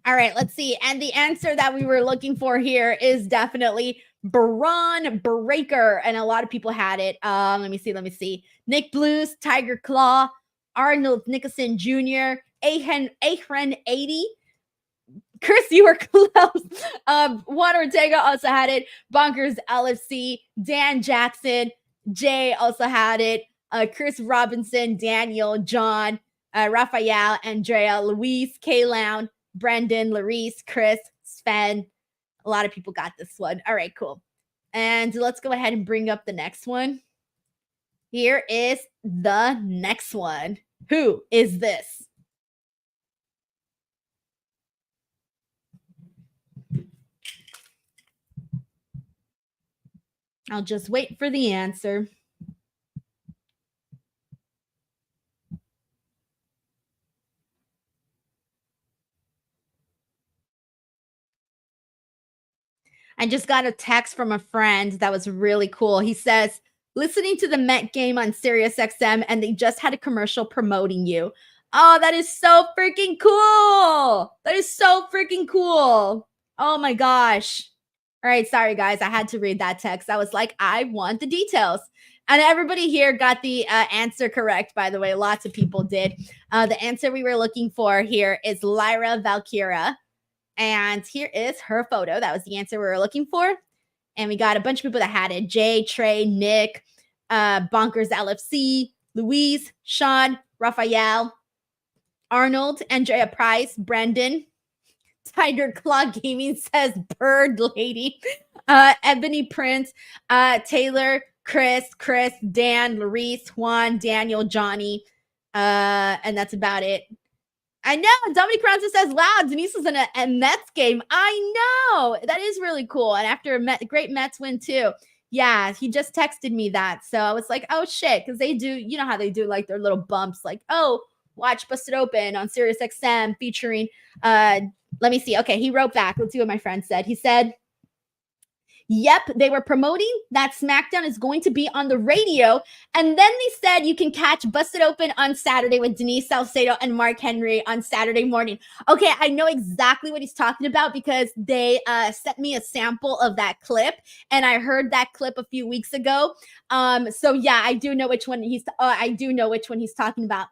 All right, let's see. And the answer that we were looking for here is definitely Braun Breaker. And a lot of people had it. Let me see. Nick Blues, Tiger Claw, Arnold Nicholson Jr., Ahren 80. Chris, you were close. Juan Ortega also had it. Bonkers LFC, Dan Jackson, Jay also had it. Chris Robinson, Daniel, John, Rafael, Andrea, Luis, Kaylown, Brendan, Larice, Chris, Sven. A lot of people got this one. All right, cool. And let's go ahead and bring up the next one. Here is the next one. Who is this? I'll just wait for the answer. I just got a text from a friend that was really cool. He says, listening to the Met game on Sirius XM, and they just had a commercial promoting you. Oh, that is so freaking cool. That is so freaking cool. Oh my gosh. All right, sorry guys, I had to read that text. I was like, I want the details. And everybody here got the answer correct, by the way. Lots of people did. The answer we were looking for here is Lyra Valkyria. And here is her photo. That was the answer we were looking for. And we got a bunch of people that had it. Jay, Trey, Nick, Bonkers LFC, Louise, Sean, Raphael, Arnold, Andrea Price, Brendan, Tiger Claw Gaming says Bird Lady, Ebony Prince, Taylor, Chris, Dan, Larice, Juan, Daniel, Johnny, and that's about it. I know. Dominik Bronson says, wow, Denise is in a Mets game. I know. That is really cool. And after a great Mets win, too. Yeah, he just texted me that. So I was like, oh, shit. Because they do, you know how they do like their little bumps. Like, oh, watch Busted Open on Sirius XM featuring, let me see. Okay, he wrote back. Let's see what my friend said. He said, yep, they were promoting that SmackDown is going to be on the radio. And then they said you can catch Busted Open on Saturday with Denise Salcedo and Mark Henry on Saturday morning. Okay, I know exactly what he's talking about because they sent me a sample of that clip. And I heard that clip a few weeks ago. So yeah, I do know which one he's talking about.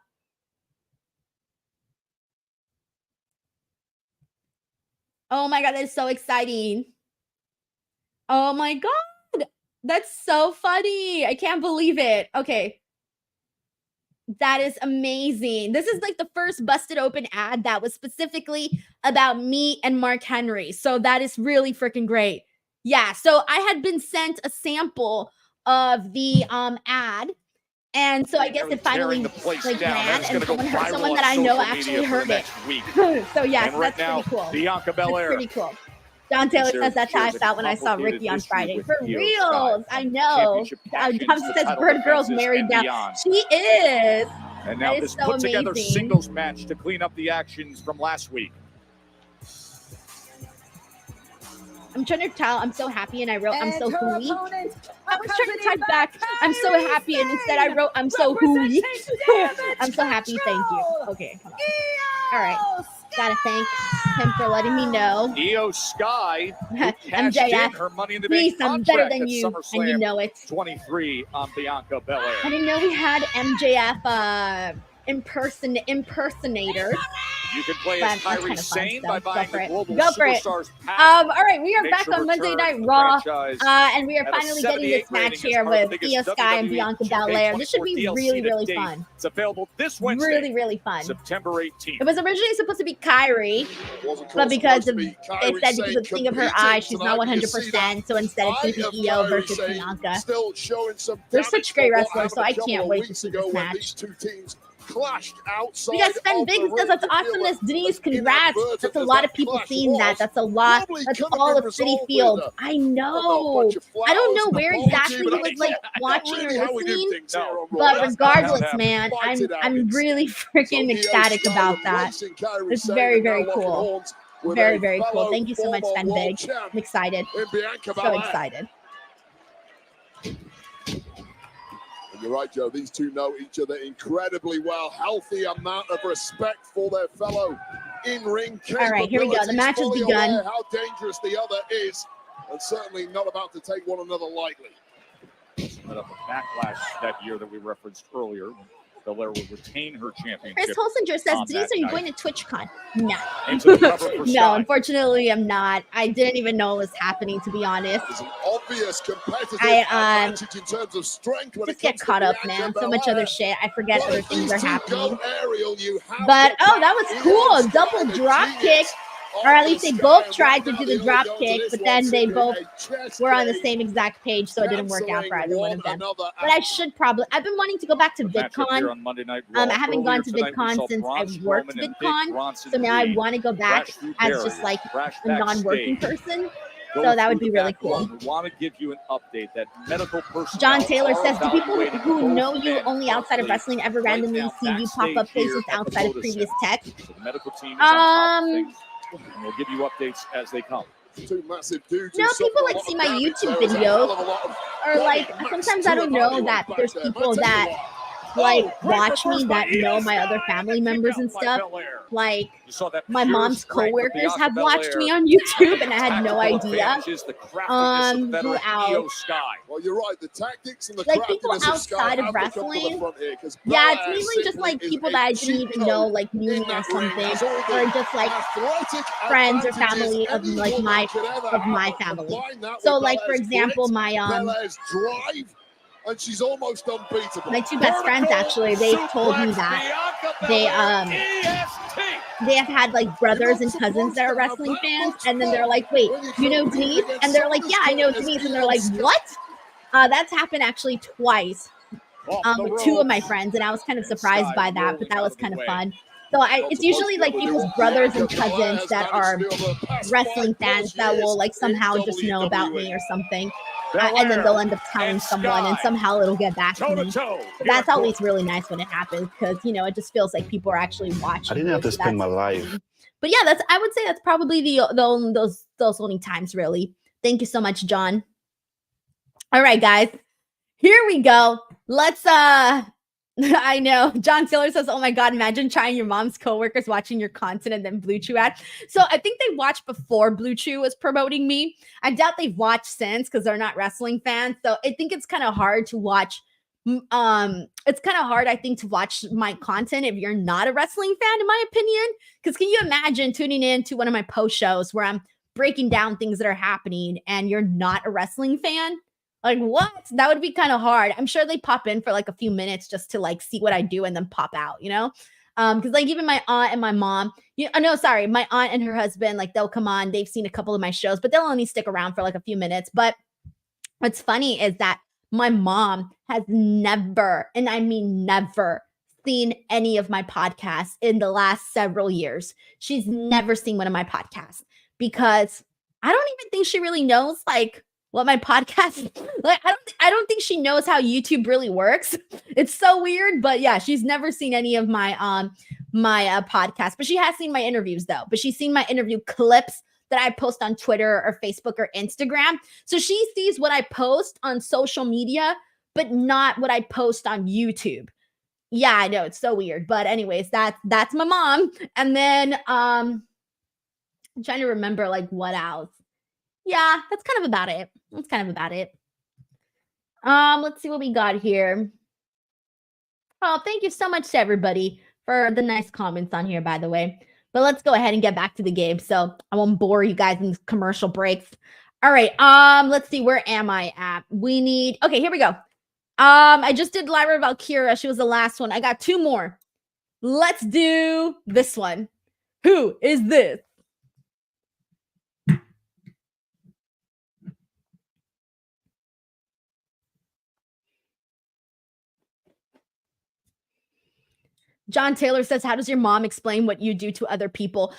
Oh my God, that is so exciting. Oh my God. That's so funny. I can't believe it. Okay. That is amazing. This is like the first Busted Open ad that was specifically about me and Mark Henry. So that is really freaking great. Yeah. So I had been sent a sample of the ad. And so I guess it finally like ran, and someone that I know actually heard it. So yes, that's pretty cool. Bianca Belair. That's pretty cool. John Taylor says that's how I felt when I saw Ricky on Friday. For reals, I know. Thompson says Bird Girl's married now. She is. And now this put together singles match to clean up the actions from last week. I'm trying to tell. I'm so happy, and I wrote, I'm so hooey. I was trying to type back, I'm so happy, and instead I wrote, I'm so hooey. I'm so happy. Thank you. Okay, hold on. All right. Gotta thank him for letting me know. Iyo Sky cashed MJF, in her Money in the please, Bank I'm better contract than at you, and SummerSlam you know it. 23 on Bianca Belair. I didn't know we had MJF impersonator. You can play as Kairi Sane by buying the Global Go for it. Superstars pack. All right, we are Makes back her on Wednesday return Night to the Raw, franchise and we are at a finally getting this 78 match rating here as part of with the biggest Iyo Sky and WWE Bianca 2K Belair. This should be 24 really, DLC really to fun. date. It's available this Wednesday. Really, really fun. September 18th. It was originally supposed to be Kairi, but because of they said because of the thing of her eye, she's not 100%. So instead, it's going to be Iyo versus Bianca. Still showing some They're such great wrestlers, so I can't wait to see this match. These two teams clashed outside. We got Sven Biggs says that's awesomeness. Denise, congrats. That's a lot of people seeing that. That's a lot. That's all of City Field. I know. I don't know where exactly he was like watching or listening, but regardless, man, I'm really freaking ecstatic about that. It's very, very cool. Very, very cool. Thank you so much, Sven Biggs. I'm excited. So excited. You're right, Joe. These two know each other incredibly well. Healthy amount of respect for their fellow in-ring capabilities. All right, here we go. The match has begun. How dangerous the other is, and certainly not about to take one another lightly. Set up a backlash that year that we referenced earlier. Belair will retain her championship. Chris Holsinger says, Denise, are you going to TwitchCon? No. No, unfortunately, I'm not. I didn't even know it was happening, to be honest. There's an obvious competitive I advantage in terms of strength when just it get comes caught to up, Bianca man. So much Belair. other shit. I forget other things are happening. Aerial, But, oh, that was cool. Double drop kick. Or at least they both tried to do the drop kick, but then they both were on the same exact page, so it didn't work out for either one of them. But I should probably, I've been wanting to go back to VidCon. I haven't gone to VidCon since I worked VidCon, so now I want to go back as just like a non-working person. So that would be really cool. We want to give you an update that medical personnel. John Taylor says, do people who know you only outside of wrestling ever randomly see you pop up places outside of previous tech? So the medical team is on top of things, and we'll give you updates as they come. Two massive dudes. No, people like see my YouTube videos, or like sometimes I don't know that there's people that like watch me that know my other family members and stuff. Like my mom's coworkers have watched me on YouTube, and I had no idea. Who else? Well, you're right. The tactics and the like people outside of wrestling. Yeah, it's mainly just like people that I didn't even know like knew me or something, or just like friends or family of like my family. So like for example, my and she's almost unbeatable. My two best friends actually, they've told me that they have had like brothers and cousins that are wrestling fans, and then they're like, wait, you know Denise? And they're like, yeah, I know Denise. And they're like, what? That's happened actually twice with two of my friends, and I was kind of surprised by that, but that was kind of fun. So it's usually like people's brothers and cousins that are wrestling fans that will like somehow just know about me or something. And then they'll end up telling someone, and somehow it'll get back to me. So that's always really nice when it happens, because you know it just feels like people are actually watching. I didn't have to spend my life. But yeah, I would say that's probably those only times really. Thank you so much, John. All right, guys, here we go. Let's I know. John Taylor says, oh my God, imagine trying your mom's coworkers watching your content and then Blue Chew ad. So I think they watched before Blue Chew was promoting me. I doubt they've watched since because they're not wrestling fans. So I think it's kind of hard to watch. It's kind of hard, I think, to watch my content if you're not a wrestling fan, in my opinion. Because can you imagine tuning in to one of my post shows where I'm breaking down things that are happening and you're not a wrestling fan? Like, what? That would be kind of hard. I'm sure they pop in for like a few minutes just to like see what I do and then pop out, you know? Because like even my aunt and my mom, my aunt and her husband, like they'll come on. They've seen a couple of my shows, but they'll only stick around for like a few minutes. But what's funny is that my mom has never, and I mean never, seen any of my podcasts in the last several years. She's never seen one of my podcasts because I don't even think she really knows like what my podcast like. I don't think she knows how YouTube really works. It's so weird, but yeah, she's never seen any of my podcasts, but she has seen my interviews though. But she's seen my interview clips that I post on Twitter or Facebook or Instagram. So she sees what I post on social media, but not what I post on YouTube. Yeah, I know, it's so weird. But anyways, that's my mom. And then I'm trying to remember like what else. Yeah, that's kind of about it. That's kind of about it. Let's see what we got here. Oh, thank you so much to everybody for the nice comments on here, by the way. But let's go ahead and get back to the game so I won't bore you guys in commercial breaks. All right, let's see, where am I at? We need, okay, here we go. I just did Lyra Valkyria. She was the last one. I got 2 more. Let's do this one. Who is this? John Taylor says, how does your mom explain what you do to other people?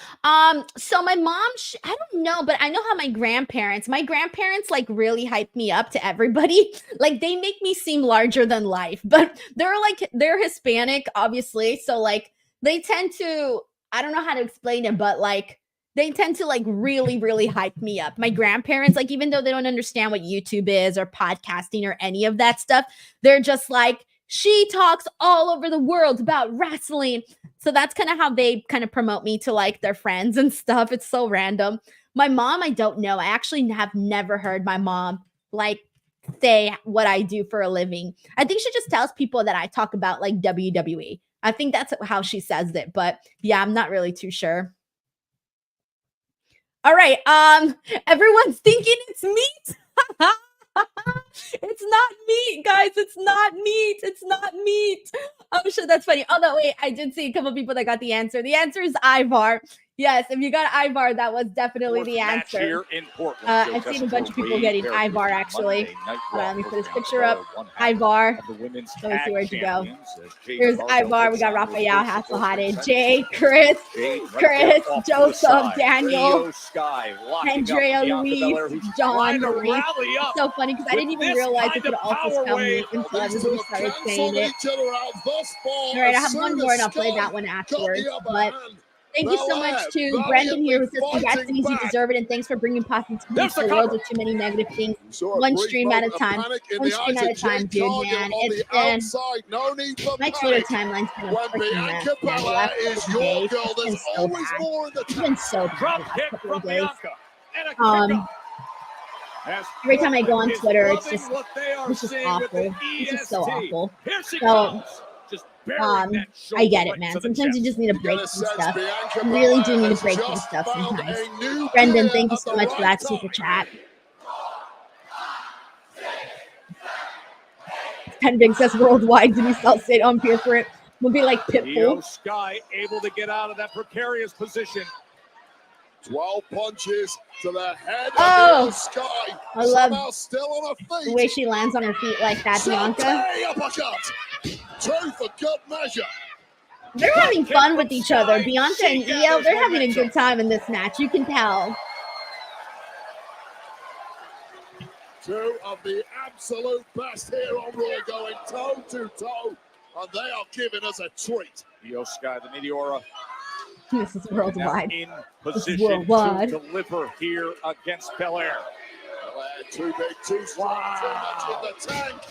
So my mom, I don't know, but I know how my grandparents like really hype me up to everybody. Like they make me seem larger than life, but they're Hispanic, obviously. So like they tend to, I don't know how to explain it, but like they tend to like really, really hype me up. My grandparents, like even though they don't understand what YouTube is or podcasting or any of that stuff, they're just like, she talks all over the world about wrestling. So that's kind of how they kind of promote me to like their friends and stuff. It's so random. My mom, I don't know. I actually have never heard my mom like say what I do for a living. I think she just tells people that I talk about like WWE. I think that's how she says it. But yeah, I'm not really too sure. All right. Everyone's thinking it's meat. It's not meat, guys. It's not meat. It's not meat. Oh, sure, that's funny. Oh, no, wait. I did see a couple people that got the answer. The answer is Ivar. Yes, if you got Ivar, that was definitely the answer. Here in Portland, I've seen a bunch of people getting Ivar, actually. Hold on, let me put this picture up. Ivar. Let me see where'd you go. Here's Ivar. We got Raphael, Hasselhade, Jay, Chris, Joseph, Daniel, Iyo Sky, Andrea, Luis, John, Marie. It's so funny because I didn't even realize it could also spell meat until everybody started saying it. All right, I have one more and I'll play that one afterwards. But thank you so much to Brendan here who says, congrats, Denise, you deserve it, and thanks for bringing positivity to the world with too many negative things. One stream at a time. One stream at a time, dude, man. It's been, my Twitter timeline's been a freaking mess, man. The last couple of days, it's been so bad. It's been so bad the last couple of days. Every time I go on Twitter, it's just awful. It's just so awful. So, I get it, man. Sometimes you just need to break some stuff. You really do need to break some stuff sometimes. Brendan, thank you so much for that super chat. Pen Big says worldwide, Denise Salcedo, I'm here for it. We'll be like Pitbull. Iyo Sky able to get out of that precarious position. 12 punches to the head of Iyo Sky. I love still on her feet. the way she lands on her feet like that, Bianca. Uppercut. 2 for good measure. They're having fun with each other. Bianca and Iyo, they're having a good time in this match. You can tell. 2 of the absolute best here on Raw going toe to toe, and they are giving us a treat. Iyo Sky, the Meteora. This is worldwide. In position to deliver here against Belair. Too big, too strong, too much in the tank.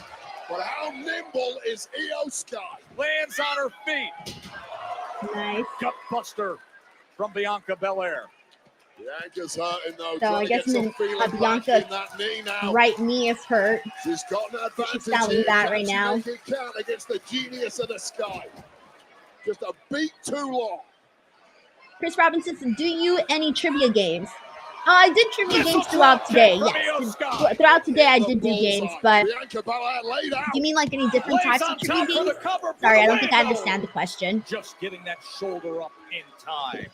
But how nimble is Iyo Sky? Lands on her feet. Nice. Gut buster from Bianca Belair. Bianca's hurting though. So I guess Bianca's right knee is hurt. She's got an advantage. She's selling that right now. It count against the genius of the Sky. Just a beat too long. Chris Robinson says, do you any trivia games? I did trivia games throughout today, yes. Throughout today, I did do games, but do you mean like any different types of trivia games? Sorry, I don't think I understand the question. Just getting that shoulder up in time.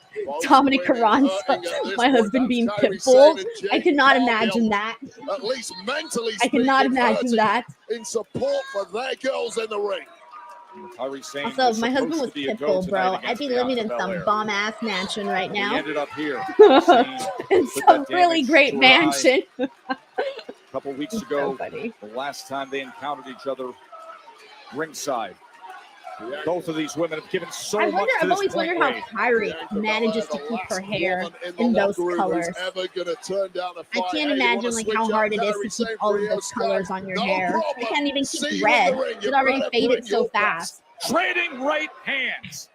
Dominik Carranza, my husband being pitbull. I cannot imagine that. At least mentally I cannot imagine that. In support for their girls in the ring. Also, if my husband was pitbull, bro, I'd be living in some bomb-ass mansion right now. He ended up here. In some really great mansion. A couple weeks ago, the last time they encountered each other ringside. Both of these women have given so I much wonder. to I've this always point, wondered how Ray. Kyrie manages to keep her hair in those colors. I can't imagine like how hard it is to keep all of those colors on your hair. I can't even keep red. It already faded so fast. Trading right hands.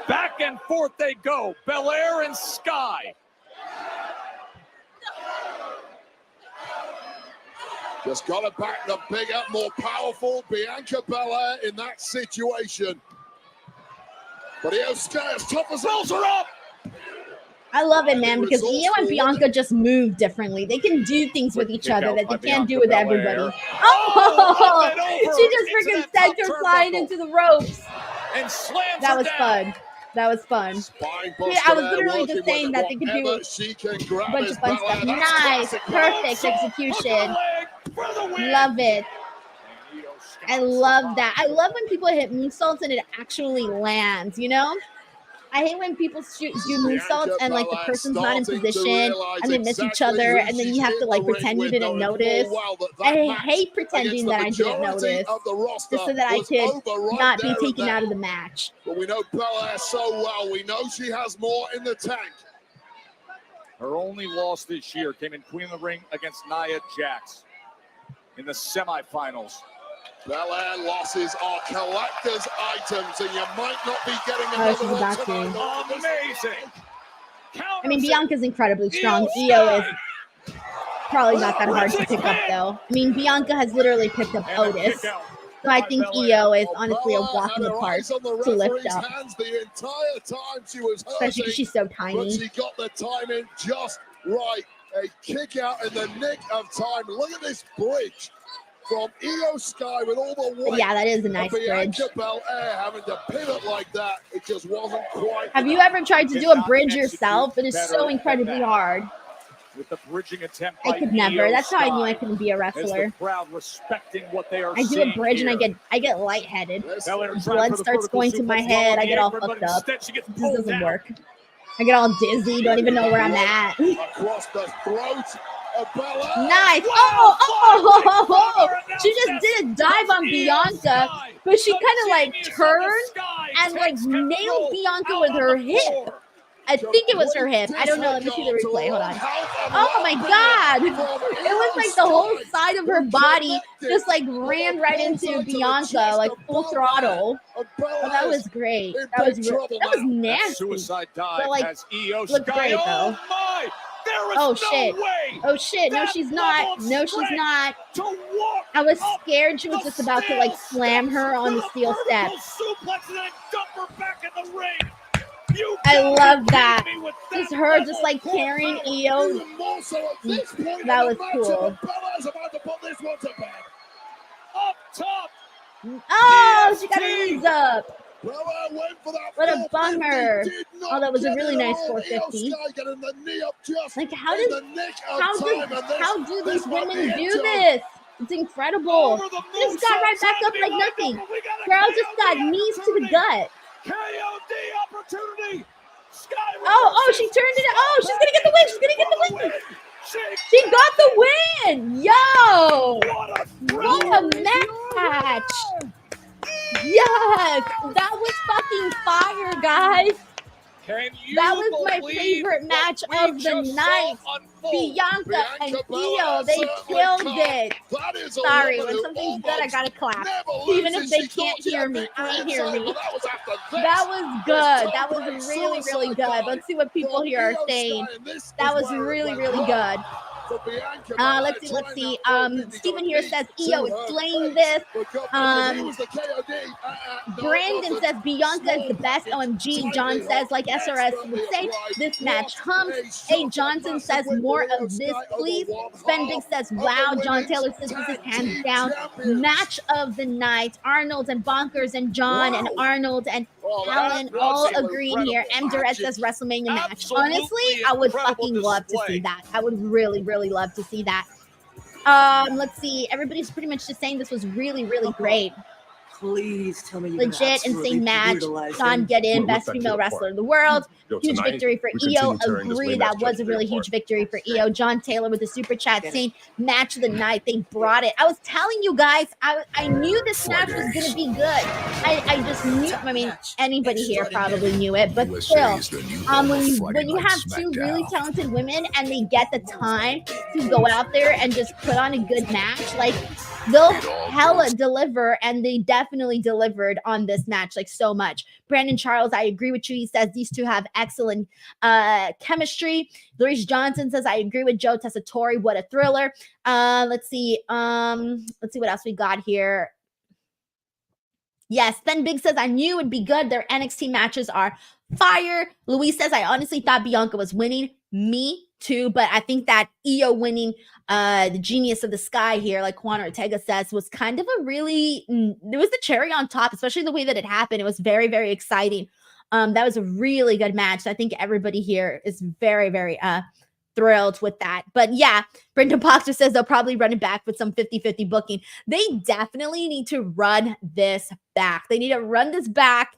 Back and forth they go. Belair and Sky. Just got to back the bigger, more powerful Bianca Belair in that situation. But Iyo Sky as tough as rolls her up. I love it, man, because Iyo and Bianca just move differently. They can do things with each other that they can't do with everybody. Oh, she just freaking sent her flying into the ropes. And slams That her was down. fun. That was fun. Yeah, I was literally just saying that they could do a bunch of fun stuff. Nice, perfect execution. Love it. I love that. I love when people hit moonsaults and it actually lands, you know? I hate when people do moonsaults and like the person's not in position and they miss each other and then you have to like pretend you didn't notice. I hate pretending that I didn't notice just so that I could not be taken out of the match. But we know Belair so well. We know she has more in the tank. Her only loss this year came in Queen of the Ring against Nia Jax in the semifinals. Belair losses are collector's items, and you might not be getting another one tonight. Amazing. I mean, Bianca's incredibly strong. Iyo is probably not that hard to pick up, though. I mean, Bianca has literally picked up Otis. So I think Iyo is honestly a walk in the park to lift up. The entire time she was Especially because she's so tiny. But she got the timing just right. A kick out in the nick of time. Look at this bridge from Iyo Sky with all the weight. Yeah, that is a nice bridge. Bianca Belair having to pivot like that, it just wasn't quite. Have you ever tried to do a bridge yourself? It is so incredibly hard. With the bridging attempt, I could never. That's how I knew I couldn't be a wrestler. Crowd respecting what they are I do a bridge and I get lightheaded. Blood starts going to my head. I get all fucked up. This doesn't work. I get all dizzy. Don't even know where I'm at. Across the throat of Belair. Nice. Oh. She just did a dive on Bianca, but she kind of like turned and like nailed Bianca with her hip. I think it was her hip. I don't know. Let me see the replay. Hold on. Oh my God. It was like the whole side of her body just like ran right into Bianca, like full throttle. Oh, that was great. That was nasty. Suicide dive but like, has Iyo looked Sky. great though. My! There is Oh no shit. way Oh shit. No, she's not. No, she's not. I was scared she was just about to like slam her on the steel steps. Suplex and then dump her back in the ring. I love that. Just her just like carrying Iyo. That was cool. Up top. Oh, she got her knees up. What a bummer. Oh, that was a really nice 450. Like how do these women do this? It's incredible. They just got right back up like nothing. Girl just got knees to the gut. KOD opportunity. Oh, she turned it. Oh, she's gonna get the win. She's gonna get the win. She got the win. Yo, what a match. Yes, that was fucking fire, guys. That was my favorite match of the night. Bianca and Iyo, they killed it. Sorry, when something's good, I gotta clap. Even if they can't hear me, can't hear me. That was good. That was really, really good. Let's see what people here are saying. That was really, really good. Let's see. Steven here says Iyo is slaying this. Brandon says Bianca is the best. OMG. John says, like SRS would say, this match humps. A. Johnson says more of this, please. Spendick says, wow. John Taylor says this is hands down match of the night. Arnold and Bonkers and John and Arnold and Alan all agreeing here. M. Durrett says WrestleMania match. Honestly, I would fucking love to see that. I would really, really love to see that. Let's see. Everybody's pretty much just saying this was really, really great. Please tell me you're legit insane match. Sean, get in, best female wrestler in the world. Huge victory for Iyo. Agree, that was a really huge victory for Iyo. John Taylor with the super chat saying match of the night. They brought it. I was telling you guys, I knew this match was going to be good. I just knew. I mean, anybody here probably knew it, but still, when you have two really talented women and they get the time to go out there and just put on a good match, like, they'll hella deliver, and they definitely delivered on this match, like, so much. Brandon Charles, I agree with you. He says these two have excellent chemistry. Luis Johnson says, I agree with Joe Tessitore. What a thriller. Let's see what else we got here. Yes, then Big says, I knew it'd be good. Their NXT matches are fire. Luis says, I honestly thought Bianca was winning. Me too, but I think that Iyo winning the genius of the sky here, like Juan Ortega says, was kind of a really, it was the cherry on top, especially the way that it happened. It was very, very exciting. That was a really good match. So I think everybody here is very, very thrilled with that. But yeah, Brendan Boxer says they'll probably run it back with some 50-50 booking. They definitely need to run this back. They need to run this back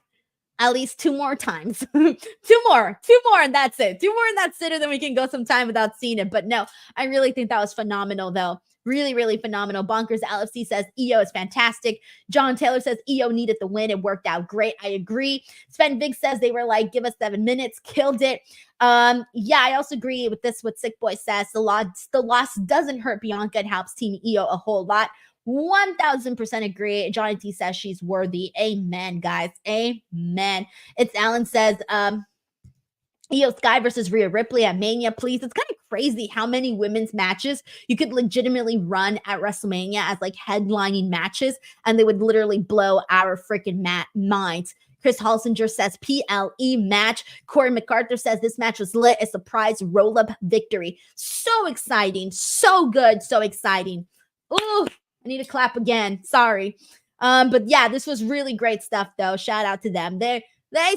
at least 2 more times. two more, and that's it. 2 more, and that's it, and then we can go some time without seeing it. But no, I really think that was phenomenal, though. Really, really phenomenal. Bonkers LFC says Iyo is fantastic. John Taylor says Iyo needed the win. It worked out great. I agree. Sven Big says they were like, give us 7 minutes. Killed it. Yeah, I also agree with this, what Sick Boy says. The loss doesn't hurt Bianca. It helps Team Iyo a whole lot. 1000% agree. Johnny T says she's worthy. Amen, guys. Amen. It's Alan says, Iyo Sky versus Rhea Ripley at Mania, please. It's kind of crazy how many women's matches you could legitimately run at WrestleMania as like headlining matches, and they would literally blow our freaking minds. Chris Halsinger says PLE match. Corey MacArthur says this match was lit. A surprise roll-up victory. So exciting. So good. So exciting. Ooh. I need to clap again. Sorry. But yeah, this was really great stuff, though. Shout out to them. They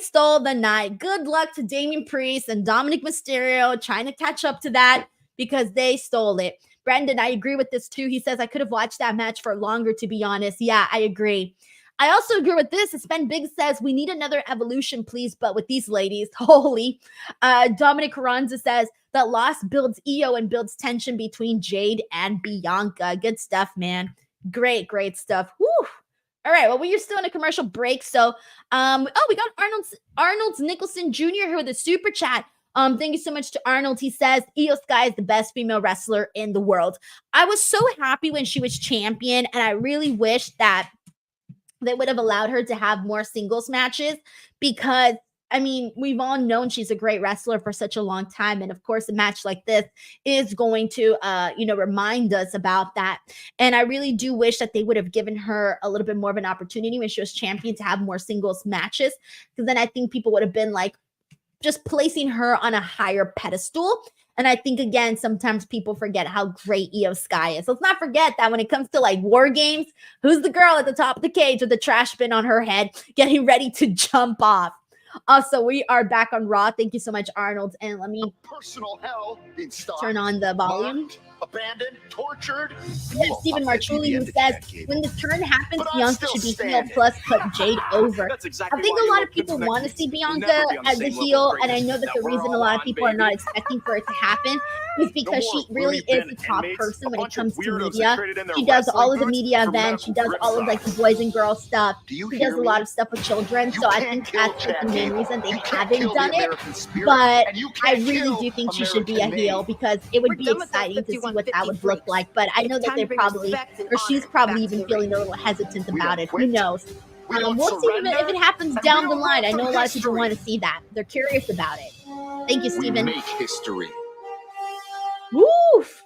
stole the night. Good luck to Damian Priest and Dominik Mysterio trying to catch up to that because they stole it. Brandon, I agree with this too. He says, I could have watched that match for longer, to be honest. Yeah, I agree. I also agree with this. Ben Big says, we need another evolution, please, but with these ladies. Holy. Dominic Carranza says, that loss builds Iyo and builds tension between Jade and Bianca. Good stuff, man. Great, great stuff. Woo. All right, well, we are still in a commercial break. So, we got Arnold's Nicholson Jr. here with a super chat. Thank you so much to Arnold. He says, Iyo Sky is the best female wrestler in the world. I was so happy when she was champion, and I really wish that they would have allowed her to have more singles matches because, I mean, we've all known she's a great wrestler for such a long time. And of course, a match like this is going to, remind us about that. And I really do wish that they would have given her a little bit more of an opportunity when she was champion to have more singles matches. Because then I think people would have been like just placing her on a higher pedestal. And I think, again, sometimes people forget how great Iyo Sky is. Let's not forget that when it comes to like war games, who's the girl at the top of the cage with the trash bin on her head getting ready to jump off? Also, we are back on Raw. Thank you so much, Arnold. And let me personal hell being stalked, turn on the volume. mocked, abandoned, tortured. Yeah, Stephen Marchuli, who says, when the turn happens, Bianca should be heel plus put Jade over. Exactly I think a lot of people want to see Bianca as a heel, and I know that the reason a lot of people are not expecting for it to happen is because she really is the top person when it comes to media. She does all of the media events. She does all of like the boys and girls stuff. She does a lot of stuff with children. So I think that's the main reason they haven't done it. But I really do think she should be a heel because it would be exciting to see what that would look like. But I know that they're probably, or she's probably even feeling a little hesitant about it. Who knows? We'll see if it happens down the line. I know a lot of people want to see that. They're curious about it. Thank you, Stephen. Make history. Woof.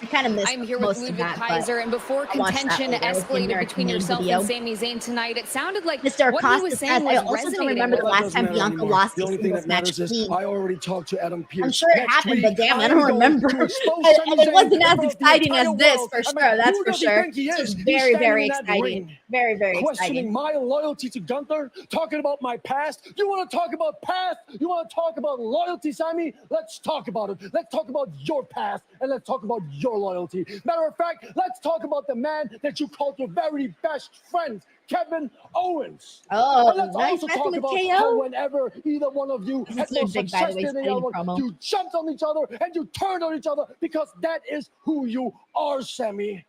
I kind of missed I'm here with Ludwig Kaiser, and before contention escalated between yourself and Sami Zayn tonight, it sounded like Mr. what Acosta he was says, saying I was also don't resonating remember with the last time Bianca lost a singles match clean. I already talked to Adam Pearce. I'm sure it happened, but damn, I don't remember. And it wasn't as exciting as this, for sure. That's for sure. It's very, very exciting. Very, very questioning exciting. my loyalty to Gunther, talking about my past. You want to talk about past? You want to talk about loyalty, Sami? Let's talk about it. Let's talk about your past, and let's talk about your your loyalty. Matter of fact, let's talk about the man that you called your very best friend, Kevin Owens. Oh, and let's nice also messing talk with about KO. how whenever either one of you This had is more Ludwig, by the success way, than the studying other, promo. you jumped on each other and you turned on each other because that is who you are, Sami.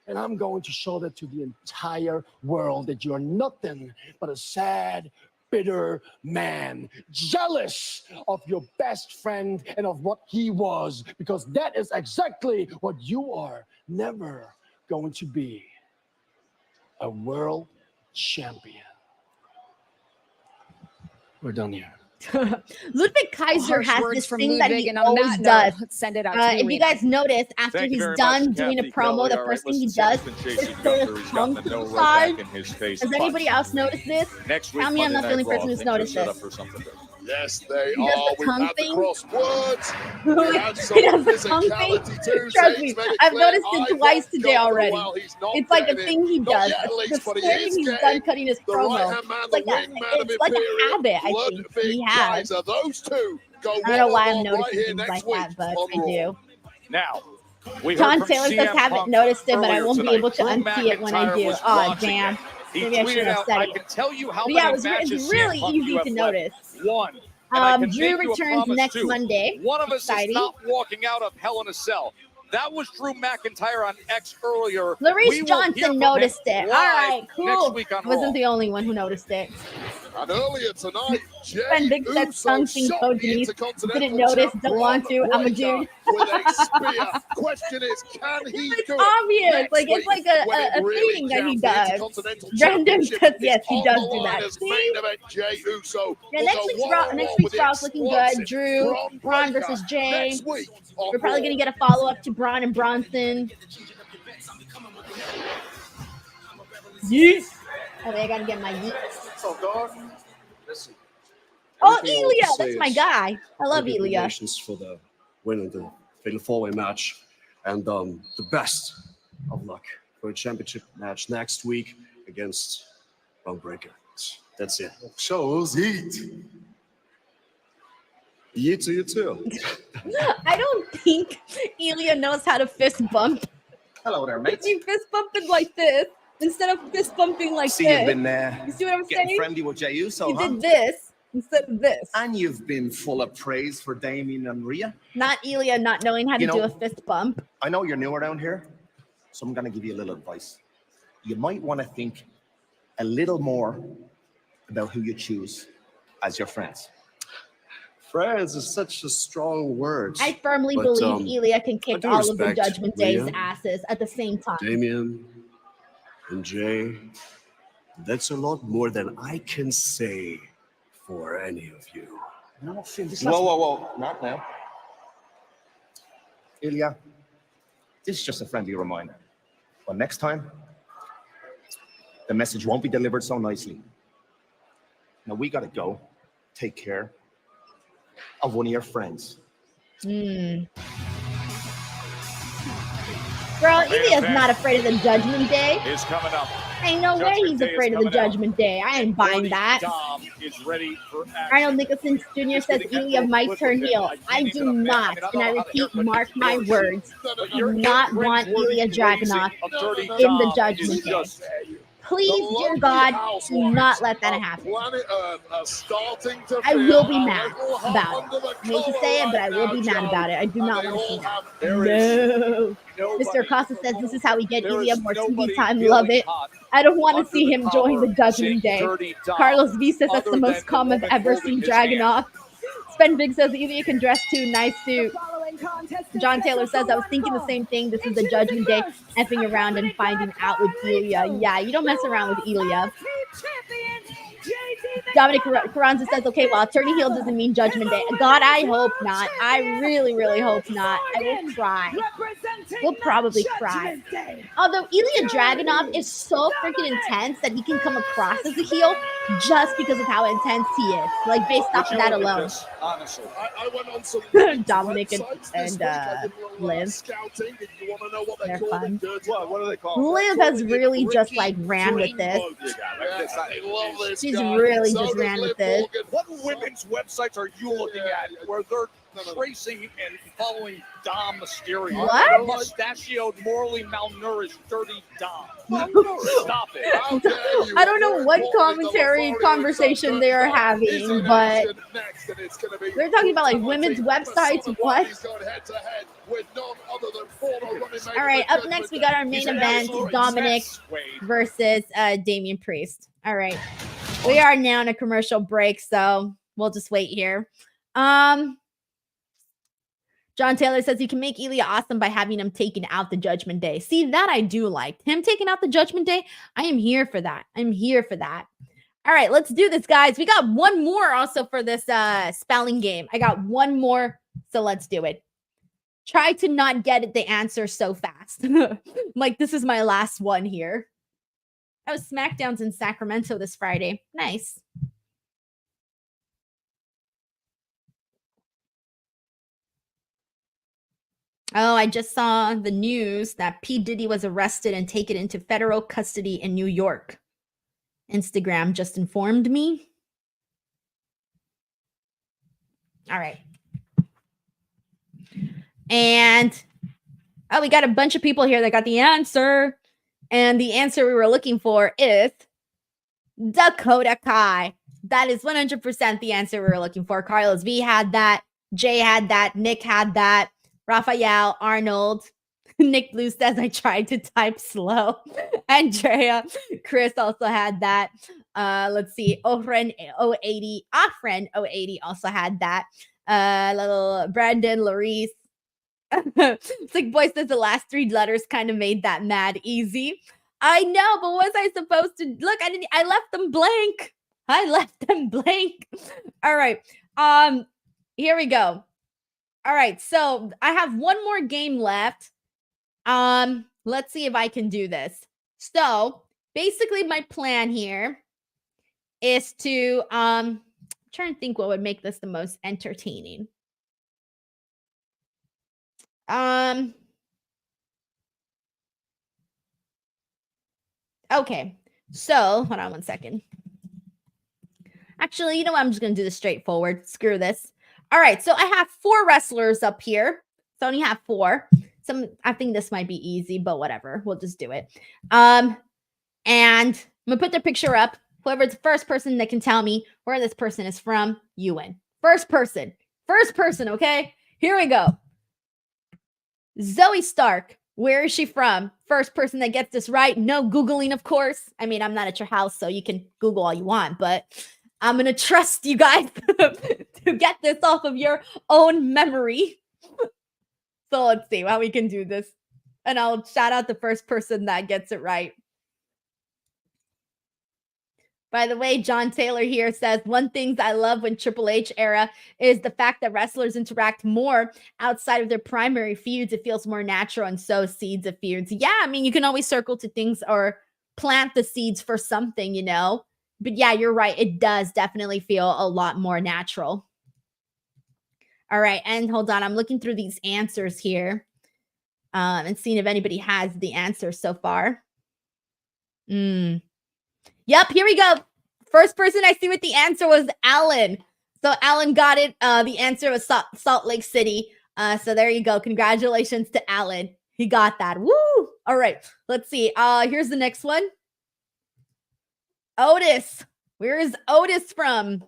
And I'm going to show that to the entire world that you're nothing but a sad, bitter man, jealous of your best friend and of what he was, because that is exactly what you are never going to be, a world champion. We're done here. Ludwig Kaiser Harsh has words this from thing that Ludwig, he and on always that does. note, let's send it out to the If you arena. guys notice, after Thank you he's very done much, doing a Kathy promo, Kelly. the All first right, thing he listen, does Sam's been is chasing say Gunther. He's got the no right side. back in his face. Has anybody else noticed this? Next week, Tell me I'm not the only person who's noticed set this. up for something big. Yes, they He does are. the We've tongue had the thing. crosswords. We had some He does the tongue thing. physicality too. Trust Zayn's me, made it I've clear, noticed I it twice won't today go for a already. while. He's not It's like a getting thing he Not does. yet, at The least, but he second is he's done getting cutting his the promo, right-hand man, it's like the wingman of it's like a Imperium, habit, I think Ludwig he has. Kaiser. Those two go I don't know why I'm one-on-one right noticing here things next like week that, but on I Raw. do. Now, we John heard from Taylor says CM haven't Punk noticed it, but I earlier won't be tonight. able to Drew unsee it when I McIntyre do. was Oh, watching damn. it. He Maybe I should tweeted have out, said I it. can tell you how But many yeah, it's matches really CM Punk easy you have to left. notice. One. And I can Drew make you a returns promise, next too. Monday. One of us Exciting. is not walking out of Hell in a Cell. That was Drew McIntyre on X earlier. Larice We will hear Johnson from noticed him it. All live right, next cool. week on Wasn't Raw. the only one who noticed it. And earlier tonight, Ben Jey Big said Uso something shot code the Denise. Intercontinental Didn't notice, champ don't want to. Braun I'm a Breaker dude. with a spear. Question is, can he It's do it obvious. next Like, it's week like when it a really thing that he counts? The does. Intercontinental Brandon Championship says is yes, he on does the do line that. as See? main event Jey Uso Yeah, will next go week's one-on-one with the Raw's looking good. explosive Drew, Braun Braun Breaker versus Jey. next week on We're probably Raw. gonna get a follow up to Braun and Bronson. Yeet. Oh, I gotta get my yeet. So, dog, listen. Oh, Everything I want to Ilya, say that's my is guy. I love Ilya. congratulations for the win in the Fatal 4-Way match. And the best of luck for a championship match next week against Braun Breaker. That's it. Shows yeet. Yeet to you too. I don't think Ilya knows how to fist bump. Hello there, mate. He fist bumping like this instead of fist bumping like See, this. you've been You see what I'm getting saying? friendly with Jey Uso, He huh? did this instead of this. And you've been full of praise for Damian and Rhea. Not Ilya not knowing how to You do know- a fist bump. I know you're new around here, so I'm going to give you a little advice. You might want to think a little more about who you choose as your friends. Friends is such a strong word. I firmly But, believe Ilya can I kick do all of the respect Judgment Day's Rhea, asses at the same time. Damian and Jey. That's a lot more than I can say for any of you. No, Finn, whoa. Not now. Ilya, this is just a friendly reminder. But next time, the message won't be delivered so nicely. Now we gotta go take care of one of your friends. Girl, Ilya's not afraid of the Judgment Day. Is coming up. Ain't no way Judgment he's Day is afraid of the coming out. Judgment Day. I ain't buying that. Dom is ready for action. Arnold Nicholson Jr. says Ilya might turn heel. I do not, and I repeat, mark my words, do not want Ilya Dragunov in the Judgment Day. Please, dear God, do not let that happen. Planet Earth are starting to I feel will be a mad little hot about under the it. I hate to collar say it, but I right will now, be mad Joe. about it. I do And not they want to all see that. have very No. Mr. Acosta says this is how we get There Ilya is more TV nobody time. feeling Love it. hot I don't want to under see the him join the collar, Judgment seeing Day. Dirty Dom, Carlos V says that's other the most than calm I've the ever woman seen holding his hand. Dragunov. Sven Big says Ilya can dress too. Nice suit. John Taylor says I was thinking the same thing. This is the Judgment Day, effing around and finding out with Ilya. Yeah, you don't mess around with Ilya. Dominik Carranza says, okay, well, turning heel doesn't mean Judgment Day. God, I hope not. I really, really hope not. I will cry. We'll probably cry. Although Ilya Dragunov is so freaking intense that he can come across as a heel just because of how intense he is. Like, based off of that alone. Honestly. I went on some Dominic websites and this week. I did a little, Liv. scouting. If you want to know what They're they call fun. it, dirty. What do they call Liv has really just like ran with this. I love this She's guy. really So just does ran Liv with this. Morgan. What women's websites are you looking at where they're tracing and following Dom Mysterio. What? A mustachioed, morally malnourished, dirty Dom. Stop it. I don't know what commentary conversation they are having, but they're talking about like women's websites. What? All right, up next we got our main event: Dominik versus Damian Priest. All right, we are now in a commercial break, so we'll just wait here. John Taylor says you can make Ilya awesome by having him taken out the Judgment Day. See, that I do like. Him taking out the Judgment Day, I am here for that. I'm here for that. All right, let's do this, guys. We got one more also for this spelling game. I got one more, so let's do it. Try to not get the answer so fast. Like, this is my last one here. Oh, SmackDown's in Sacramento this Friday. Nice. Oh, I just saw the news that P. Diddy was arrested and taken into federal custody in New York. Instagram just informed me. All right. And, oh, we got a bunch of people here that got the answer. And the answer we were looking for is Dakota Kai. That is 100% the answer we were looking for. Carlos V had that. Jay had that. Nick had that. Raphael, Arnold, Nick Blue says I tried to type slow. Andrea, Chris also had that. Let's see. Ofren 080, Afren 080 also had that. Little Brandon, Larice. Sick Boy says the last three letters kind of made that mad easy. I know, but was I supposed to look? I left them blank. I left them blank. All right. Here we go. All right, so I have one more game left. Let's see if I can do this. So basically my plan here is to try and think what would make this the most entertaining. Okay, so hold on one second. Actually, you know what? I'm just gonna do this straightforward. Screw this. All right, so I have 4 wrestlers up here. So I only have 4. I think this might be easy, but whatever. We'll just do it. And I'm gonna put their picture up. Whoever's the first person that can tell me where this person is from, you win. First person, okay? Here we go. Zoe Stark, where is she from? First person that gets this right. No Googling, of course. I mean, I'm not at your house, so you can Google all you want, but I'm going to trust you guys to get this off of your own memory. So let's see how we can do this. And I'll shout out the first person that gets it right. By the way, John Taylor here says, one thing I love when Triple H era is the fact that wrestlers interact more outside of their primary feuds. It feels more natural and sow seeds of feuds. Yeah, I mean, you can always circle to things or plant the seeds for something, you know. But yeah, you're right. It does definitely feel a lot more natural. All right. And hold on. I'm looking through these answers here and seeing if anybody has the answer so far. Yep. Here we go. First person I see with the answer was Alan. So Alan got it. The answer was Salt Lake City. So there you go. Congratulations to Alan. He got that. Woo. All right. Let's see. Here's the next one. Otis. Where is Otis from?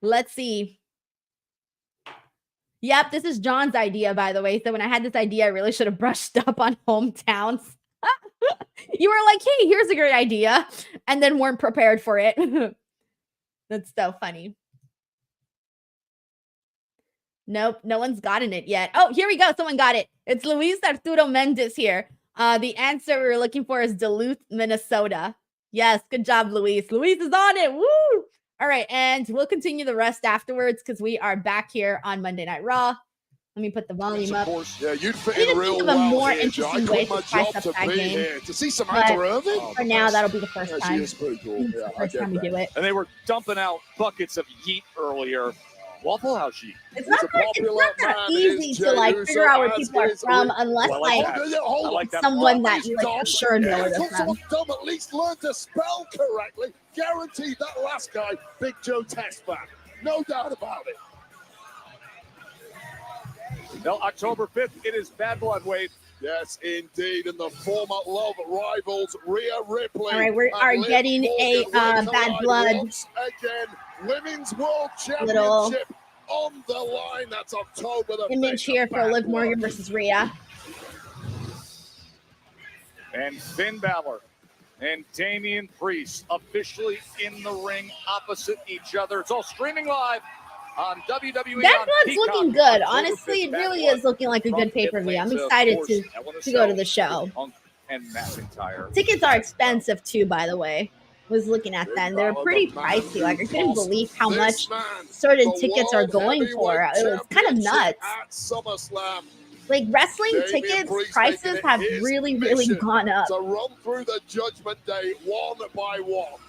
Let's see. Yep, this is John's idea, by the way. So when I had this idea, I really should have brushed up on hometowns. You were like, hey, here's a great idea. And then weren't prepared for it. That's so funny. Nope, no one's gotten it yet. Oh, here we go. Someone got it. It's Luis Arturo Mendez here. The answer we were looking for is Duluth, Minnesota. Yes, good job, Luis. Luis is on it. Woo! All right, and we'll continue the rest afterwards because we are back here on Monday Night Raw. Let me put the volume up. Yeah, you'd fit in real think of well a more here, interesting Joe. way My to spice job up to that be game. here. To see Samantha But Irving? for now, that'll be the first Yeah, time. she is pretty cool. This is Yeah, the first time we do it. And they were dumping out buckets of yeet earlier. Waffle House yeet. It's not that easy to like figure out where people are from unless like someone that you like for sure know where they're from. Dom at least learned to spell correctly. Guaranteed that last guy, Big Joe Testback. No doubt about it. No, October 5th, it is Bad Blood, Wade. Yes, indeed. And the former love rivals, Rhea Ripley. All right, we are getting a Bad Blood. Once again, Women's World Championship on the line. That's October the 5th. Image here for Liv Morgan versus Rhea. And Finn Balor and Damian Priest officially in the ring opposite each other. It's all streaming live on WWE. Bad Blood's looking good. Honestly, it really is looking like a good pay-per-view. I'm excited to go to the show. And McIntyre. Tickets are expensive too, by the way. Was looking at them. They're pretty pricey. Like, I couldn't believe how much certain tickets are going for. It was kind of nuts. Like, wrestling tickets prices have really, really gone up. To run through the Judgment Day one by one.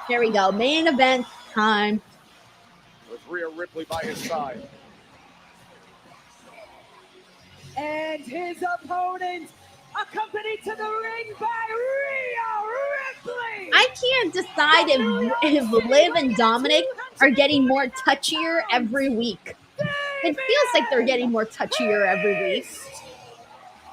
Here we go. Main event time. With Rhea Ripley by his side. And his opponent, accompanied to the ring by Rhea Ripley. I can't decide if Liv and Dominik are getting more touchier every week. It feels like they're getting more touchier every week.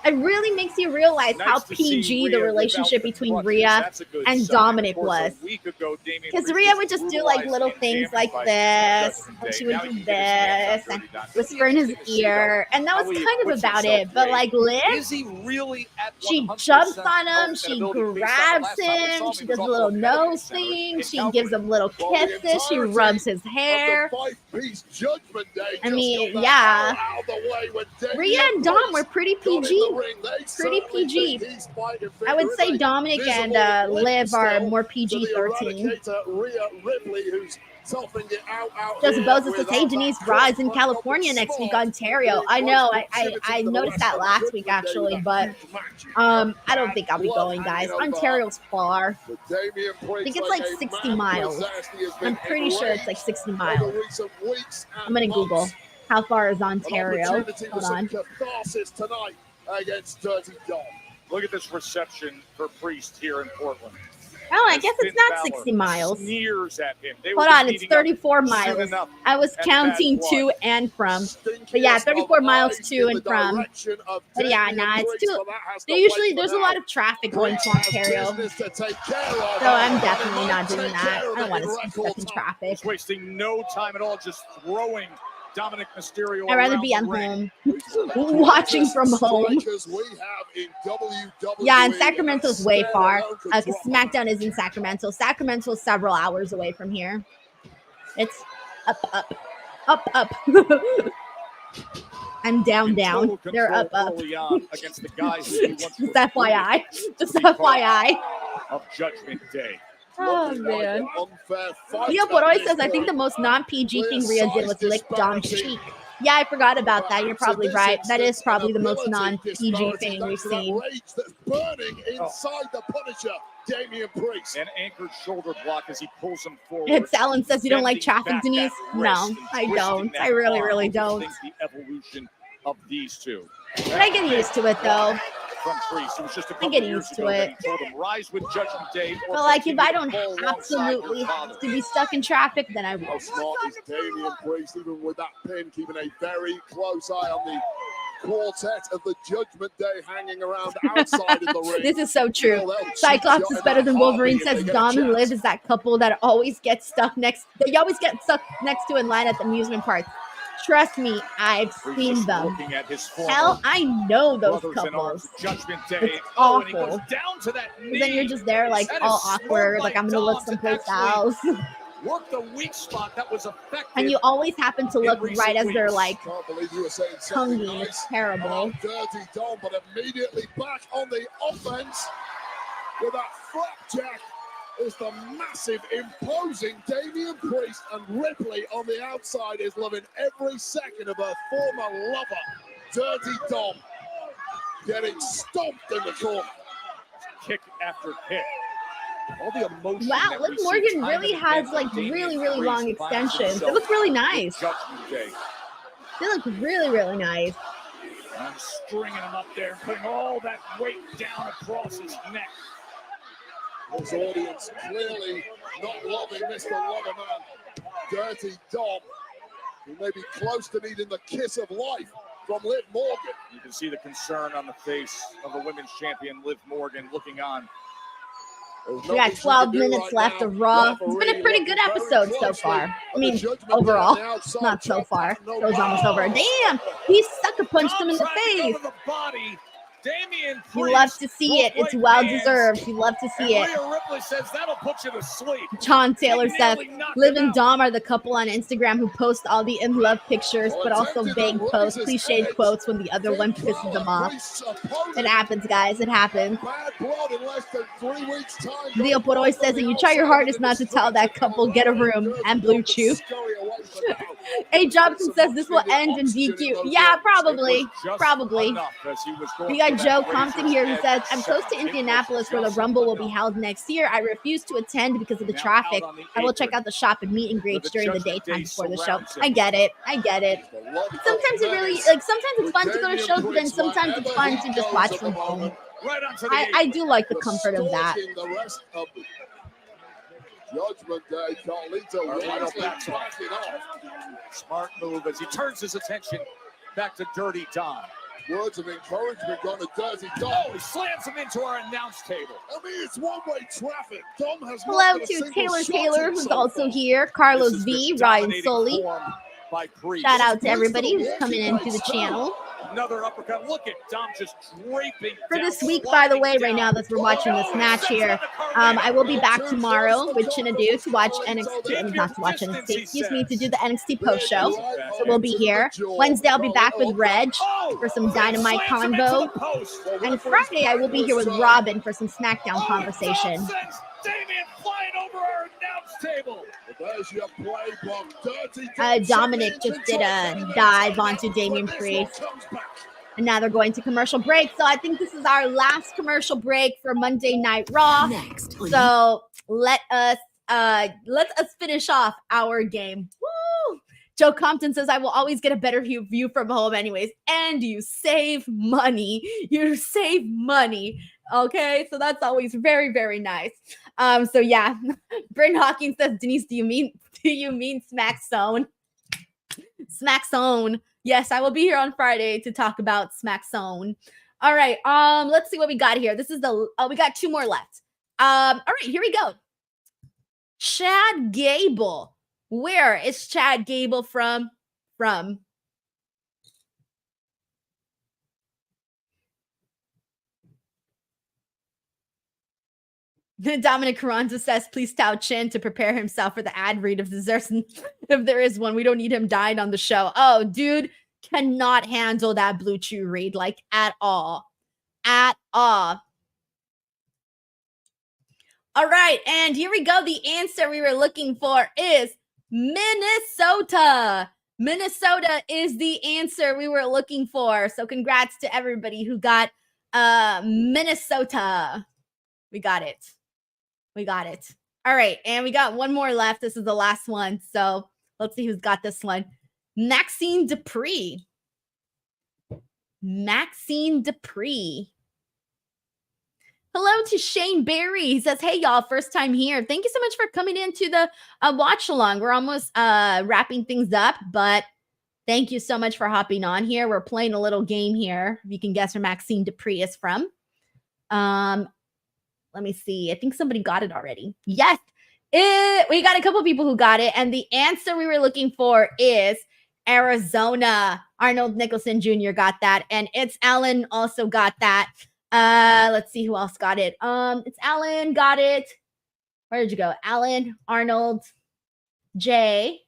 It really makes you realize how PG the relationship between Rhea and Dominik was. Because Rhea would just do like little things like this, and she would do this, and whisper in his ear, and that was kind of about it. But like Liv, she jumps on him, she grabs him, she does a little nose thing, she gives him little kisses, she rubs his hair. I mean, yeah. Rhea and Dom were pretty PG. Pretty PG. I would say Dominik and Liv are more PG-13. Joseph Boza says, hey, Denise, Raw is in California next week, Ontario. I know. I noticed that last week, actually, but I don't think I'll be going, guys. Ontario's far. I think it's like 60 miles. I'm pretty sure it's like 60 miles. I'm going to Google. How far is Ontario? Hold on. Against Dirty Dom. Look at this reception for Priest here in Portland. Oh, I guess it's not 60 miles. Sneers at him. Hold on, it's 34 miles. I was counting to and from. But yeah, 34 miles to and from. But yeah, nah, it's too. There's a lot of traffic going to Ontario. So I'm definitely not doing that. I don't want to stuck in traffic. He's wasting no time at all, just throwing Dominik Mysterio. I'd rather be at home, watching from home. Yeah, and Sacramento's way far. Because SmackDown is in Sacramento. Sacramento's several hours away from here. It's up. I'm down. They're up. Against the guys Just FYI. Just FYI. Of Judgment Day. Oh, man. Iyo Sky says, I think the most non-PG thing Rhea did was lick Dom's cheek. Yeah, I forgot about that. You're probably right. That is probably the most non-PG thing we've seen. Burning inside the Punisher, Damian Priest. An anchored shoulder block as he pulls him forward. It's Alan says you don't like traffic, Denise? No, I don't. I really don't. The evolution of these two. But I get used to it, though. From Priest. It was just a couple get used to it. He told him, rise with Judgment Day. But like, if I don't absolutely have to be stuck in traffic, then I will. How smart is Damian Priest, even with that pin, keeping a very close eye on the quartet of the Judgment Day hanging around outside of the ring. This is so true. Cyclops is better than Wolverine says Dom and Liv is that couple that always get stuck next. They always get stuck next to in line at the amusement park. Trust me, I've seen them. Hell, I know those couples. It's awful. Then you're just there like all awkward, like I'm gonna look someplace else. Work the weak spot that was effective. And you always happen to look right as they're like tonguing. It's terrible. Dirty Dom, but immediately back on the offense with that flapjack. Is the massive, imposing Damian Priest, and Ripley on the outside is loving every second of her former lover, Dirty Dom, getting stomped in the corner. Kick after kick. All the emotion. Wow, Liv Morgan really has like really long extensions. They look really nice. They look really nice. I'm stringing him up there, putting all that weight down across his neck. This audience clearly not loving Mr. Loverman. Dirty Dom He may be close to needing the kiss of life from Liv Morgan. You can see the concern on the face of the women's champion, Liv Morgan, looking on. We got 12 minutes left of Raw. It's been a pretty good episode so far. I mean, overall, not so far. It was almost over. Damn, he sucker punched him in the face. Damian, you love to see it. It's well deserved. You love to see it. Ripley says that'll put you to sleep. John Taylor says, Liv and Dom are the couple on Instagram who post all the in love pictures, but also vague posts, cliched quotes when the other one pisses them off. It happens, guys. It happens. Leo Poroy says that you try your hardest not to tell that couple get a room and Blue Chew. A. Jobson says this will end in DQ. Yeah, probably. Probably. We got Joe Compton here who says, I'm close to Indianapolis where the Rumble will be held next year. I refuse to attend because of the traffic. I will check out the shop and meet and greets during the daytime before the show. I get it. I get it. Sometimes it really, sometimes it's fun to go to shows, but then sometimes it's fun to just watch from home. I do like the comfort of that. Judgment Day, Carlito Smart move as he turns his attention back to Dirty Dom. Words of encouragement going to Dirty Dom. Oh, he slams him into our announce table. I mean, it's one-way traffic. Dom has hello to Taylor, who's also here. Carlos V, Ryan Soley. Shout out to everybody who's coming into the channel. Another uppercut. Look at Dom just draping. For this week, by the way, right now that we're watching this match here, I will be back tomorrow with Chinadu to watch NXT, not to watch NXT, excuse me, to do the NXT post show. So we'll be here. Wednesday, I'll be back with Reg for some Dynamite convo. And Friday, I will be here with Robin for some SmackDown conversation. Damian flying over our announce table. Dominik just did a dive onto Damian Priest. And now they're going to commercial break. So I think this is our last commercial break for Monday Night Raw. Next, so let us finish off our game. Woo! Joe Compton says, I will always get a better view from home anyways. And you save money. You save money. Okay, so that's always very, very nice. So yeah, Bryn Hawkins says, Denise, do you mean Smack Zone? Smack Zone. Yes, I will be here on Friday to talk about Smack Zone. All right, let's see what we got here. This is we got 2 more left. All right, here we go. Chad Gable. Where is Chad Gable from? Dominik Carranza says, please tell Chin to prepare himself for the ad read if there is one. We don't need him dying on the show. Oh, dude cannot handle that Blue Chew read, like, at all. At all. All right, and here we go. The answer we were looking for is Minnesota. Minnesota is the answer we were looking for. So congrats to everybody who got Minnesota. We got it. We got it. All right, and we got one more left. This is the last one. So let's see who's got this one. Maxine Dupree. Maxine Dupree. Hello to Shane Berry. He says, hey, y'all, first time here. Thank you so much for coming into the watch along. We're almost wrapping things up, but thank you so much for hopping on here. We're playing a little game here. If you can guess where Maxine Dupree is from. Let me see. I think somebody got it already. Yes, we got a couple people who got it. And the answer we were looking for is Arizona. Arnold Nicholson Jr. got that. And It's Alan also got that. Let's see who else got it. It's Alan got it. Where did you go? Alan, Arnold, Jay.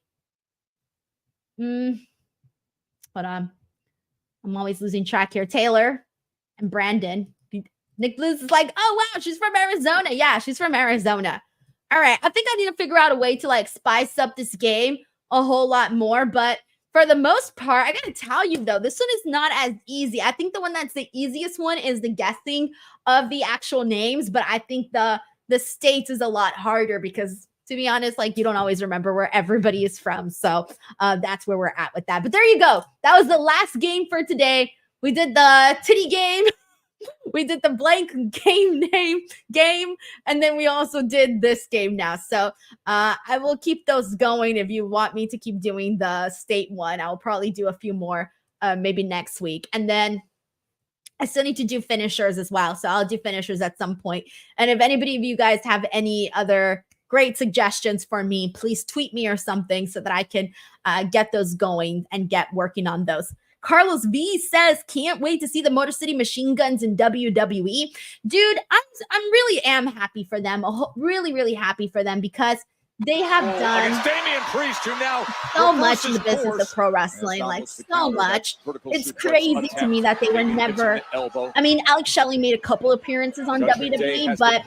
Hold on. I'm always losing track here. Taylor and Brandon. Nick Blues is like, oh, wow, she's from Arizona. Yeah, she's from Arizona. All right. I think I need to figure out a way to, like, spice up this game a whole lot more. But for the most part, I got to tell you, though, this one is not as easy. I think the one that's the easiest one is the guessing of the actual names. But I think the states is a lot harder because, to be honest, like, you don't always remember where everybody is from. So that's where we're at with that. But there you go. That was the last game for today. We did the titty game. We did the blank game, and then we also did this game now. So I will keep those going. If you want me to keep doing the state one, I'll probably do a few more maybe next week. And then I still need to do finishers as well. So I'll do finishers at some point. And if anybody of you guys have any other great suggestions for me, please tweet me or something so that I can get those going and get working on those. Carlos V says, can't wait to see the Motor City Machine Guns in WWE. Dude, I'm really am happy for them. Really, really happy for them because they have done Damian Priest, who now so much in the business of pro wrestling, like so much. It's crazy to me that they were never. I mean, Alex Shelley made a couple appearances on WWE, but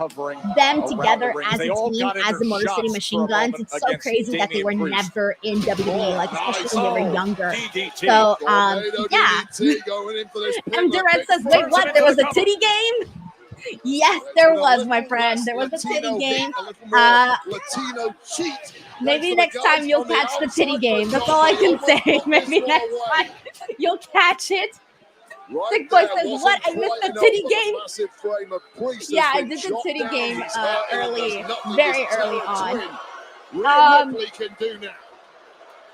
them together as a team, as the Motor City Machine Guns, it's so crazy that they were never in WWE, like especially when they were younger. So, yeah. And Durant says, "Wait, what? There was a titty game?" Yes, there was, my friend. There was a titty game. Latino cheat. Maybe next time you'll catch the titty game. That's all I can say. Maybe next time you'll catch it. Sick Boy says, what? I missed the titty game? Yeah, I did the titty game early, very early on.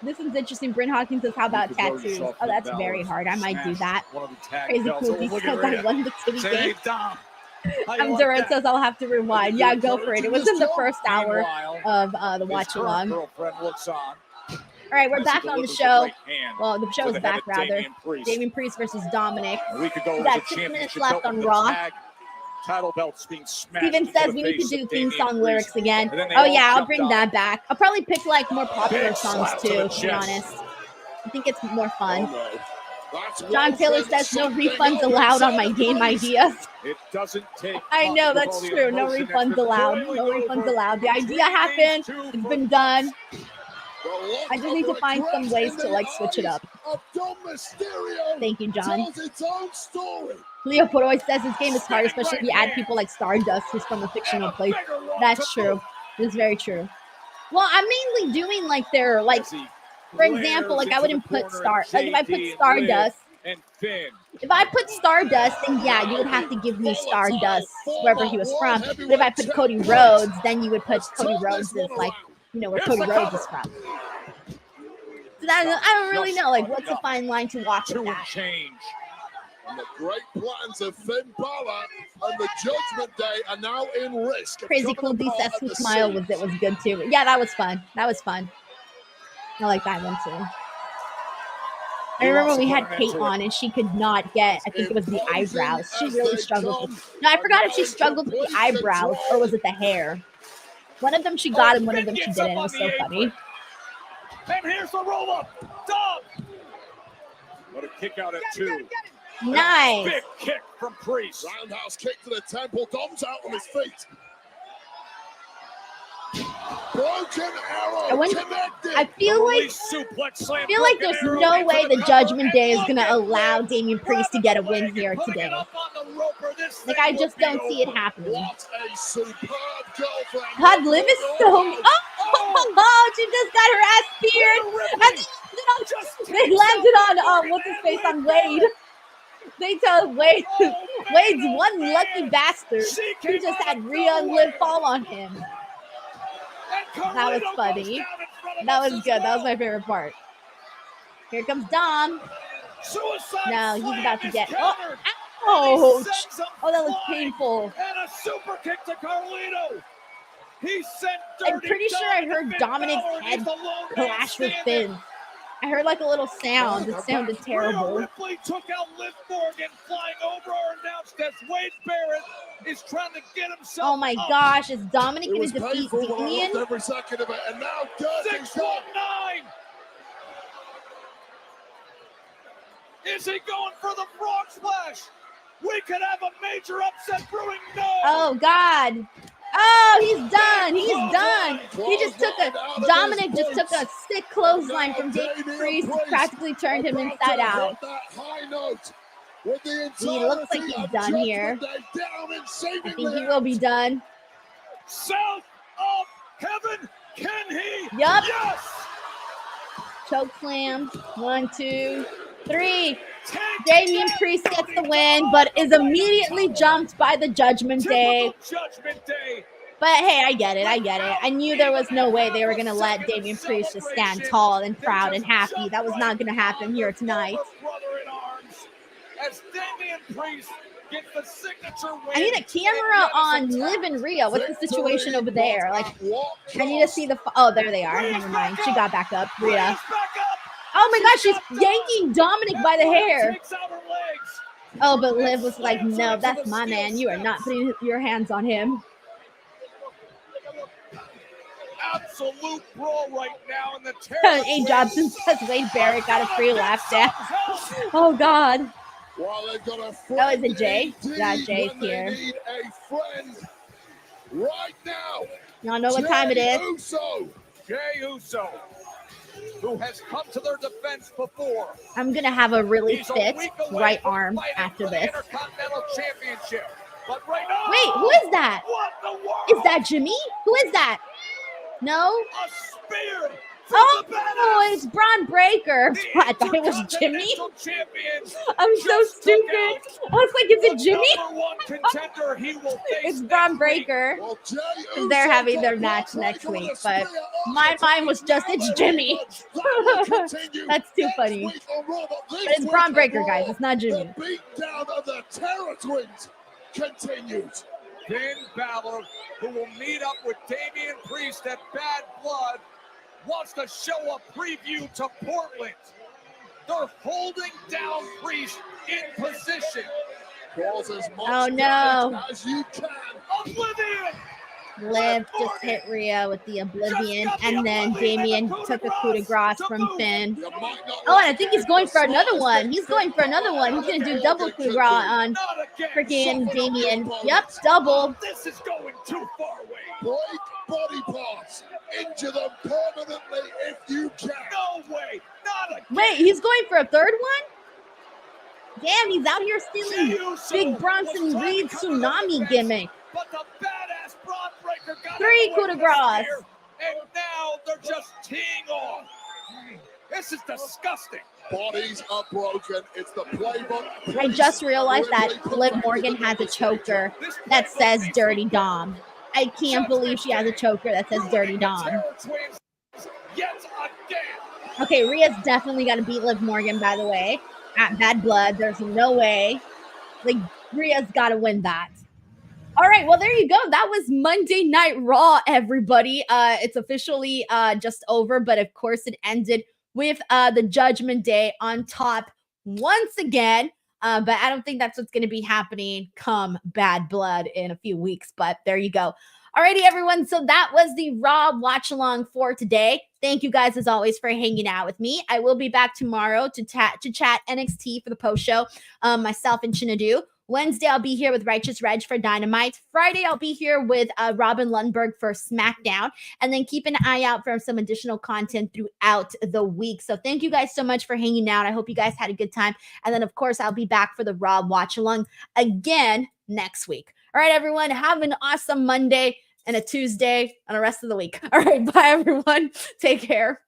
This is interesting. Bryn Hawkins says, how about tattoos? Oh, that's very hard. I might do that. Crazy cool because I won the titty game. Durant says I'll have to rewind. Yeah, go for it. It was in the first hour of the watch along. All right, we're back on the show. Well, the show's back rather. Damian Priest versus Dominik. We got 6 minutes left on Raw. Title belts being smashed. Steven says we need to do theme song lyrics again. Oh yeah, I'll bring that back. I'll probably pick like more popular songs too, to be honest. I think it's more fun. John Taylor says no refunds allowed on my game ideas. It doesn't take. I know that's true. No refunds allowed. No refunds allowed. The idea happened. It's been done. I just need to find some ways to like switch it up. Thank you, John. Leo Poroy says this game is hard, especially if you add people like Stardust, who's from a fictional place. That's true. It's very true. Well, I'm mainly doing like their like. For example, like I wouldn't put like if I put Stardust, if I put Stardust, then yeah, you would have to give me Stardust wherever he was from. But if I put Cody Rhodes, then you would put Cody Rhodes as like, you know, where Cody Rhodes is from. So that, I don't really know, like what's the fine line to walk with that. And the great plans of Finn Balor and the Judgment Day are now in risk. Crazy Cool D says who smile was good too. Yeah, that was fun. That was fun. I like that one too. I remember we had Kate on and she could not get, I think it was the eyebrows. She really struggled with. No, I forgot if she struggled with the eyebrows or was it the hair. One of them she got and one of them she didn't. It was so funny. And here's the roll up. Dub. What a kick out at 2. Nice. Big kick from Priest. Roundhouse kick to the temple. Dom's out on his feet. Broken arrow. I feel like there's no way the Judgment Day is gonna allow Damian Priest to get a win here today. Like I just don't see it happening. God, Liv is so. Oh, she just got her ass speared. And they landed on what's his face on Wade. They tell Wade, Wade's one lucky bastard. He just had Rhea and Liv fall on him. That was funny. That was good. That was my favorite part. Here comes Dom. No, he's about to get. Oh, ouch. Oh, that was painful. And a super kick to Carlito. He sent I'm pretty sure I heard Dominik's head clash with Finn. I heard like a little sound. It sounded terrible. Ripley took out Liv Morgan, flying over our announced as Wade Barrett is trying to get himself. Oh my gosh, is Dominik going to defeat Damian? Every second of it, and now 619. Is he going for the frog splash? We could have a major upset brewing. No. Oh God. Oh, he's done. He's done. He just took Dominik just took a sick clothesline from Damian Priest and practically turned him inside out. He looks like he's done here. I think he will be done. South of heaven, can he? Yup. Yes. Choke slam. 1, 2, 3. Damian Priest gets the win, but is immediately jumped by the Judgment Day. But hey, I get it. I knew there was no way they were going to let Damian Priest just stand tall and proud and happy. That was not going to happen here tonight. I need a camera on Liv and Rhea. What's the situation over there? Like, I need to see the... Oh, there they are. Never mind. She got back up. Rhea. Oh my gosh, she's yanking Dominik by the hair. Oh, but Liv was like, no, that's my man. You are not putting your hands on him. Absolute brawl right now in the A. Jobson says Wade Barrett got a free laugh dance. Oh, God. Oh, is it Jay? Yeah, Jay's here. Right now, y'all know what time it is. Jey Uso, who has come to their defense before. I'm going to have a really fit right arm after this. Wait, who is that? Is that Jimmy? Who is that? No? Oh, it's Braun Breaker. I thought it was Jimmy. I'm so stupid. I was like, is it Jimmy? It's Braun Breaker. They're having their match next week, but my mind was just, it's Jimmy. That's too funny. But it's Braun Breaker, guys. It's not Jimmy. The beatdown of the Terror Twins continues. Finn Balor, who will meet up with Damian Priest at Bad Blood, wants to show a preview to Portland. They're holding down Priest in position. Oh no. As you can. Oblivion! Liv just hit Rhea with the Oblivion, and then Damian took a coup de grace from Finn. Oh, and I think he's going for another one. He's going for another one. He's going to do double coup de grace on freaking Damian. Yep, double. This is going too far away. Break body parts. Injure them permanently if you can. No way. Not again. Wait, he's going for a third one? Damn, he's out here stealing big Bronson Reed tsunami gimmick. But the badass Braun Breaker got 3 coup de grace. And now they're just teeing off. This is disgusting. Bodies are broken. It's the playbook. I just realized that Liv Morgan has a choker that says Dirty Dom. I can't believe she has a choker that says Dirty Dom. Okay, Rhea's definitely got to beat Liv Morgan, by the way, at Bad Blood. There's no way. Like, Rhea's got to win that. All right, well, there you go. That was Monday Night Raw, everybody. It's officially just over, but of course it ended with the Judgment Day on top once again. But I don't think that's what's going to be happening come Bad Blood in a few weeks, but there you go. Alrighty, everyone. So that was the Raw watch along for today. Thank you guys, as always, for hanging out with me. I will be back tomorrow to chat NXT for the post show, myself and Chinadu. Wednesday, I'll be here with Righteous Reg for Dynamite. Friday, I'll be here with Robin Lundberg for SmackDown. And then keep an eye out for some additional content throughout the week. So thank you guys so much for hanging out. I hope you guys had a good time. And then, of course, I'll be back for the Raw Watch Along again next week. All right, everyone. Have an awesome Monday and a Tuesday and the rest of the week. All right. Bye, everyone. Take care.